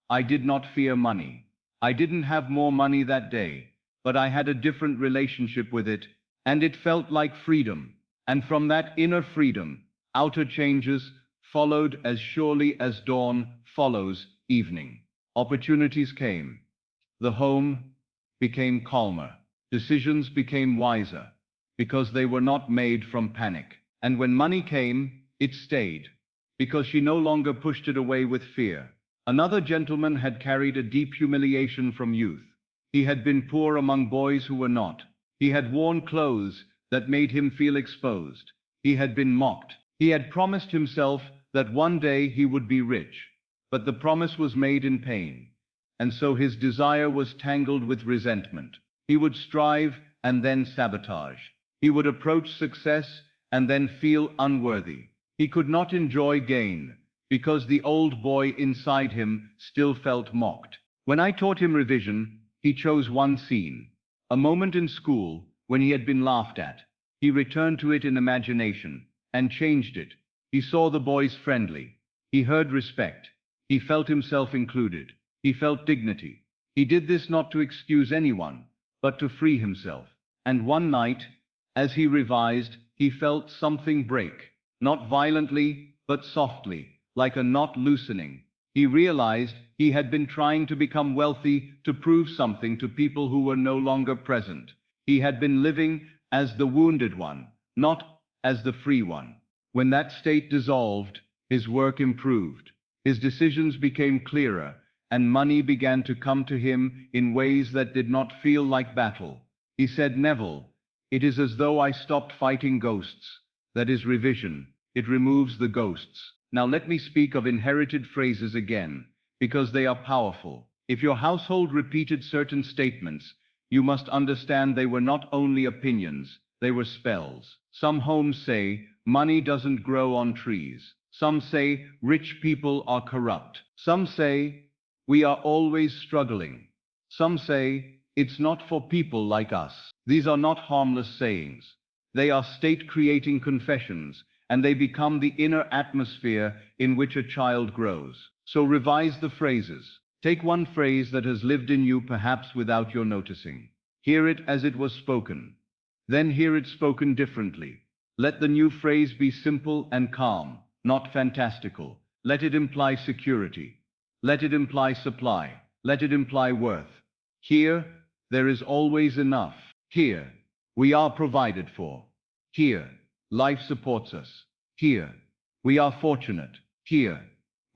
I did not fear money. I didn't have more money that day, but I had a different relationship with it, and it felt like freedom. And from that inner freedom, outer changes followed as surely as dawn follows evening. Opportunities came. The home became calmer. Decisions became wiser, because they were not made from panic. And when money came, it stayed, because she no longer pushed it away with fear. Another gentleman had carried a deep humiliation from youth. He had been poor among boys who were not. He had worn clothes that made him feel exposed. He had been mocked. He had promised himself that one day he would be rich, but the promise was made in pain, and so his desire was tangled with resentment. He would strive and then sabotage. He would approach success and then feel unworthy. He could not enjoy gain, because the old boy inside him still felt mocked. When I taught him revision, he chose one scene, a moment in school when he had been laughed at. He returned to it in imagination and changed it. He saw the boys friendly. He heard respect. He felt himself included. He felt dignity. He did this not to excuse anyone, but to free himself. And one night, as he revised, he felt something break, not violently, but softly, like a knot loosening. He realized he had been trying to become wealthy to prove something to people who were no longer present. He had been living as the wounded one, not as the free one. When that state dissolved, his work improved. His decisions became clearer, and money began to come to him in ways that did not feel like battle. He said, "Neville, it is as though I stopped fighting ghosts. That is revision. It removes the ghosts." Now let me speak of inherited phrases again, because they are powerful. If your household repeated certain statements, you must understand they were not only opinions, they were spells. Some homes say, "Money doesn't grow on trees." Some say, "Rich people are corrupt." Some say, "We are always struggling." Some say, "It's not for people like us." These are not harmless sayings. They are state-creating confessions, and they become the inner atmosphere in which a child grows. So revise the phrases. Take one phrase that has lived in you perhaps without your noticing. Hear it as it was spoken. Then hear it spoken differently. Let the new phrase be simple and calm, not fantastical. Let it imply security. Let it imply supply. Let it imply worth. Here, there is always enough. Here, we are provided for. Here, life supports us. Here, we are fortunate. Here,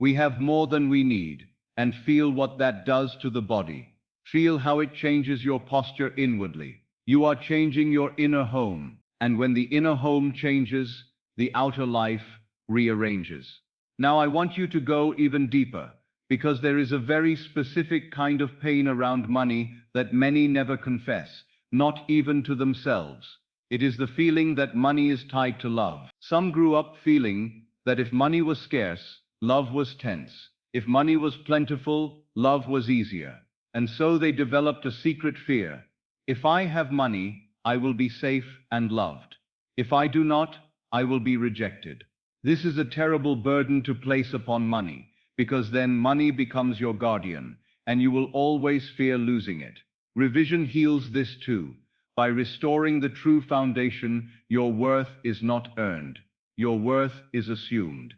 we have more than we need. And feel what that does to the body. Feel how it changes your posture inwardly. You are changing your inner home. And when the inner home changes, the outer life rearranges. Now I want you to go even deeper, because there is a very specific kind of pain around money that many never confess, not even to themselves. It is the feeling that money is tied to love. Some grew up feeling that if money was scarce, love was tense. If money was plentiful, love was easier. And so they developed a secret fear. If I have money, I will be safe and loved. If I do not, I will be rejected. This is a terrible burden to place upon money, because then money becomes your guardian, and you will always fear losing it. Revision heals this too. By restoring the true foundation, your worth is not earned. Your worth is assumed.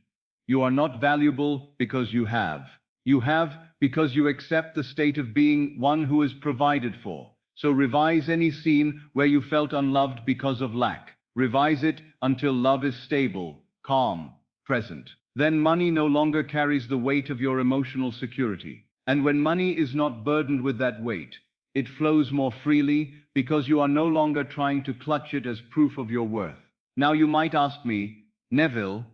You are not valuable because you have. You have because you accept the state of being one who is provided for. So revise any scene where you felt unloved because of lack. Revise it until love is stable, calm, present. Then money no longer carries the weight of your emotional security. And when money is not burdened with that weight, it flows more freely because you are no longer trying to clutch it as proof of your worth. Now you might ask me, Neville,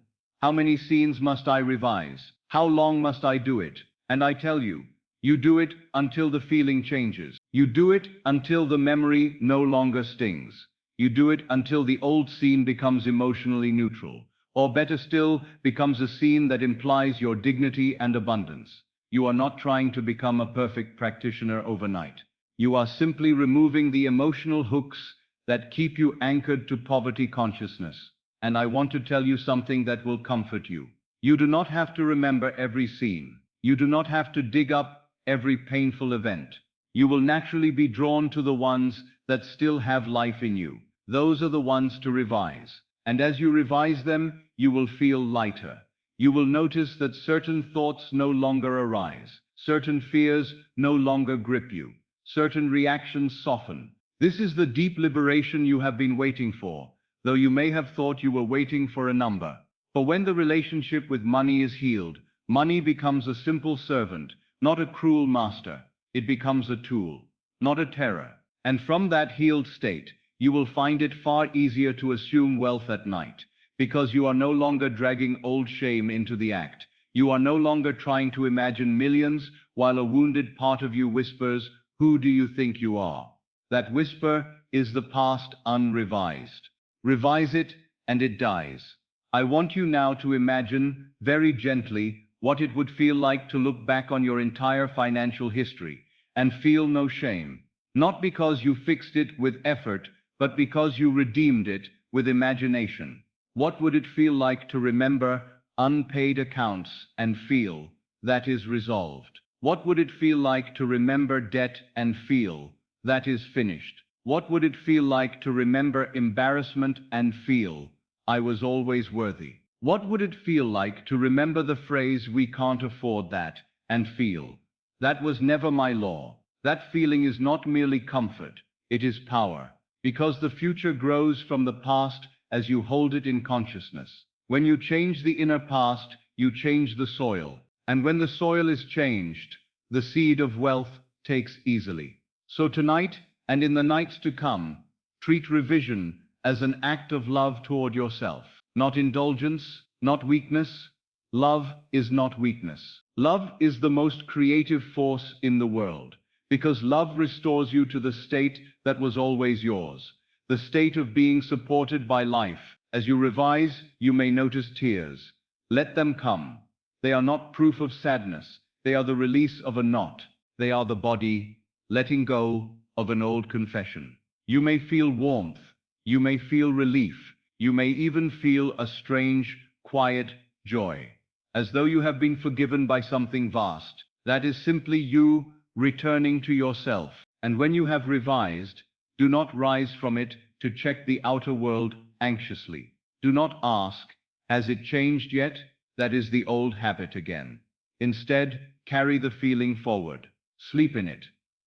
how many scenes must I revise? How long must I do it? And I tell you, you do it until the feeling changes. You do it until the memory no longer stings. You do it until the old scene becomes emotionally neutral, or better still, becomes a scene that implies your dignity and abundance. You are not trying to become a perfect practitioner overnight. You are simply removing the emotional hooks that keep you anchored to poverty consciousness. And I want to tell you something that will comfort you. You do not have to remember every scene. You do not have to dig up every painful event. You will naturally be drawn to the ones that still have life in you. Those are the ones to revise. And as you revise them, you will feel lighter. You will notice that certain thoughts no longer arise. Certain fears no longer grip you. Certain reactions soften. This is the deep liberation you have been waiting for, though you may have thought you were waiting for a number. For when the relationship with money is healed, money becomes a simple servant, not a cruel master. It becomes a tool, not a terror. And from that healed state, you will find it far easier to assume wealth at night, because you are no longer dragging old shame into the act. You are no longer trying to imagine millions while a wounded part of you whispers, "Who do you think you are?" That whisper is the past unrevised. Revise it, and it dies. I want you now to imagine, very gently, what it would feel like to look back on your entire financial history and feel no shame. Not because you fixed it with effort, but because you redeemed it with imagination. What would it feel like to remember unpaid accounts and feel that is resolved? What would it feel like to remember debt and feel that is finished? What would it feel like to remember embarrassment and feel, "I was always worthy"? What would it feel like to remember the phrase, "We can't afford that," and feel, "That was never my law"? That feeling is not merely comfort, it is power, because the future grows from the past as you hold it in consciousness. When you change the inner past, you change the soil, and when the soil is changed, the seed of wealth takes easily. So tonight, and in the nights to come, treat revision as an act of love toward yourself. Not indulgence, not weakness. Love is not weakness. Love is the most creative force in the world, because love restores you to the state that was always yours, the state of being supported by life. As you revise, you may notice tears. Let them come. They are not proof of sadness. They are the release of a knot. They are the body letting go of an old confession. You may feel warmth. You may feel relief. You may even feel a strange, quiet joy, as though you have been forgiven by something vast. That is simply you returning to yourself. And when you have revised, do not rise from it to check the outer world anxiously. Do not ask, "Has it changed yet?" That is the old habit again. Instead, carry the feeling forward. Sleep in it.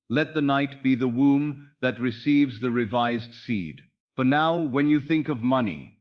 Let the night be the womb that receives the revised seed. For now, when you think of money,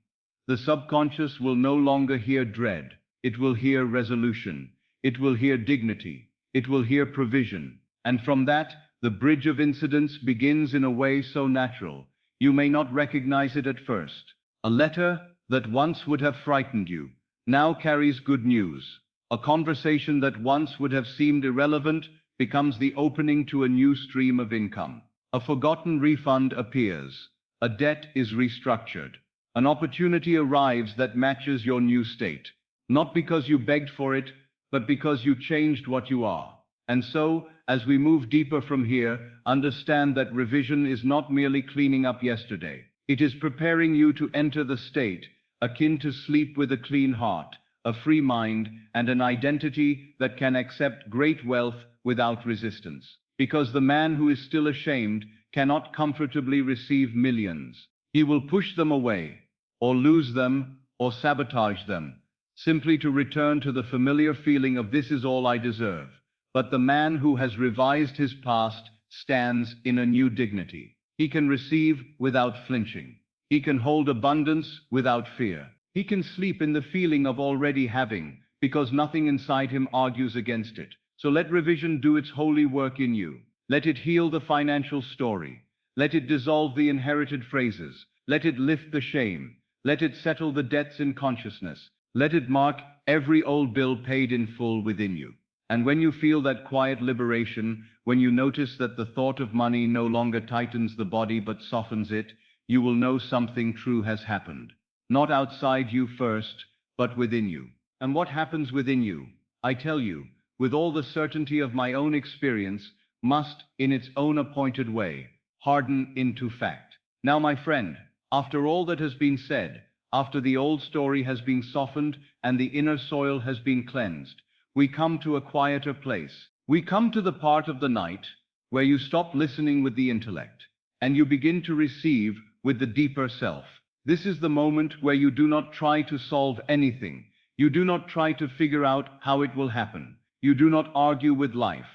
the subconscious will no longer hear dread. It will hear resolution. It will hear dignity. It will hear provision. And from that, the bridge of incidents begins in a way so natural, you may not recognize it at first. A letter that once would have frightened you now carries good news. A conversation that once would have seemed irrelevant becomes the opening to a new stream of income. A forgotten refund appears. A debt is restructured. An opportunity arrives that matches your new state. Not because you begged for it, but because you changed what you are. And so, as we move deeper from here, understand that revision is not merely cleaning up yesterday. It is preparing you to enter the state, akin to sleep with a clean heart, a free mind, and an identity that can accept great wealth without resistance. Because the man who is still ashamed cannot comfortably receive millions. He will push them away, or lose them, or sabotage them, simply to return to the familiar feeling of "this is all I deserve." But the man who has revised his past stands in a new dignity. He can receive without flinching. He can hold abundance without fear. He can sleep in the feeling of already having, because nothing inside him argues against it. So let revision do its holy work in you. Let it heal the financial story. Let it dissolve the inherited phrases. Let it lift the shame. Let it settle the debts in consciousness. Let it mark every old bill paid in full within you. And when you feel that quiet liberation, when you notice that the thought of money no longer tightens the body but softens it, you will know something true has happened. Not outside you first, but within you. And what happens within you, I tell you, with all the certainty of my own experience, must, in its own appointed way, harden into fact. Now, my friend, after all that has been said, after the old story has been softened and the inner soil has been cleansed, we come to a quieter place. We come to the part of the night where you stop listening with the intellect and you begin to receive with the deeper self. This is the moment where you do not try to solve anything. You do not try to figure out how it will happen. You do not argue with life.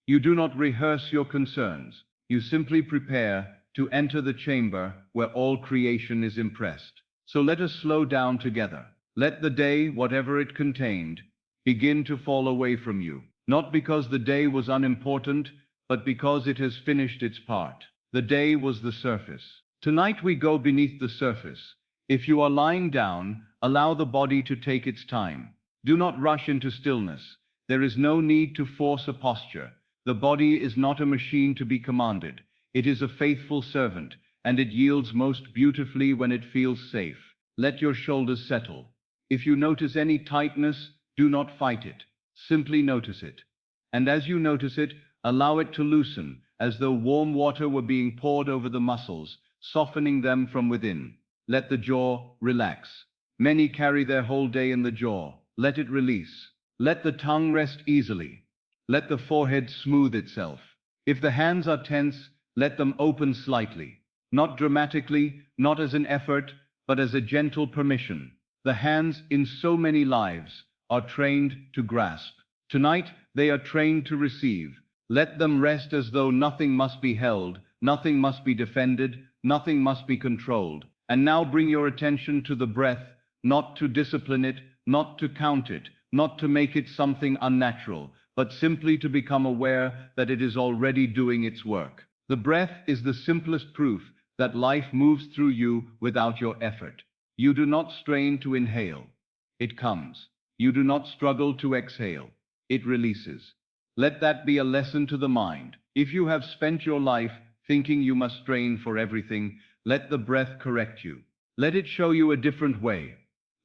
You do not rehearse your concerns. You simply prepare to enter the chamber where all creation is impressed. So let us slow down together. Let the day, whatever it contained, begin to fall away from you. Not because the day was unimportant, but because it has finished its part. The day was the surface. Tonight we go beneath the surface. If you are lying down, allow the body to take its time. Do not rush into stillness. There is no need to force a posture. The body is not a machine to be commanded. It is a faithful servant, and it yields most beautifully when it feels safe. Let your shoulders settle. If you notice any tightness, do not fight it. Simply notice it. And as you notice it, allow it to loosen, as though warm water were being poured over the muscles, softening them from within. Let the jaw relax. Many carry their whole day in the jaw. Let it release. Let the tongue rest easily. Let the forehead smooth itself. If the hands are tense, let them open slightly. Not dramatically, not as an effort, but as a gentle permission. The hands in so many lives are trained to grasp. Tonight, they are trained to receive. Let them rest as though nothing must be held, nothing must be defended, nothing must be controlled. And now bring your attention to the breath, not to discipline it, not to count it, not to make it something unnatural, but simply to become aware that it is already doing its work. The breath is the simplest proof that life moves through you without your effort. You do not strain to inhale. It comes. You do not struggle to exhale. It releases. Let that be a lesson to the mind. If you have spent your life thinking you must strain for everything, let the breath correct you. Let it show you a different way.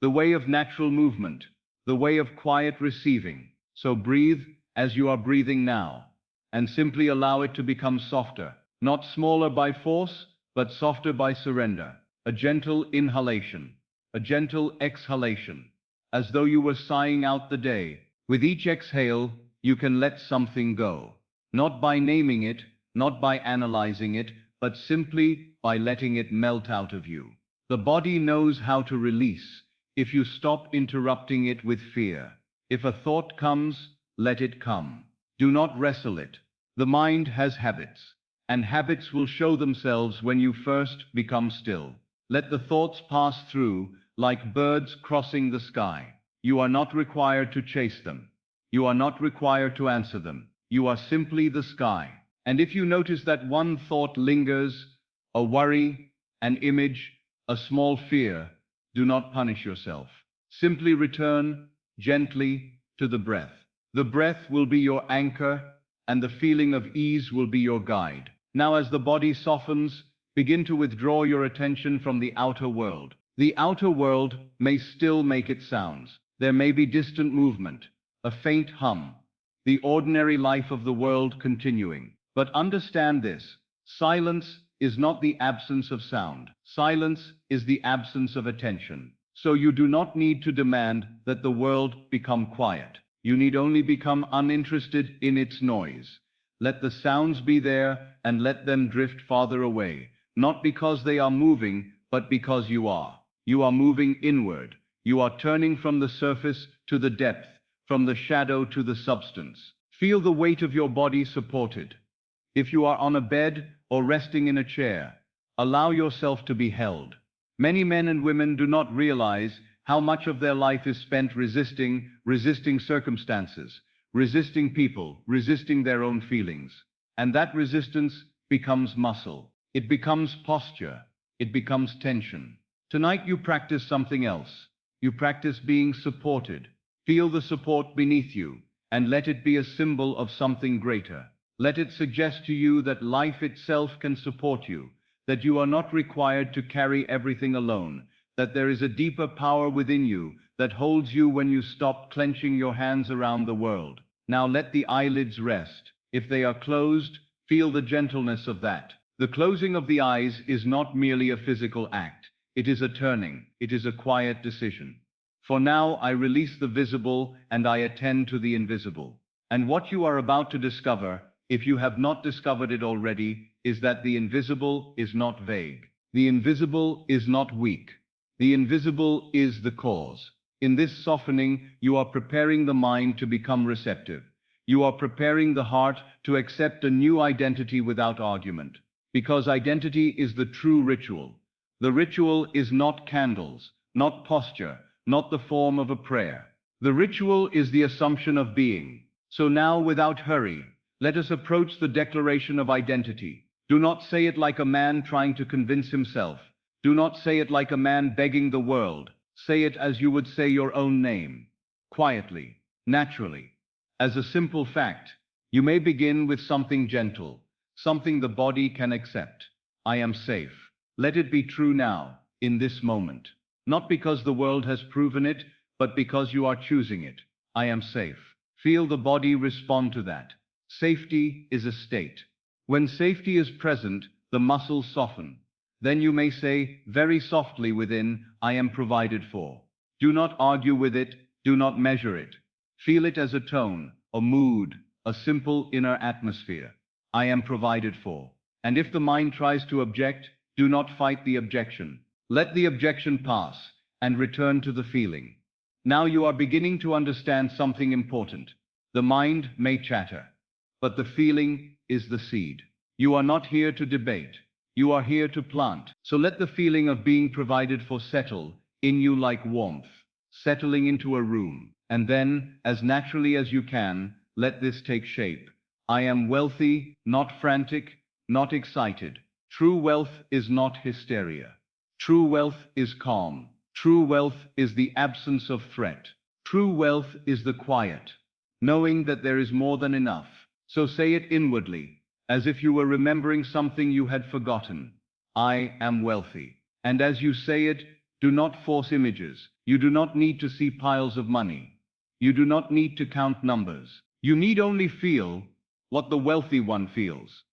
The way of natural movement. The way of quiet receiving. So breathe as you are breathing now, and simply allow it to become softer, not smaller by force, but softer by surrender. A gentle inhalation, a gentle exhalation, as though you were sighing out the day. With each exhale, you can let something go, not by naming it, not by analyzing it, but simply by letting it melt out of you. The body knows how to release if you stop interrupting it with fear. If a thought comes, let it come. Do not wrestle it. The mind has habits, and habits will show themselves when you first become still. Let the thoughts pass through like birds crossing the sky. You are not required to chase them. You are not required to answer them. You are simply the sky. And if you notice that one thought lingers, a worry, an image, a small fear, do not punish yourself. Simply return gently to the breath. The breath will be your anchor, and the feeling of ease will be your guide. Now, as the body softens, begin to withdraw your attention from the outer world. The outer world may still make its sounds. There may be distant movement, a faint hum, the ordinary life of the world continuing. But understand this: silence is not the absence of sound. Silence is the absence of attention. So you do not need to demand that the world become quiet. You need only become uninterested in its noise. Let the sounds be there and let them drift farther away, not because they are moving, but because you are. You are moving inward. You are turning from the surface to the depth, from the shadow to the substance. Feel the weight of your body supported. If you are on a bed or resting in a chair, allow yourself to be held. Many men and women do not realize how much of their life is spent resisting circumstances, resisting people, resisting their own feelings. And that resistance becomes muscle. It becomes posture. It becomes tension. Tonight you practice something else. You practice being supported. Feel the support beneath you, and let it be a symbol of something greater. Let it suggest to you that life itself can support you, that you are not required to carry everything alone, that there is a deeper power within you that holds you when you stop clenching your hands around the world. Now let the eyelids rest. If they are closed, feel the gentleness of that. The closing of the eyes is not merely a physical act. It is a turning. It is a quiet decision. For now, I release the visible and I attend to the invisible. And what you are about to discover, if you have not discovered it already, is that the invisible is not vague. The invisible is not weak. The invisible is the cause. In this softening, you are preparing the mind to become receptive. You are preparing the heart to accept a new identity without argument. Because identity is the true ritual. The ritual is not candles, not posture, not the form of a prayer. The ritual is the assumption of being. So now, without hurry, let us approach the declaration of identity. Do not say it like a man trying to convince himself. Do not say it like a man begging the world. Say it as you would say your own name. Quietly, naturally. As a simple fact, you may begin with something gentle, something the body can accept. I am safe. Let it be true now, in this moment. Not because the world has proven it, but because you are choosing it. I am safe. Feel the body respond to that. Safety is a state. When safety is present, the muscles soften. Then you may say, very softly within, I am provided for. Do not argue with it, do not measure it. Feel it as a tone, a mood, a simple inner atmosphere. I am provided for. And if the mind tries to object, do not fight the objection. Let the objection pass, and return to the feeling. Now you are beginning to understand something important. The mind may chatter, but the feeling is the seed. You are not here to debate. You are here to plant. So let the feeling of being provided for settle in you like warmth, settling into a room. And then, as naturally as you can, let this take shape. I am wealthy, not frantic, not excited. True wealth is not hysteria. True wealth is calm. True wealth is the absence of threat. True wealth is the quiet, knowing that there is more than enough. So say it inwardly, as if you were remembering something you had forgotten. I am wealthy. And as you say it, do not force images. You do not need to see piles of money. You do not need to count numbers. You need only feel what the wealthy one feels.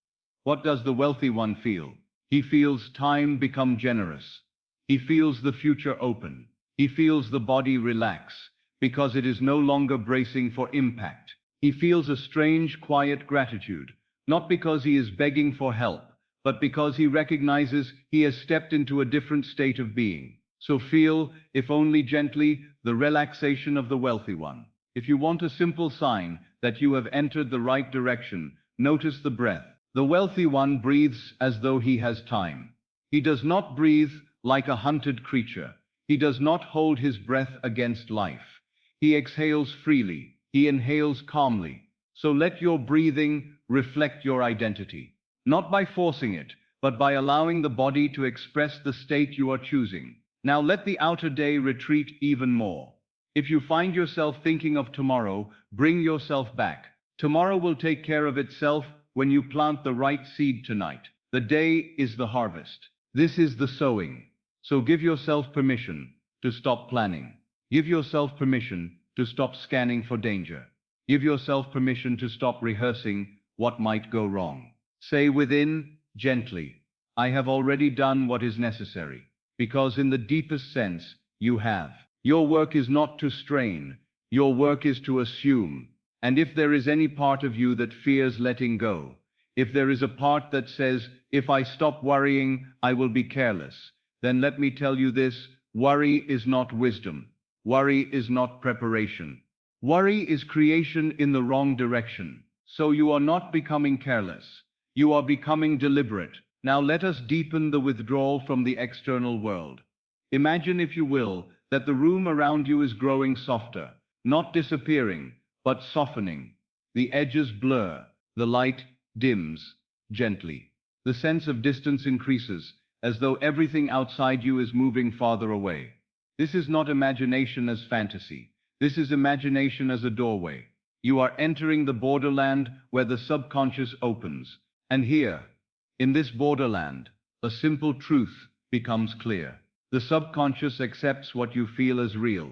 What does the wealthy one feel? He feels time become generous. He feels the future open. He feels the body relax, because it is no longer bracing for impact. He feels a strange, quiet gratitude, not because he is begging for help, but because he recognizes he has stepped into a different state of being. So feel, if only gently, the relaxation of the wealthy one. If you want a simple sign that you have entered the right direction, notice the breath. The wealthy one breathes as though he has time. He does not breathe like a hunted creature. He does not hold his breath against life. He exhales freely. He inhales calmly. So let your breathing reflect your identity. Not by forcing it, but by allowing the body to express the state you are choosing. Now let the outer day retreat even more. If you find yourself thinking of tomorrow, bring yourself back. Tomorrow will take care of itself when you plant the right seed tonight. The day is the harvest. This is the sowing. So give yourself permission to stop planning. Give yourself permission to stop scanning for danger. Give yourself permission to stop rehearsing what might go wrong. Say within, gently, I have already done what is necessary. Because in the deepest sense, you have. Your work is not to strain. Your work is to assume. And if there is any part of you that fears letting go, if there is a part that says, if I stop worrying, I will be careless, then let me tell you this, worry is not wisdom. Worry is not preparation. Worry is creation in the wrong direction. So you are not becoming careless. You are becoming deliberate. Now let us deepen the withdrawal from the external world. Imagine, if you will, that the room around you is growing softer, not disappearing, but softening. The edges blur, the light dims gently. The sense of distance increases, as though everything outside you is moving farther away. This is not imagination as fantasy. This is imagination as a doorway. You are entering the borderland where the subconscious opens. And here, in this borderland, a simple truth becomes clear. The subconscious accepts what you feel as real.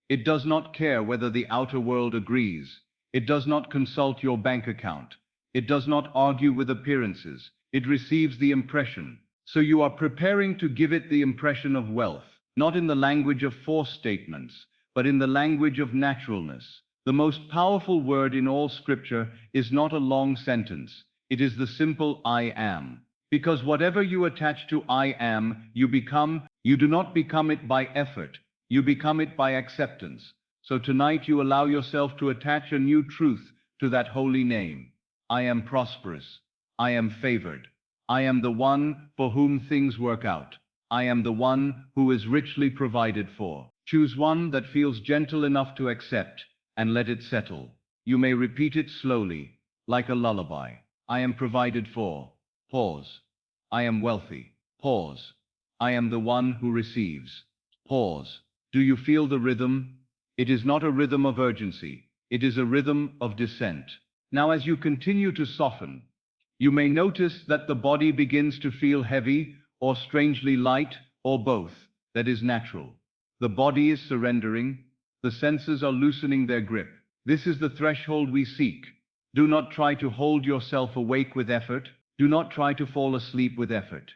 It does not care whether the outer world agrees. It does not consult your bank account. It does not argue with appearances. It receives the impression. So you are preparing to give it the impression of wealth, not in the language of force statements, but in the language of naturalness. The most powerful word in all scripture is not a long sentence. It is the simple I am. Because whatever you attach to I am, you become. You do not become it by effort. You become it by acceptance. So tonight you allow yourself to attach a new truth to that holy name. I am prosperous. I am favored. I am the one for whom things work out. I am the one who is richly provided for. Choose one that feels gentle enough to accept, and let it settle. You may repeat it slowly, like a lullaby. I am provided for. Pause. I am wealthy. Pause. I am the one who receives. Pause. Do you feel the rhythm? It is not a rhythm of urgency. It is a rhythm of descent. Now, as you continue to soften, you may notice that the body begins to feel heavy or strangely light or both. That is natural. The body is surrendering. The senses are loosening their grip. This is the threshold we seek. Do not try to hold yourself awake with effort. Do not try to fall asleep with effort.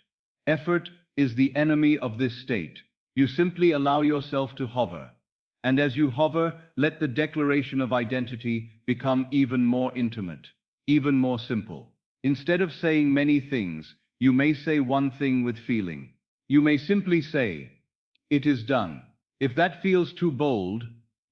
Effort is the enemy of this state. You simply allow yourself to hover. And as you hover, let the declaration of identity become even more intimate, even more simple. Instead of saying many things, you may say one thing with feeling. You may simply say, "It is done." If that feels too bold,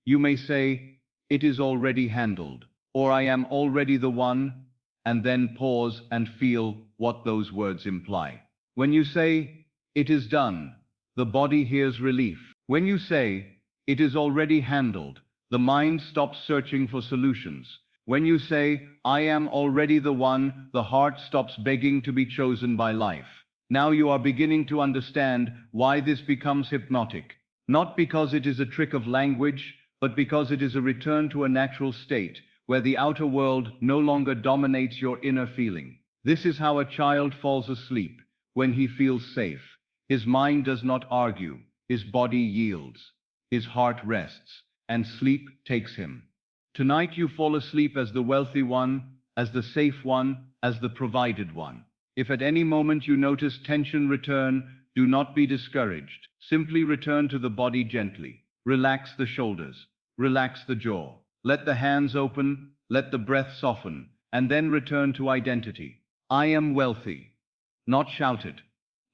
you may say, "It is already handled," or "I am already the one," and then pause and feel what those words imply. When you say, "It is done," the body hears relief. When you say, "It is already handled," the mind stops searching for solutions. When you say, "I am already the one," the heart stops begging to be chosen by life. Now you are beginning to understand why this becomes hypnotic. Not because it is a trick of language, but because it is a return to a natural state, where the outer world no longer dominates your inner feeling. This is how a child falls asleep, when he feels safe. His mind does not argue, his body yields, his heart rests, and sleep takes him. Tonight you fall asleep as the wealthy one, as the safe one, as the provided one. If at any moment you notice tension return, do not be discouraged. Simply return to the body gently. Relax the shoulders. Relax the jaw. Let the hands open. Let the breath soften. And then return to identity. I am wealthy. Not shouted.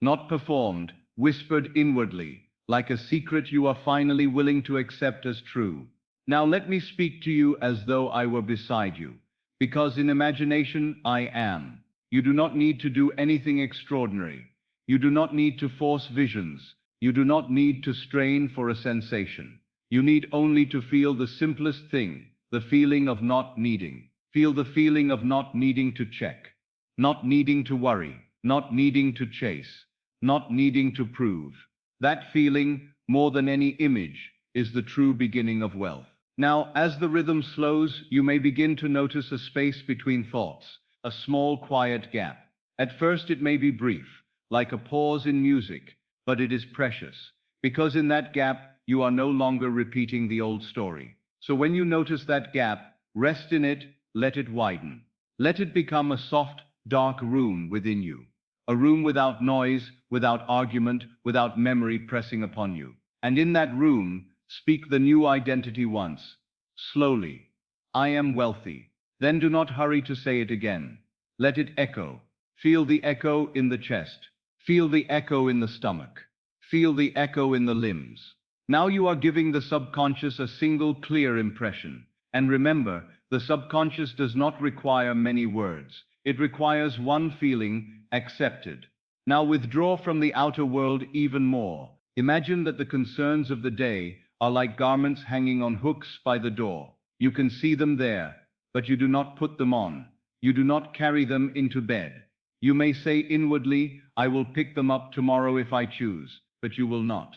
Not performed. Whispered inwardly, like a secret you are finally willing to accept as true. Now let me speak to you as though I were beside you. Because in imagination, I am. You do not need to do anything extraordinary. You do not need to force visions. You do not need to strain for a sensation. You need only to feel the simplest thing, the feeling of not needing. Feel the feeling of not needing to check, not needing to worry, not needing to chase, not needing to prove. That feeling, more than any image, is the true beginning of wealth. Now, as the rhythm slows, you may begin to notice a space between thoughts, a small quiet gap. At first it may be brief, like a pause in music, but it is precious, because in that gap, you are no longer repeating the old story. So when you notice that gap, rest in it, let it widen. Let it become a soft, dark room within you. A room without noise, without argument, without memory pressing upon you. And in that room, speak the new identity once, slowly. I am wealthy. Then do not hurry to say it again. Let it echo. Feel the echo in the chest. Feel the echo in the stomach. Feel the echo in the limbs. Now you are giving the subconscious a single clear impression. And remember, the subconscious does not require many words. It requires one feeling, accepted. Now withdraw from the outer world even more. Imagine that the concerns of the day are like garments hanging on hooks by the door. You can see them there, but you do not put them on. You do not carry them into bed. You may say inwardly, I will pick them up tomorrow if I choose, but you will not.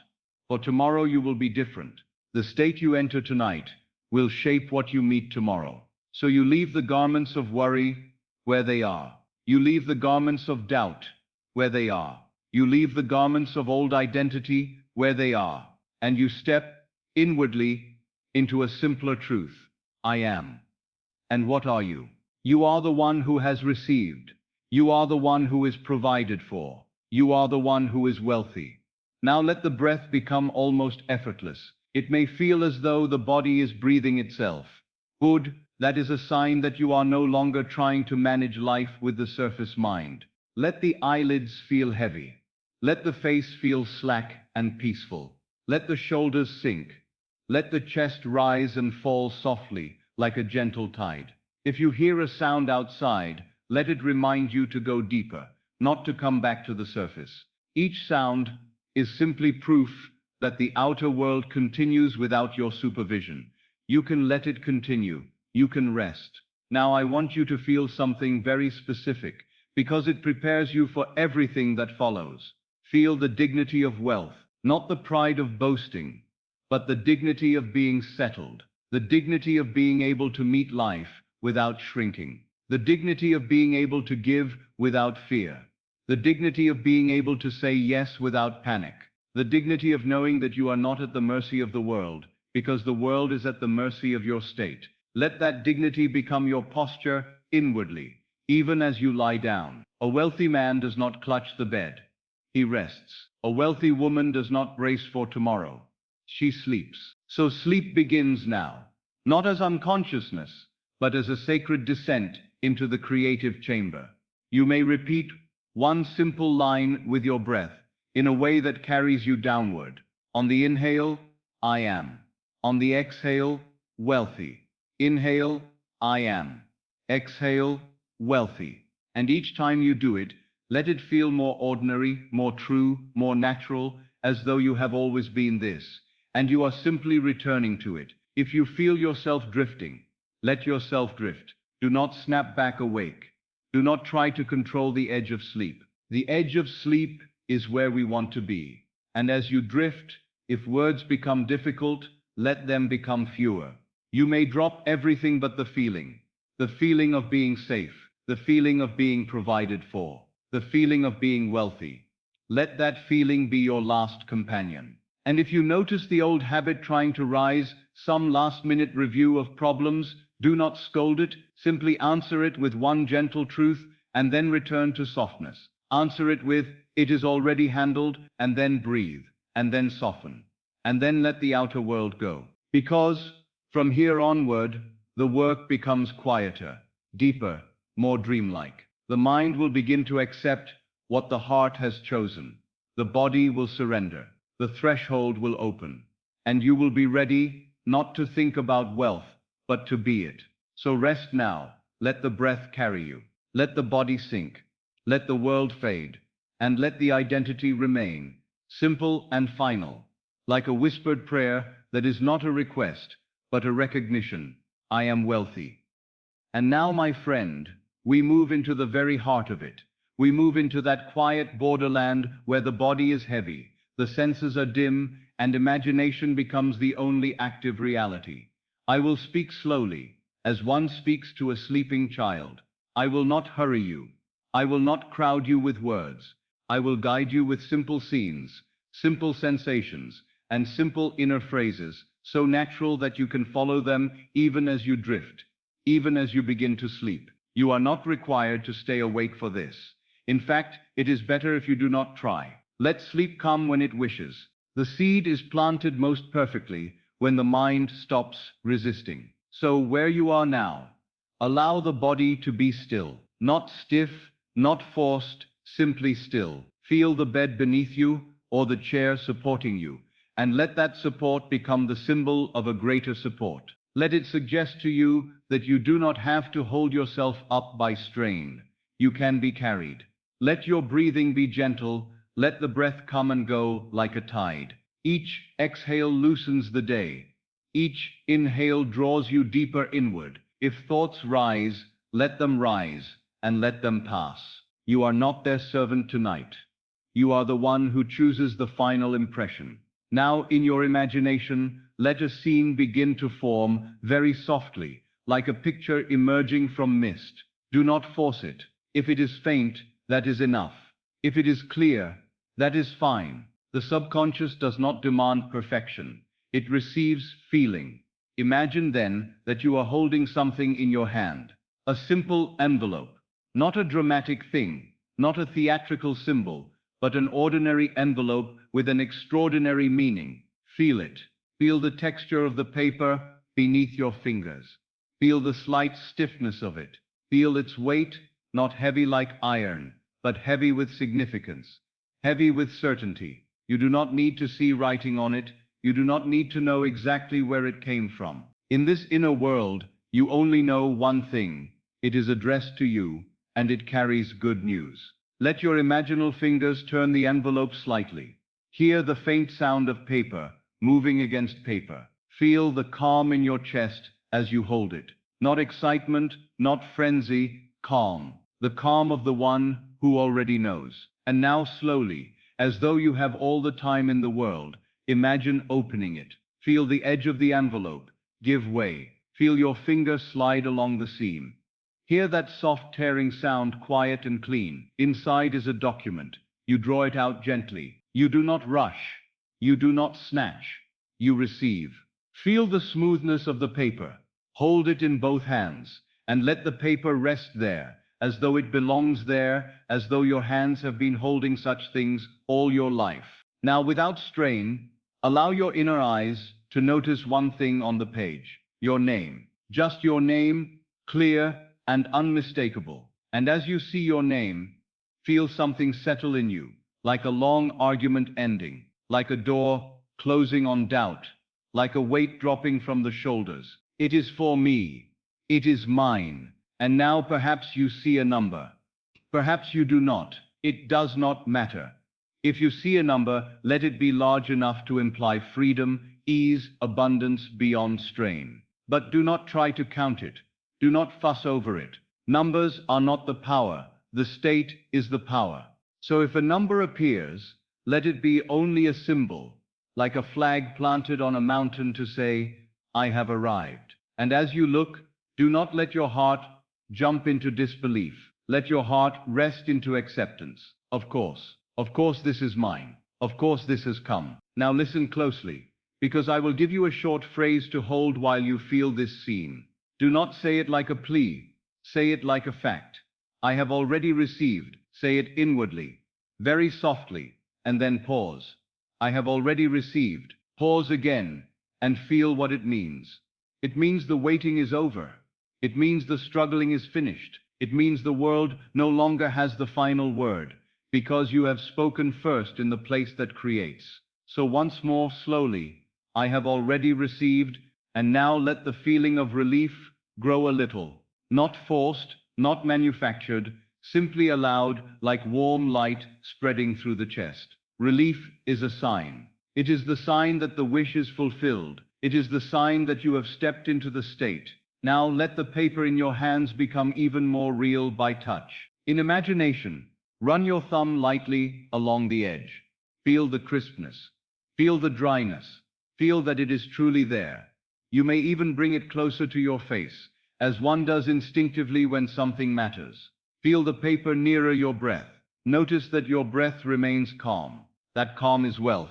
For tomorrow you will be different. The state you enter tonight will shape what you meet tomorrow. So you leave the garments of worry where they are. You leave the garments of doubt where they are. You leave the garments of old identity where they are. And you step inwardly into a simpler truth. I am. And what are you? You are the one who has received. You are the one who is provided for. You are the one who is wealthy. Now let the breath become almost effortless. It may feel as though the body is breathing itself. Good, that is a sign that you are no longer trying to manage life with the surface mind. Let the eyelids feel heavy. Let the face feel slack and peaceful. Let the shoulders sink. Let the chest rise and fall softly, like a gentle tide. If you hear a sound outside, let it remind you to go deeper, not to come back to the surface. Each sound is simply proof that the outer world continues without your supervision. You can let it continue. You can rest. Now I want you to feel something very specific, because it prepares you for everything that follows. Feel the dignity of wealth, not the pride of boasting, but the dignity of being settled, the dignity of being able to meet life without shrinking, the dignity of being able to give without fear, the dignity of being able to say yes without panic, the dignity of knowing that you are not at the mercy of the world, because the world is at the mercy of your state. Let that dignity become your posture inwardly, even as you lie down. A wealthy man does not clutch the bed. He rests. A wealthy woman does not brace for tomorrow. She sleeps. So sleep begins now, not as unconsciousness, but as a sacred descent into the creative chamber. You may repeat one simple line with your breath in a way that carries you downward. On the inhale, I am. On the exhale, wealthy. Inhale, I am. Exhale, wealthy. And each time you do it, let it feel more ordinary, more true, more natural, as though you have always been this, and you are simply returning to it. If you feel yourself drifting, let yourself drift. Do not snap back awake. Do not try to control the edge of sleep. The edge of sleep is where we want to be. And as you drift, if words become difficult, let them become fewer. You may drop everything but the feeling of being safe, the feeling of being provided for, the feeling of being wealthy. Let that feeling be your last companion. And if you notice the old habit trying to rise, some last-minute review of problems, do not scold it, simply answer it with one gentle truth, and then return to softness. Answer it with, it is already handled, and then breathe, and then soften, and then let the outer world go. Because, from here onward, the work becomes quieter, deeper, more dreamlike. The mind will begin to accept what the heart has chosen. The body will surrender. The threshold will open. And you will be ready, not to think about wealth, but to be it. So rest now. Let the breath carry you. Let the body sink. Let the world fade. And let the identity remain, simple and final, like a whispered prayer that is not a request, but a recognition. I am wealthy. And now, my friend, we move into the very heart of it. We move into that quiet borderland where the body is heavy, the senses are dim, and imagination becomes the only active reality. I will speak slowly, as one speaks to a sleeping child. I will not hurry you. I will not crowd you with words. I will guide you with simple scenes, simple sensations, and simple inner phrases, so natural that you can follow them even as you drift, even as you begin to sleep. You are not required to stay awake for this. In fact, it is better if you do not try. Let sleep come when it wishes. The seed is planted most perfectly when the mind stops resisting. So where you are now, allow the body to be still, not stiff, not forced, simply still. Feel the bed beneath you or the chair supporting you, and let that support become the symbol of a greater support. Let it suggest to you that you do not have to hold yourself up by strain. You can be carried. Let your breathing be gentle. Let the breath come and go like a tide. Each exhale loosens the day. Each inhale draws you deeper inward. If thoughts rise, let them rise and let them pass. You are not their servant tonight. You are the one who chooses the final impression. Now, in your imagination, let a scene begin to form very softly, like a picture emerging from mist. Do not force it. If it is faint, that is enough. If it is clear, that is fine. The subconscious does not demand perfection. It receives feeling. Imagine then that you are holding something in your hand. A simple envelope. Not a dramatic thing, not a theatrical symbol, but an ordinary envelope with an extraordinary meaning. Feel it. Feel the texture of the paper beneath your fingers. Feel the slight stiffness of it. Feel its weight, not heavy like iron, but heavy with significance, heavy with certainty. You do not need to see writing on it. You do not need to know exactly where it came from. In this inner world, you only know one thing. It is addressed to you, and it carries good news. Let your imaginal fingers turn the envelope slightly. Hear the faint sound of paper moving against paper. Feel the calm in your chest as you hold it. Not excitement, not frenzy, calm. The calm of the one who already knows. And now slowly, as though you have all the time in the world, imagine opening it. Feel the edge of the envelope give way. Feel your finger slide along the seam. Hear that soft tearing sound, quiet and clean. Inside is a document. You draw it out gently. You do not rush. You do not snatch. You receive. Feel the smoothness of the paper. Hold it in both hands, and let the paper rest there, as though it belongs there, as though your hands have been holding such things all your life. Now, without strain, allow your inner eyes to notice one thing on the page. Your name. Just your name, clear and unmistakable. And as you see your name, feel something settle in you, like a long argument ending, like a door closing on doubt, like a weight dropping from the shoulders. It is for me. It is mine. And now perhaps you see a number. Perhaps you do not. It does not matter. If you see a number, let it be large enough to imply freedom, ease, abundance beyond strain. But do not try to count it. Do not fuss over it. Numbers are not the power. The state is the power. So if a number appears, let it be only a symbol, like a flag planted on a mountain to say, I have arrived. And as you look, do not let your heart jump into disbelief. Let your heart rest into acceptance. Of course this is mine. Of course this has come. Now listen closely, because I will give you a short phrase to hold while you feel this scene. Do not say it like a plea. Say it like a fact. I have already received. Say it inwardly, very softly, and then pause. I have already received. Pause again, and feel what it means. It means the waiting is over. It means the struggling is finished. It means the world no longer has the final word, because you have spoken first in the place that creates. So once more, slowly, I have already received, and now let the feeling of relief grow a little. Not forced, not manufactured, simply allowed, like warm light spreading through the chest. Relief is a sign. It is the sign that the wish is fulfilled. It is the sign that you have stepped into the state. Now let the paper in your hands become even more real by touch. In imagination, run your thumb lightly along the edge. Feel the crispness. Feel the dryness. Feel that it is truly there. You may even bring it closer to your face, as one does instinctively when something matters. Feel the paper nearer your breath. Notice that your breath remains calm. That calm is wealth.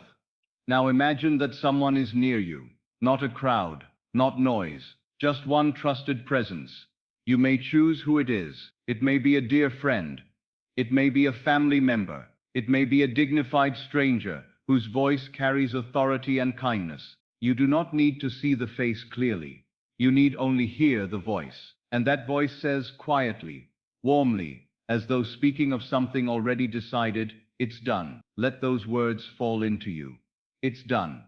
Now imagine that someone is near you. Not a crowd, not noise, just one trusted presence. You may choose who it is. It may be a dear friend. It may be a family member. It may be a dignified stranger whose voice carries authority and kindness. You do not need to see the face clearly. You need only hear the voice. And that voice says quietly, warmly, as though speaking of something already decided, it's done. Let those words fall into you. It's done.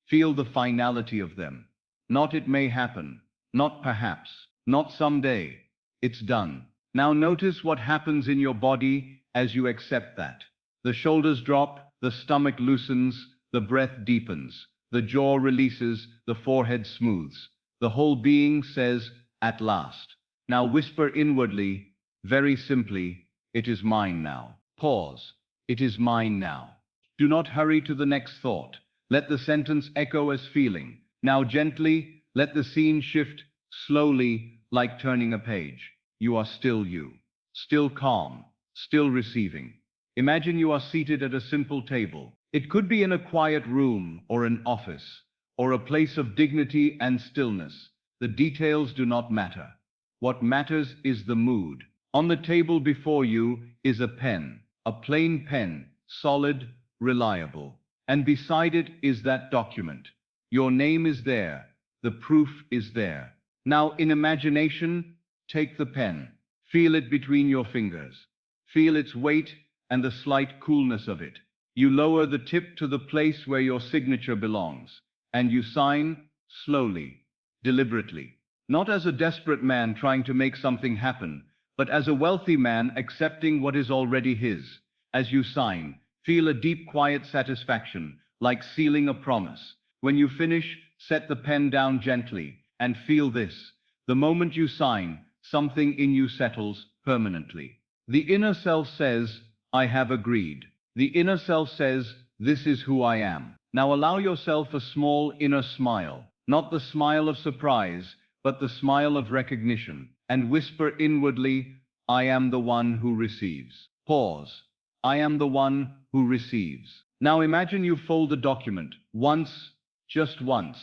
Feel the finality of them. Not it may happen, not perhaps, not someday. It's done. Now notice what happens in your body as you accept that. The shoulders drop, the stomach loosens, the breath deepens, the jaw releases, the forehead smooths. The whole being says, at last. Now whisper inwardly, very simply, It is mine now. Pause. It is mine now. Do not hurry to the next thought. Let the sentence echo as feeling. Now gently, let the scene shift slowly, like turning a page. You are still you. Still calm. Still receiving. Imagine you are seated at a simple table. It could be in a quiet room or an office, or a place of dignity and stillness. The details do not matter. What matters is the mood. On the table before you is a pen, a plain pen, solid, reliable. And beside it is that document. Your name is there. The proof is there. Now, in imagination, take the pen. Feel it between your fingers. Feel its weight and the slight coolness of it. You lower the tip to the place where your signature belongs, and you sign slowly, deliberately. Not as a desperate man trying to make something happen, but as a wealthy man accepting what is already his. As you sign, feel a deep quiet satisfaction, like sealing a promise. When you finish, set the pen down gently, and feel this. The moment you sign, something in you settles permanently. The inner self says, I have agreed. The inner self says, this is who I am. Now allow yourself a small inner smile, not the smile of surprise, but the smile of recognition, and whisper inwardly, I am the one who receives. Pause. I am the one who receives. Now imagine you fold the document once, just once,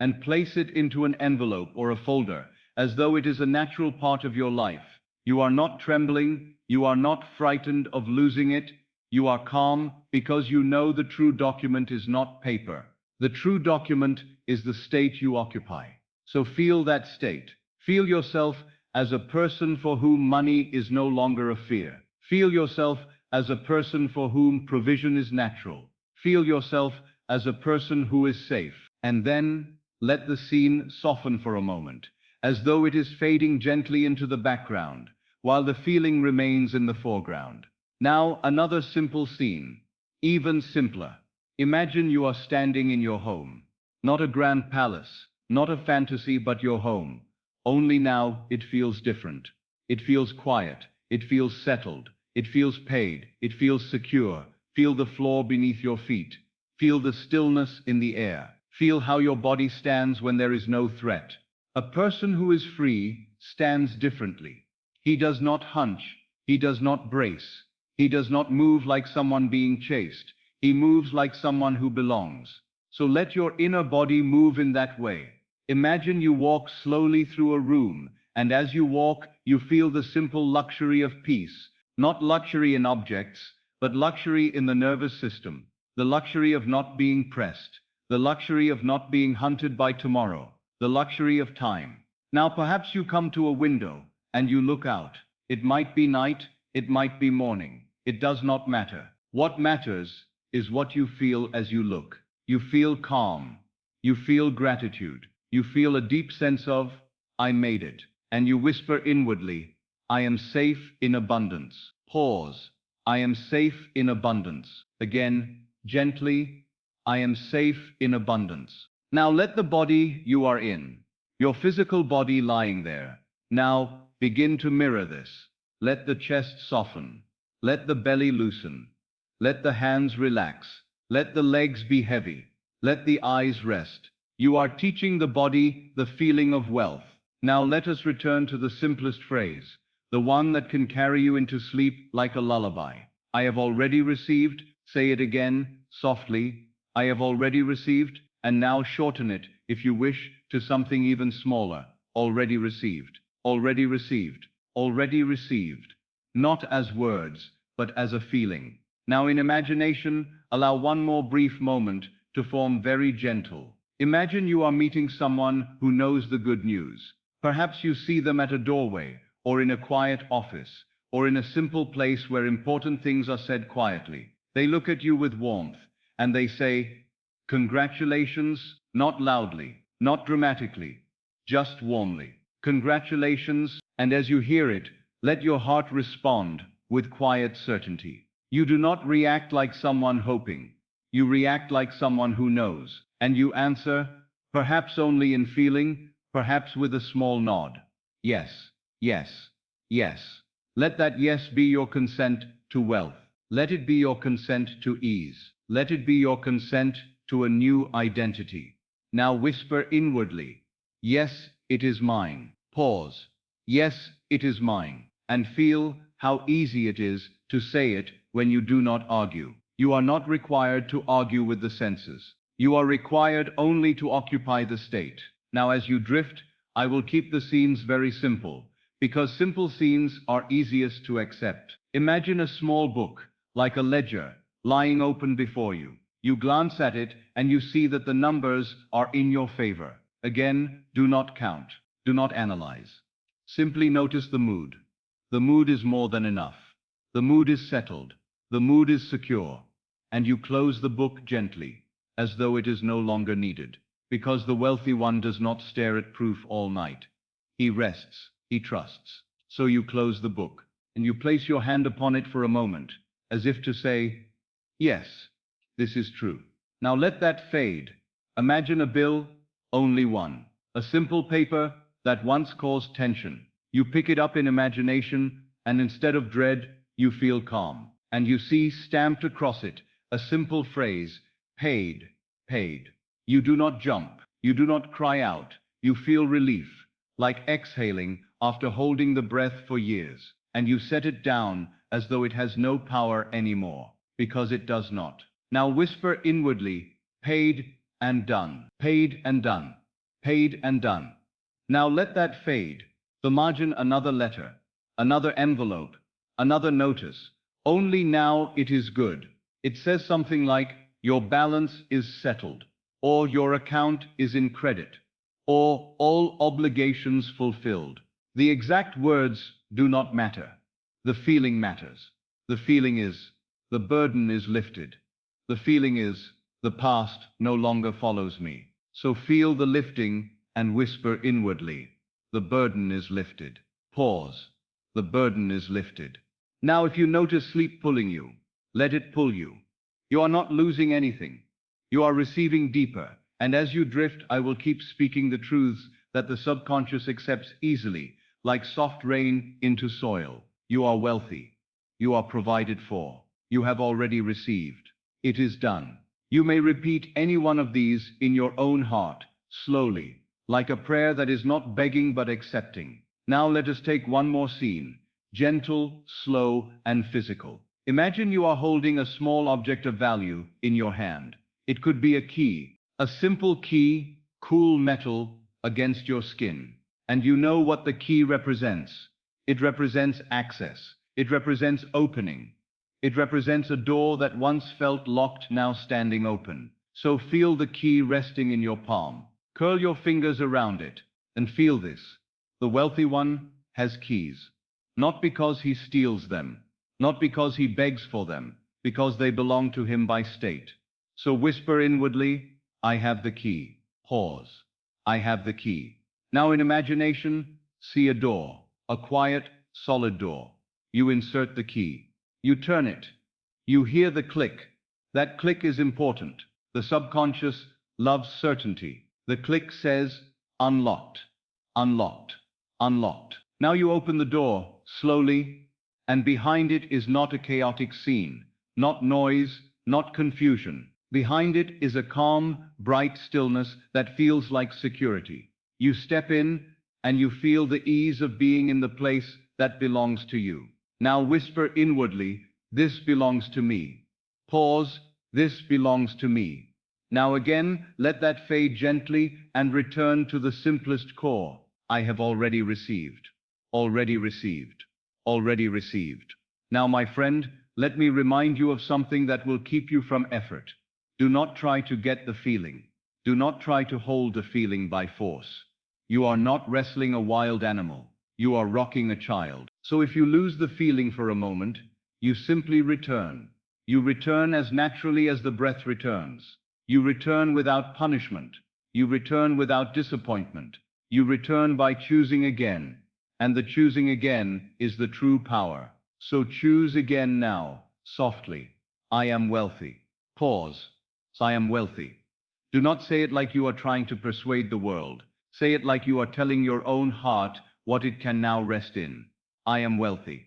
and place it into an envelope or a folder, as though it is a natural part of your life. You are not trembling, you are not frightened of losing it, you are calm because you know the true document is not paper. The true document is the state you occupy. So feel that state. Feel yourself as a person for whom money is no longer a fear. Feel yourself as a person for whom provision is natural. Feel yourself as a person who is safe. And then let the scene soften for a moment, as though it is fading gently into the background, while the feeling remains in the foreground. Now another simple scene, even simpler. Imagine you are standing in your home. Not a grand palace, not a fantasy, but your home. Only now it feels different. It feels quiet. It feels settled. It feels paid. It feels secure. Feel the floor beneath your feet. Feel the stillness in the air. Feel how your body stands when there is no threat. A person who is free stands differently. He does not hunch. He does not brace. He does not move like someone being chased. He moves like someone who belongs. So let your inner body move in that way. Imagine you walk slowly through a room, and as you walk, you feel the simple luxury of peace. Not luxury in objects, but luxury in the nervous system. The luxury of not being pressed. The luxury of not being hunted by tomorrow. The luxury of time. Now perhaps you come to a window, and you look out. It might be night, it might be morning. It does not matter. What matters is what you feel as you look. You feel calm. You feel gratitude. You feel a deep sense of, I made it. And you whisper inwardly, I am safe in abundance. Pause. I am safe in abundance. Again, gently, I am safe in abundance. Now let the body you are in, your physical body lying there, now begin to mirror this. Let the chest soften. Let the belly loosen. Let the hands relax. Let the legs be heavy. Let the eyes rest. You are teaching the body the feeling of wealth. Now let us return to the simplest phrase, the one that can carry you into sleep like a lullaby. I have already received. Say it again, softly. I have already received, and now shorten it, if you wish, to something even smaller. Already received. Already received. Already received. Not as words, but as a feeling. Now in imagination, allow one more brief moment to form very gentle. Imagine you are meeting someone who knows the good news. Perhaps you see them at a doorway, or in a quiet office, or in a simple place where important things are said quietly. They look at you with warmth, and they say, congratulations, not loudly, not dramatically, just warmly. Congratulations, and as you hear it, let your heart respond with quiet certainty. You do not react like someone hoping. You react like someone who knows, and you answer, perhaps only in feeling, perhaps with a small nod. Yes, yes, yes. Let that yes be your consent to wealth. Let it be your consent to ease. Let it be your consent to a new identity. Now whisper inwardly, yes, it is mine. Pause. Yes, it is mine. And feel how easy it is to say it when you do not argue. You are not required to argue with the senses. You are required only to occupy the state. Now as you drift, I will keep the scenes very simple, because simple scenes are easiest to accept. Imagine a small book, like a ledger, lying open before you. You glance at it and you see that the numbers are in your favor. Again, do not count. Do not analyze. Simply notice the mood. The mood is more than enough. The mood is settled. The mood is secure. And you close the book gently, as though it is no longer needed. Because the wealthy one does not stare at proof all night. He rests. He trusts. So you close the book, and you place your hand upon it for a moment, as if to say, yes, this is true. Now let that fade. Imagine a bill, only one. A simple paper that once caused tension. You pick it up in imagination, and instead of dread, you feel calm. And you see stamped across it a simple phrase, paid, paid. You do not jump. You do not cry out. You feel relief, like exhaling after holding the breath for years. And you set it down as though it has no power anymore, because it does not. Now whisper inwardly, paid and done. Paid and done. Paid and done. Now let that fade. The margin another letter, another envelope, another notice. Only now it is good. It says something like, your balance is settled, or your account is in credit, or all obligations fulfilled. The exact words do not matter. The feeling matters. The feeling is, the burden is lifted. The feeling is, the past no longer follows me. So feel the lifting and whisper inwardly, the burden is lifted. Pause. The burden is lifted. Now if you notice sleep pulling you, let it pull you. You are not losing anything. You are receiving deeper, and as you drift, I will keep speaking the truths that the subconscious accepts easily, like soft rain into soil. You are wealthy. You are provided for. You have already received. It is done. You may repeat any one of these in your own heart, slowly, like a prayer that is not begging but accepting. Now let us take one more scene, gentle, slow, and physical. Imagine you are holding a small object of value in your hand. It could be a key, a simple key, cool metal, against your skin. And you know what the key represents. It represents access. It represents opening. It represents a door that once felt locked, now standing open. So feel the key resting in your palm. Curl your fingers around it, and feel this. The wealthy one has keys. Not because he steals them, not because he begs for them, because they belong to him by state. So whisper inwardly, I have the key. Pause. I have the key. Now in imagination, see a door, a quiet, solid door. You insert the key. You turn it. You hear the click. That click is important. The subconscious loves certainty. The click says, unlocked, unlocked, unlocked. Now you open the door, slowly, and behind it is not a chaotic scene, not noise, not confusion. Behind it is a calm, bright stillness that feels like security. You step in, and you feel the ease of being in the place that belongs to you. Now whisper inwardly, this belongs to me. Pause, this belongs to me. Now again, let that fade gently and return to the simplest core. I have already received. Already received. Already received. Now, my friend, let me remind you of something that will keep you from effort. Do not try to get the feeling. Do not try to hold the feeling by force. You are not wrestling a wild animal. You are rocking a child. So if you lose the feeling for a moment, you simply return. You return as naturally as the breath returns. You return without punishment. You return without disappointment. You return by choosing again. And the choosing again is the true power. So choose again now, softly. I am wealthy. Pause. I am wealthy. Do not say it like you are trying to persuade the world. Say it like you are telling your own heart what it can now rest in. I am wealthy.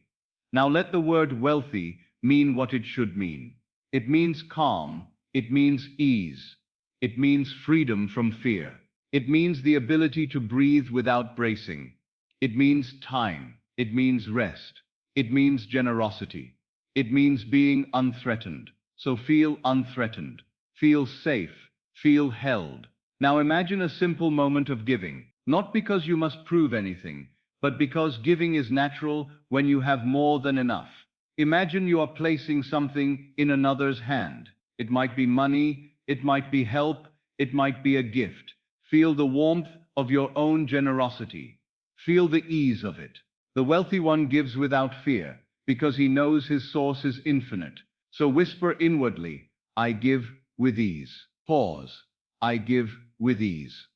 Now let the word wealthy mean what it should mean. It means calm, it means ease, it means freedom from fear. It means the ability to breathe without bracing. It means time. It means rest. It means generosity. It means being unthreatened. So feel unthreatened. Feel safe. Feel held. Now imagine a simple moment of giving, not because you must prove anything, but because giving is natural when you have more than enough. Imagine you are placing something in another's hand. It might be money, it might be help, it might be a gift. Feel the warmth of your own generosity. Feel the ease of it. The wealthy one gives without fear, because he knows his source is infinite. So whisper inwardly, I give with ease. Pause. I give with ease.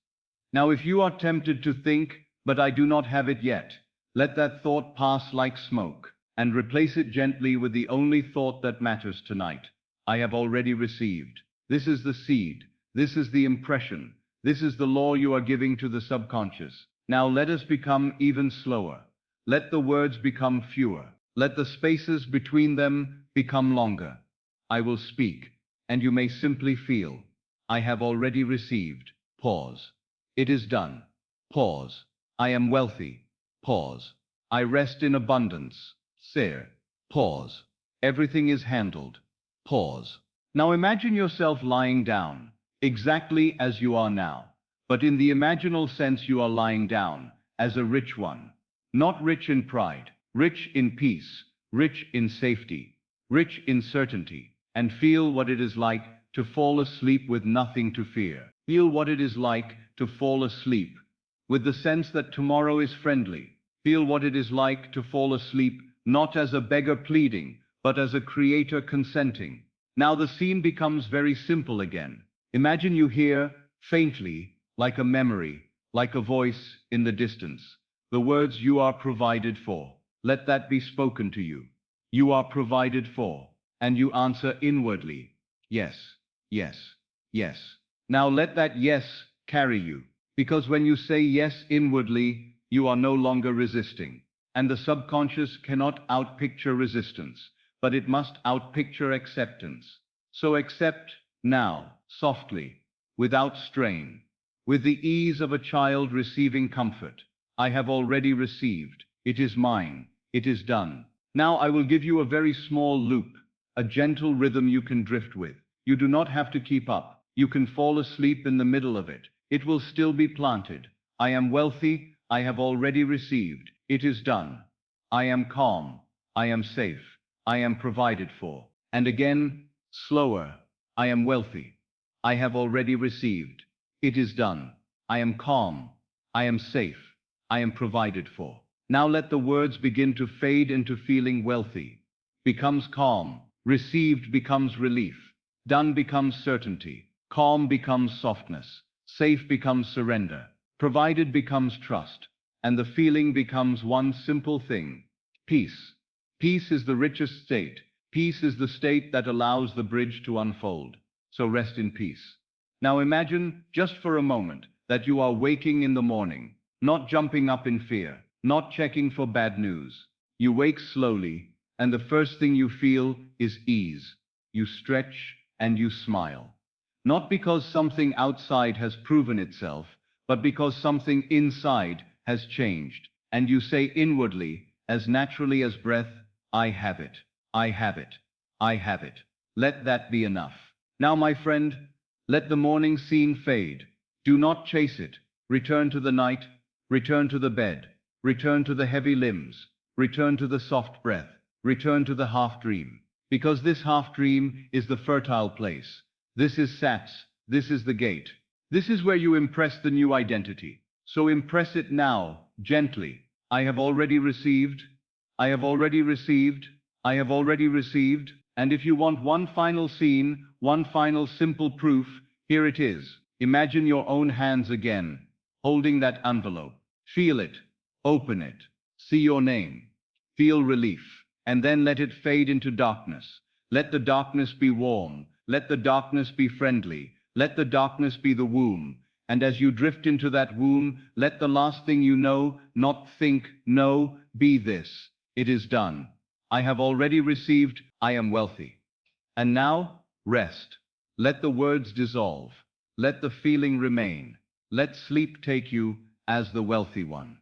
Now if you are tempted to think, but I do not have it yet, let that thought pass like smoke, and replace it gently with the only thought that matters tonight. I have already received. This is the seed. This is the impression. This is the law you are giving to the subconscious. Now let us become even slower. Let the words become fewer. Let the spaces between them become longer. I will speak, and you may simply feel. I have already received. Pause. It is done. Pause. I am wealthy. Pause. I rest in abundance. Sir. Pause. Everything is handled. Pause. Now imagine yourself lying down, exactly as you are now. But in the imaginal sense you are lying down, as a rich one. Not rich in pride, rich in peace, rich in safety, rich in certainty. And feel what it is like to fall asleep with nothing to fear. Feel what it is like to fall asleep with the sense that tomorrow is friendly. Feel what it is like to fall asleep not as a beggar pleading, but as a creator consenting. Now the scene becomes very simple again. Imagine you hear, faintly, like a memory, like a voice in the distance, the words you are provided for. Let that be spoken to you. You are provided for, and you answer inwardly, yes, yes, yes. Now let that yes carry you, because when you say yes inwardly, you are no longer resisting. And the subconscious cannot outpicture resistance, but it must outpicture acceptance. So accept now, softly, without strain, with the ease of a child receiving comfort. I have already received. It is mine. It is done. Now I will give you a very small loop, a gentle rhythm you can drift with. You do not have to keep up. You can fall asleep in the middle of it. It will still be planted. I am wealthy. I have already received. It is done. I am calm. I am safe. I am provided for. And again, slower. I am wealthy. I have already received. It is done. I am calm. I am safe. I am provided for. Now let the words begin to fade into feeling wealthy. Becomes calm. Received becomes relief. Done becomes certainty. Calm becomes softness. Safe becomes surrender. Provided becomes trust. And the feeling becomes one simple thing. Peace. Peace is the richest state. Peace is the state that allows the bridge to unfold. So rest in peace. Now imagine, just for a moment, that you are waking in the morning, not jumping up in fear, not checking for bad news. You wake slowly, and the first thing you feel is ease. You stretch and you smile. Not because something outside has proven itself, but because something inside has changed. And you say inwardly, as naturally as breath, I have it. I have it. I have it. Let that be enough. Now, my friend, let the morning scene fade. Do not chase it. Return to the night. Return to the bed. Return to the heavy limbs. Return to the soft breath. Return to the half-dream. Because this half-dream is the fertile place. This is Sats. This is the gate. This is where you impress the new identity. So impress it now, gently. I have already received. I have already received. I have already received. And if you want one final scene, one final simple proof, here it is. Imagine your own hands again, holding that envelope. Feel it. Open it. See your name. Feel relief. And then let it fade into darkness. Let the darkness be warm. Let the darkness be friendly. Let the darkness be the womb. And as you drift into that womb, let the last thing you know, not think, know, be this. It is done. I have already received, I am wealthy. And now, rest. Let the words dissolve. Let the feeling remain. Let sleep take you as the wealthy one.